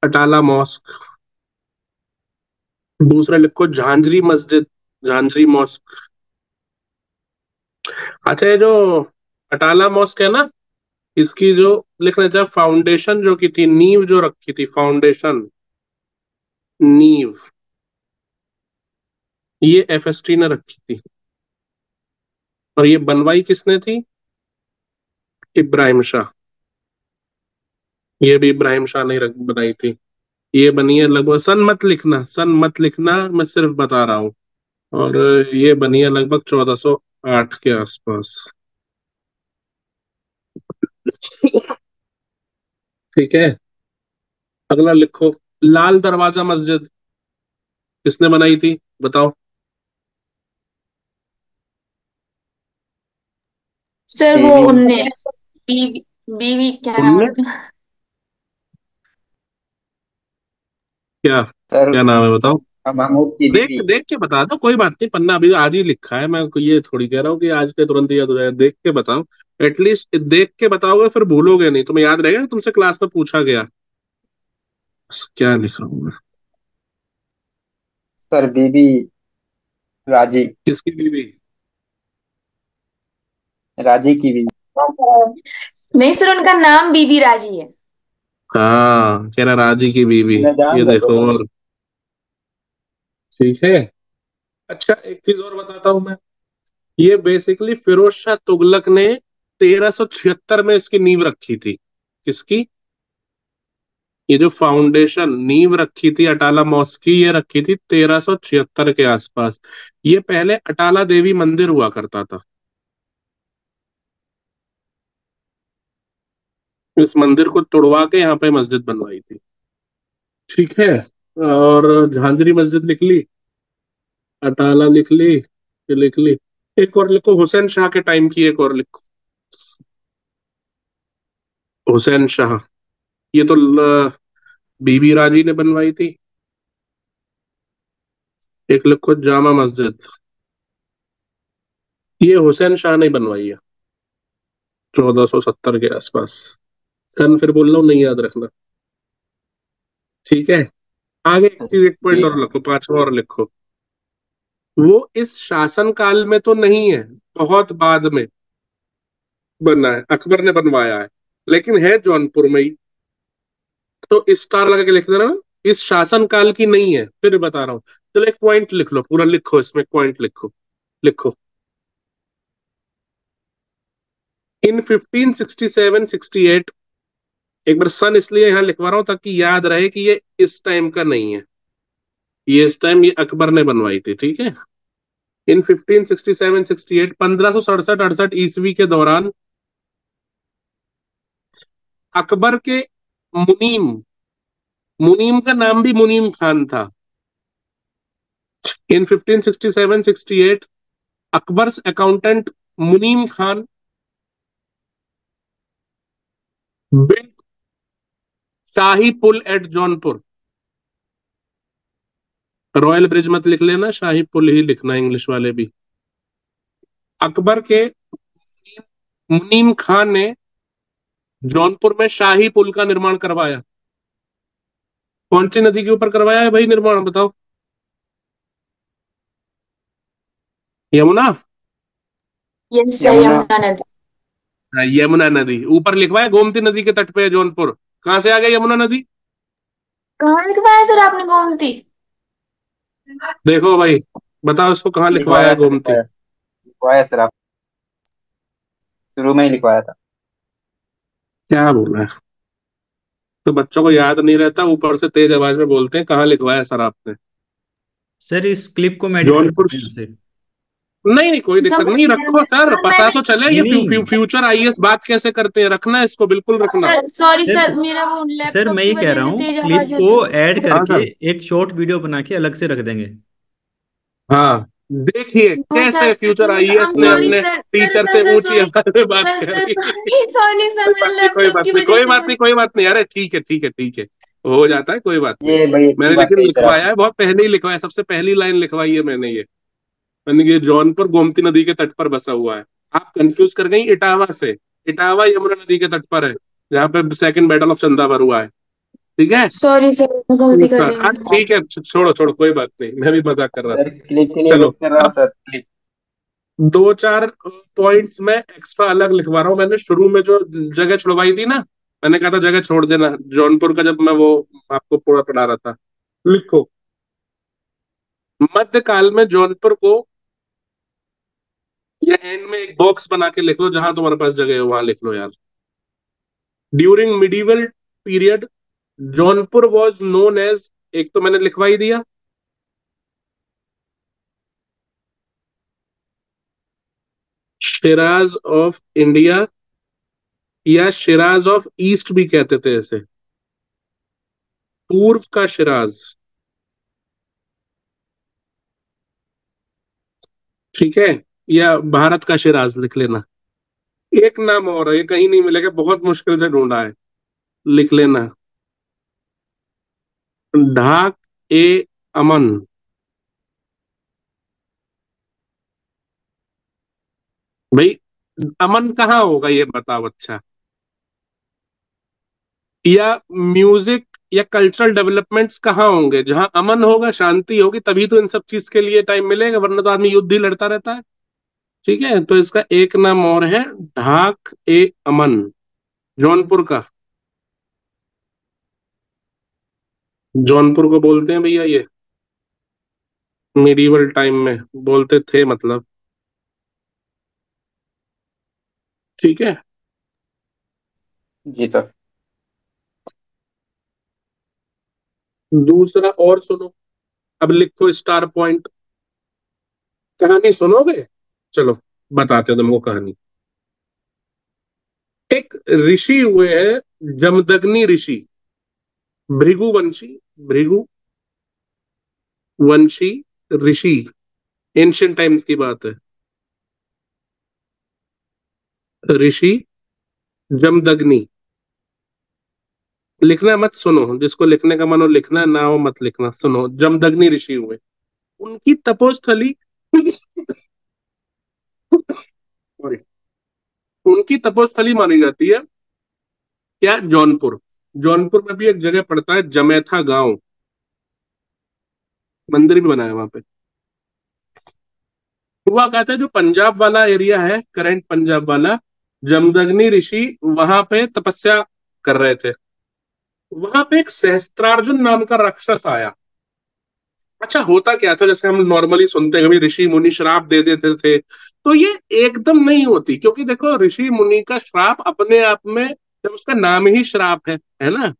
अटाला मॉस्क। दूसरा लिखो झांझरी मस्जिद, झांझरी मॉस्क। अच्छा, ये जो अटाला मॉस्क है ना, इसकी जो लिखना चाहिए फाउंडेशन जो की थी, नींव जो रखी थी, फाउंडेशन, नींव, ये एफएसटी ने रखी थी। और ये बनवाई किसने थी? इब्राहिम शाह। ये भी इब्राहिम शाह ने बनाई थी। ये बनी है लगभग, सन मत लिखना, सन मत लिखना, मैं सिर्फ बता रहा हूँ। और ये बनी है लगभग 1408 के आसपास। ठीक है, अगला लिखो लाल दरवाजा मस्जिद किसने बनाई थी, बताओ। सर वो बीवी। उनने बीवी बीवी क्या नाम है उनने, उनका? क्या सर क्या नाम है बताओ। महमूद की देख बीवी। देख के बता दो, कोई बात नहीं, पन्ना अभी आज ही लिखा है, मैं ये थोड़ी कह रहा हूँ कि आज के तुरंत याद हो जाएगा। देख के बताओ, एटलीस्ट देख के बताओगे, फिर भूलोगे नहीं, तुम्हें याद रहेगा तुमसे क्लास में पूछा गया। क्या लिख रहा हूँ मैं? सर बीवी राजी। किसकी बीवी? राजी की बीवी। नहीं सर, उनका नाम बीबी राजी है। हाँ, कह रहा राजी की बीवी। मैं ये जान गया देखो, सर। और ठीक है। अच्छा, एक चीज और बताता हूँ मैं। ये बेसिकली फिरोज शाह तुगलक ने 1376 में इसकी नींव रखी थी। किसकी? ये जो फाउंडेशन नींव रखी थी अटाला मॉस्क की, ये रखी थी 1376 के आसपास। ये पहले अटाला देवी मंदिर हुआ करता था। इस मंदिर को तुड़वा के यहाँ पे मस्जिद बनवाई थी। ठीक है, और झांझरी मस्जिद लिख ली, अटाला लिख ली, ये लिख ली। एक और लिखो, हुसैन शाह के टाइम की एक और लिखो, हुसैन शाह। ये तो बीबी राजी ने बनवाई थी। एक लिखो जामा मस्जिद, ये हुसैन शाह ने बनवाई है 1470 के आसपास। सन फिर बोल रहा हूँ, नहीं याद रखना। ठीक है, आगे एक चीज, एक पॉइंट जी। और लिखो, पांचवा और लिखो। वो इस शासन काल में तो नहीं है, बहुत बाद में बना है, अकबर ने बनवाया है, लेकिन है जौनपुर में ही। तो स्टार लगा के लिख देना, इस शासन काल की नहीं है, फिर बता रहा हूँ। चलो एक पॉइंट लिख लो, पूरा लिखो, इसमें पॉइंट लिखो। लिखो, इन 1567-68, एक बार सन इसलिए यहां लिखवा रहा हूं ताकि याद रहे कि ये इस टाइम का नहीं है, ये इस टाइम ये अकबर ने बनवाई थी, ठीक है। इन 1567-68, 1567-68 ईस्वी के दौरान अकबर के मुनीम, मुनीम का नाम भी मुनीम खान था। इन 1567-68 अकबर्स अकाउंटेंट मुनीम खान बिल्ट शाही पुल एट जौनपुर। रॉयल ब्रिज मत लिख लेना, शाही पुल ही लिखना, इंग्लिश वाले भी। अकबर के मुनीम खान ने जौनपुर में शाही पुल का निर्माण करवाया। कौन सी नदी के ऊपर करवाया है भाई निर्माण, बताओ? यमुना। Yes sir, Yamuna. यमुना नदी। हाँ, यमुना नदी ऊपर लिखवाया, गोमती नदी के तट पे है जौनपुर। कहां से आ गया यमुना नदी? कहाँ लिखवाया सर आपने गोमती? देखो भाई, बताओ इसको, कहाँ लिखवाया लिखवाया है सर, गोमती? लिखवाया। लिखवाया सर, आप शुरू में ही लिखवाया था। क्या बोल रहा है? तो बच्चों को याद नहीं रहता, ऊपर से तेज आवाज में बोलते हैं कहाँ लिखवाया सर आपने। सर इस क्लिप को मैं एडिट कर जौनपुर। सकते हैं यहाँ से? नहीं नहीं, कोई सर दिक्कत नहीं, रखो सर, सर पता मैंने तो चले नहीं ये नहीं फ्यूचर आईएएस बात कैसे करते हैं। रखना इसको, बिल्कुल रखना। सर, सॉरी सर, सर, मेरा वो सर लैपटॉप मैं की ये कह वजह रहा से हूँ तेज क्लिप आवाज को होती है। ऐड हाँ करके सर। एक शॉर्ट वीडियो बना के अलग से रख देंगे। हाँ, देखिए नो कैसे sir, future I IAS am ने सॉरी अपने सर, सर टीचर सर से सर ऊंची सॉरी। आवाज में बात सर कर सर रही है। सॉरी, सॉरी सर, कोई मेरे बात नहीं, कोई लैपटॉप बात की नहीं, वजह कोई से बात वो। नहीं, कोई बात नहीं, अरे ठीक है, ठीक है, ठीक है, हो जाता है, कोई बात नहीं। ये भाई अच्छी मैंने बात लेकिन कही सर लिखवाया आपने। है, बहुत पहले ही लिखवाया, सबसे पहली लाइन लिखवाई है मैंने ये। मैंने ये जौनपुर गोमती नदी के तट पर बसा हुआ है। आप कंफ्यूज कर गई इटावा से। इटावा यमुना नदी के तट पर है, जहाँ पे सेकंड बैटल ऑफ चंदावर हुआ है, ठीक है। सॉरी सर, मैं गलती कर रही हाँ हूँ। ठीक है, छोड़ो छोड़ो, कोई बात नहीं, मैं भी मजाक कर रहा सर था। क्लिप के लिए चलो, वेट कर रहा हूँ अब सर, क्लिप। दो चार पॉइंट्स में एक्स्ट्रा अलग लिखवा रहा हूँ। मैंने शुरू में जो जगह छुड़वाई थी ना, मैंने कहा था जगह छोड़ देना जौनपुर का, जब मैं वो आपको पूरा पढ़ा रहा था। लिखो, मध्यकाल में जौनपुर को, या एंड में एक बॉक्स बना के लिख लो, जहां तुम्हारे पास जगह हो वहां लिख लो यार। During medieval period Jaunpur was known as, एक तो मैंने लिखवा ही दिया, शिराज ऑफ इंडिया, या शिराज ऑफ ईस्ट भी कहते थे इसे, पूर्व का शिराज, ठीक है। या भारत का शिराज लिख लेना। एक नाम और है, ये कहीं नहीं मिलेगा, बहुत मुश्किल से ढूंढा है, लिख लेना, ढाक ए अमन। भाई अमन कहाँ होगा ये बताओ, अच्छा। या म्यूजिक या कल्चरल डेवलपमेंट्स कहाँ होंगे, जहां अमन होगा, शांति होगी, तभी तो इन सब चीज के लिए टाइम मिलेगा, वरना तो आदमी युद्ध ही लड़ता रहता है। ठीक है, तो इसका एक नाम और है, ढाक ए अमन, जौनपुर का। जौनपुर को बोलते हैं भैया ये, मिडीवल टाइम में बोलते थे मतलब, ठीक है। जी सर। दूसरा और सुनो, अब लिखो स्टार पॉइंट। कहानी सुनोगे? चलो बताते हो तुमको कहानी। एक ऋषि हुए हैं, जमदग्नि ऋषि, भृगुवंशी, भृगुवंशी ऋषि, एंशियंट टाइम्स की बात है। ऋषि जमदग्नि, लिखना मत, सुनो, जिसको लिखने का मन हो लिखना, ना हो मत लिखना। सुनो, जमदग्नि ऋषि हुए, उनकी तपोस्थली सॉरी, उनकी तपोस्थली मानी जाती है क्या, जौनपुर। जौनपुर में भी एक जगह पड़ता है जमैथा गांव, मंदिर भी बना है वहां पे। हुआ कहता है जो पंजाब वाला एरिया है, करंट पंजाब वाला, जमदग्नि ऋषि वहां पे तपस्या कर रहे थे। वहां पे एक सहस्त्रार्जुन नाम का राक्षस आया। अच्छा, होता क्या था, जैसे हम नॉर्मली सुनते हैं कभी ऋषि मुनि श्राप दे देते थे, तो ये एकदम नहीं होती, क्योंकि देखो ऋषि मुनि का श्राप अपने आप में, जब उसका नाम ही श्राप है ना,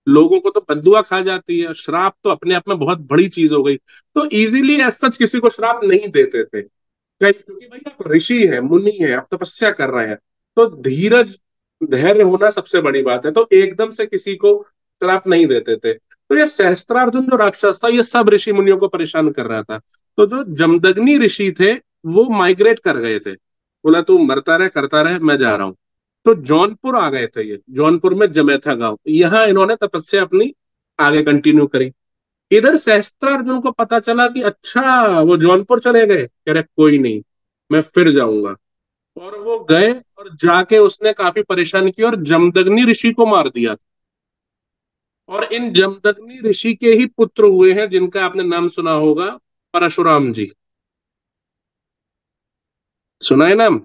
लोगों को तो बद्दुआ खा जाती है, श्राप तो अपने आप में बहुत बड़ी चीज हो गई। तो इजीली एज सच किसी को श्राप नहीं देते थे, क्योंकि भाई आप ऋषि है, मुनि है, आप तपस्या कर रहे हैं, तो धीरज धैर्य होना सबसे बड़ी बात है, तो एकदम से किसी को श्राप नहीं देते थे। तो ये सहस्त्रार्जुन जो राक्षस था, ये सब ऋषि मुनियों को परेशान कर रहा था। तो जो जमदग्नि ऋषि थे, वो माइग्रेट कर गए थे, बोला तू मरता रहे करता रहे, मैं जा रहा हूँ। तो जौनपुर आ गए थे, ये जौनपुर में जमैथा गांव, यहाँ इन्होंने तपस्या अपनी आगे कंटिन्यू करी। इधर सहस्त्रार्जुन को पता चला कि अच्छा वो जौनपुर चले गए, कह रहे कोई नहीं, मैं फिर जाऊंगा। और वो गए, और जाके उसने काफी परेशान किया और जमदग्नि ऋषि को मार दिया। और इन जमदग्नि ऋषि के ही पुत्र हुए हैं जिनका आपने नाम सुना होगा, परशुराम जी। सुना है नाम?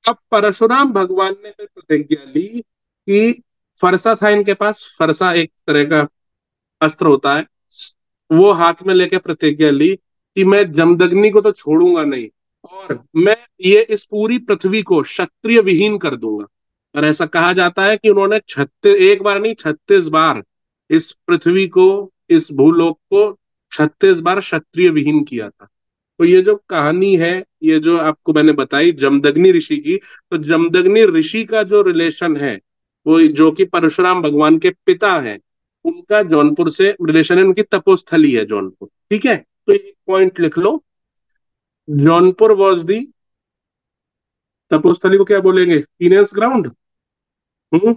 अब परशुराम भगवान ने फिर प्रतिज्ञा ली कि फरसा था इनके पास, फरसा एक तरह का अस्त्र होता है, वो हाथ में लेके प्रतिज्ञा ली कि मैं जमदग्नि को तो छोड़ूंगा नहीं, और मैं ये इस पूरी पृथ्वी को क्षत्रिय विहीन कर दूंगा। और ऐसा कहा जाता है कि उन्होंने 36, एक बार नहीं 36 बार इस पृथ्वी को, इस भूलोक को 36 बार क्षत्रिय विहीन किया था। तो ये जो कहानी है, ये जो आपको मैंने बताई जमदग्नि ऋषि की, तो जमदग्नि ऋषि का जो रिलेशन है, वो जो कि परशुराम भगवान के पिता हैं, उनका जौनपुर से रिलेशन है, उनकी तपोस्थली है जौनपुर। ठीक है, तो एक पॉइंट लिख लो, जौनपुर वॉज दी, तपोस्थली को क्या बोलेंगे, पीनेस ग्राउंड। हम्म,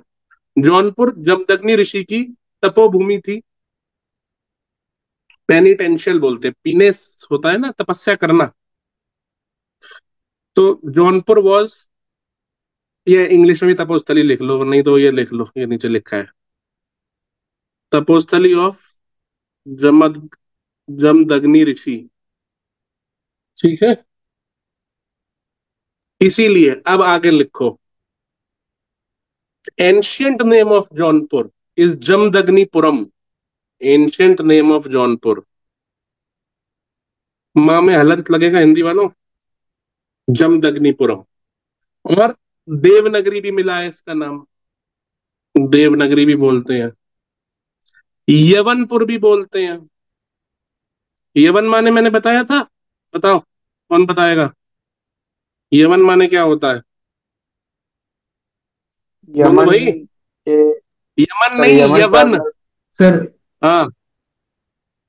जौनपुर जमदग्नि ऋषि की तपोभूमि थी, पेनिटेंशियल बोलते हैं, पीनेस होता है ना तपस्या करना। तो जौनपुर वॉज, ये इंग्लिश में भी तपोस्थली लिख लो, नहीं तो ये लिख लो, ये नीचे लिखा है, तपोस्थली ऑफ जमद जमदग्नि ऋषि। ठीक है, इसीलिए अब आगे लिखो, ancient name of Jaunpur is Jamadagnipuram. Ancient name of Jaunpur, माँ में हलंत लगेगा हिंदी वालों, जमदग्निपुरम। और देवनगरी भी मिला है इसका नाम, देवनगरी भी बोलते हैं, यवनपुर भी बोलते हैं। यवन माने मैंने बताया था, बताओ कौन बताएगा, यवन माने क्या होता है? बोलो यमन भाई। के, यमन सर नहीं, यमन यवन। ट्रैवलर। सर हाँ,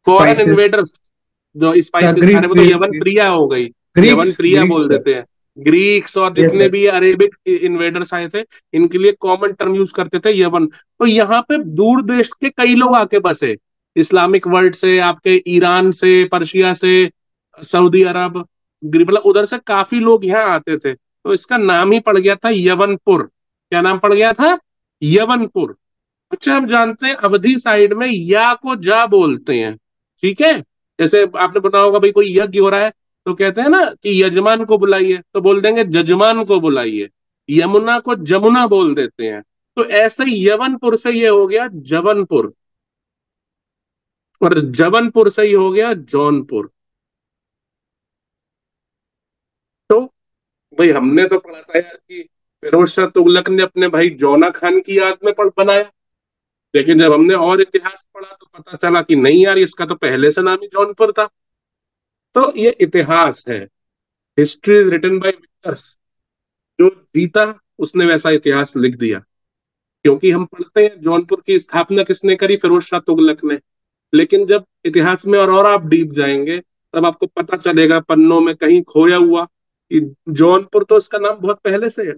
फॉरेन स्पाइसेस। इन्वेडर्स जो सर स्पाइसेस खा रहे, ग्रीक वो तो ग्रीक यवन प्रिया हो गई, यवन ग्रीक्स प्रिया ग्रीक बोल सर। देते हैं। ग्रीक्स और यस जितने सर। भी अरेबिक इन्वेडर्स आए थे, इनके लिए कॉमन टर्म यूज करते थे यवन। तो यहाँ पे दूर देश के कई लोग आके बसे, इस्लामिक वर्ल्ड से, आपके ईरान से, पर्शिया से, सऊदी अरब, मतलब उधर से काफी लोग यहाँ आते थे, तो इसका नाम ही पड़ गया था यवनपुर। क्या नाम पड़ गया था? यवनपुर। अच्छा, हम जानते हैं अवधी साइड में या को जा बोलते हैं। ठीक है, जैसे आपने बताया होगा भाई कोई यज्ञ हो रहा है, तो कहते हैं ना कि यजमान को बुलाइए, तो बोल देंगे जजमान को बुलाइए। यमुना को जमुना बोल देते हैं। तो ऐसे ही यवनपुर से ये हो गया जवनपुर, और जवनपुर से ही हो गया जौनपुर। तो भाई हमने तो पढ़ा था यार कि फिरोज शाह तुगलक ने अपने भाई जौना खान की याद में बनाया, लेकिन जब हमने और इतिहास पढ़ा तो पता चला कि नहीं यार, इसका तो पहले से नाम ही जौनपुर था। तो ये इतिहास है, history is written by victors. जो जीता उसने वैसा इतिहास लिख दिया। क्योंकि हम पढ़ते हैं जौनपुर की स्थापना किसने करी, फिरोज शाह तुगलक ने। लेकिन जब इतिहास में और आप डीप जाएंगे, तब आपको पता चलेगा पन्नों में कहीं खोया हुआ कि जौनपुर तो इसका नाम बहुत पहले से है।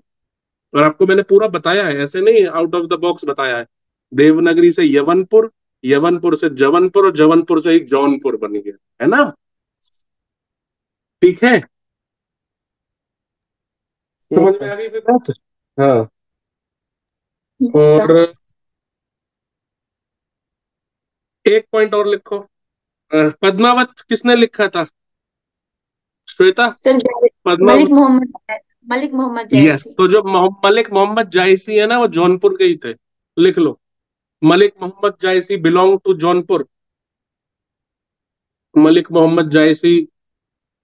और आपको मैंने पूरा बताया है, ऐसे नहीं आउट ऑफ द बॉक्स बताया है। देवनगरी से यवनपुर, यवनपुर से जवनपुर, और जवनपुर से ही जौनपुर बन गया, है ना? ठीक है, समझ ठीक में है। आ गई फिर बात? हाँ। Yes sir. और एक पॉइंट और लिखो, पद्मावत किसने लिखा था? श्वेता, सर पद्मा। मलिक मोहम्मद, मलिक मोहम्मद यस, जायसी। तो जो मलिक मोहम्मद जायसी है ना, वो जौनपुर के ही थे। लिख लो, मलिक मोहम्मद जायसी बिलोंग टू जौनपुर। मलिक मोहम्मद जायसी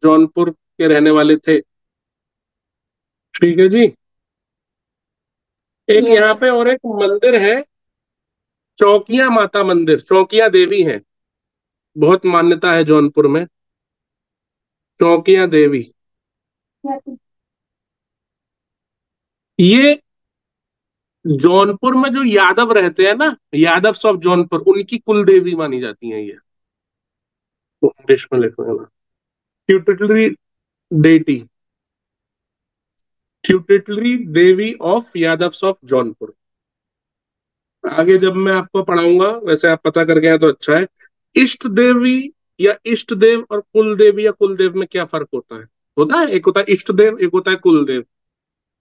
जौनपुर के रहने वाले थे। ठीक है जी। एक यस यहाँ पे और एक मंदिर है, चौकिया माता मंदिर, चौकिया देवी है, बहुत मान्यता है जौनपुर में। चौकिया देवी, सर। ये जौनपुर में जो यादव रहते हैं ना, यादव ऑफ जौनपुर, उनकी कुल देवी मानी जाती है ये। इंग्लिश में लिखो है ना, tutelary deity, tutelary deity of Yadav of Jaunpur. आगे जब मैं आपको पढ़ाऊंगा, वैसे आप पता करके आए तो अच्छा है। इष्ट देवी या इष्ट देव और कुल देवी या कुल देव में क्या फर्क होता है? होता है, एक होता है इष्ट देव, एक होता है कुल देव।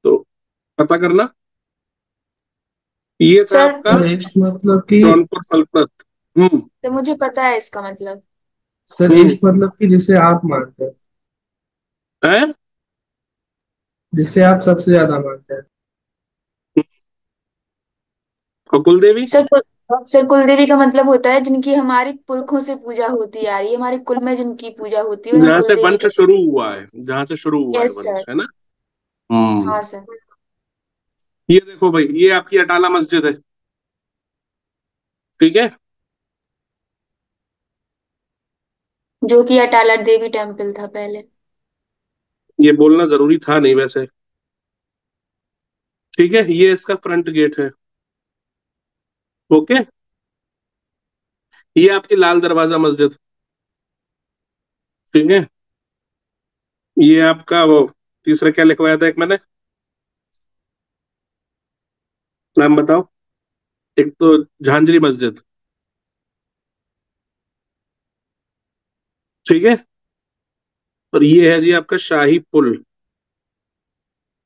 तो पता करना। ये था सर आपका सर इष्ट मतलब कि, जौनपुर सल्तनत। हम्म। तो मुझे पता है इसका मतलब। सर हम्म। इष्ट मतलब कि जिसे आप मानते हैं, है। जिसे आप सबसे ज्यादा मानते हैं। और कुल देवी, सर कुलदेवी का मतलब होता है जिनकी हमारी पुरखों से पूजा होती आ रही है, हमारे कुल में जिनकी पूजा होती है उन्हें जहां से कुलदेवी वंश कहते शुरू हुआ है, जहां से शुरू हुआ हैं। है यस सर। वंश, है ना। हम्म। हाँ सर। ये देखो भाई, ये आपकी अटाला मस्जिद है। ठीक है। जो कि अटाला देवी टेम्पल था पहले। ये बोलना जरूरी था नहीं वैसे। ठीक है, ये इसका फ्रंट गेट है। ओके। ये आपकी लाल दरवाजा मस्जिद। ठीक है। ये आपका वो, तीसरा क्या लिखवाया था एक मैंने, नाम बताओ। एक तो झांझरी मस्जिद। ठीक है। और ये है जी आपका शाही पुल,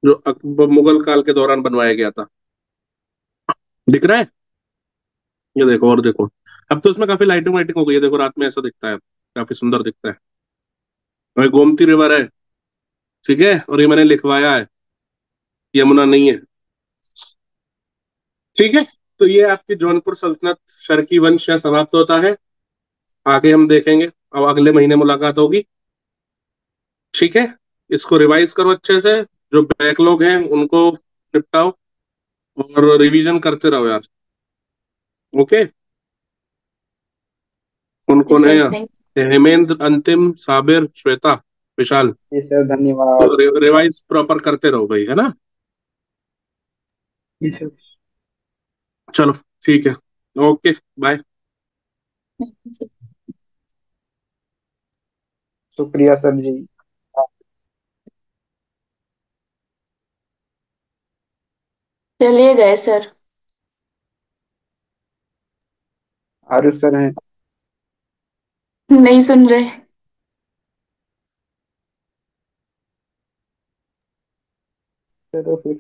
जो अकबर मुगल काल के दौरान बनवाया गया था। दिख रहा है? ये देखो, और देखो। अब तो इसमें काफी लाइटिंग वाइटिंग हो गई है, देखो रात में ऐसा दिखता है, काफी सुंदर दिखता है। और ये गोमती रिवर है। ठीक है, और ये मैंने लिखवाया है, यमुना नहीं है। ठीक है। तो ये आपकी जौनपुर सल्तनत, शर्की वंश यहाँ समाप्त होता है। आगे हम देखेंगे, अब अगले महीने मुलाकात होगी। ठीक है। इसको रिवाइज करो अच्छे से, जो बैकलॉग हैं उनको निपटाओ, और रिवीजन करते रहो यार। ओके। कौन यस कौन है सर यहाँ? थैंक। हेमेंद्र, अंतिम, साबिर, श्वेता, विशाल। जी सर, तो धन्यवाद। रिवाइज प्रॉपर करते रहो भाई, है ना। जी सर। चलो, ठीक है। Okay, bye. यू। शुक्रिया सर जी। चलिए गए सर। आरुष सर हैं। नहीं सुन रहे। चलो फिर।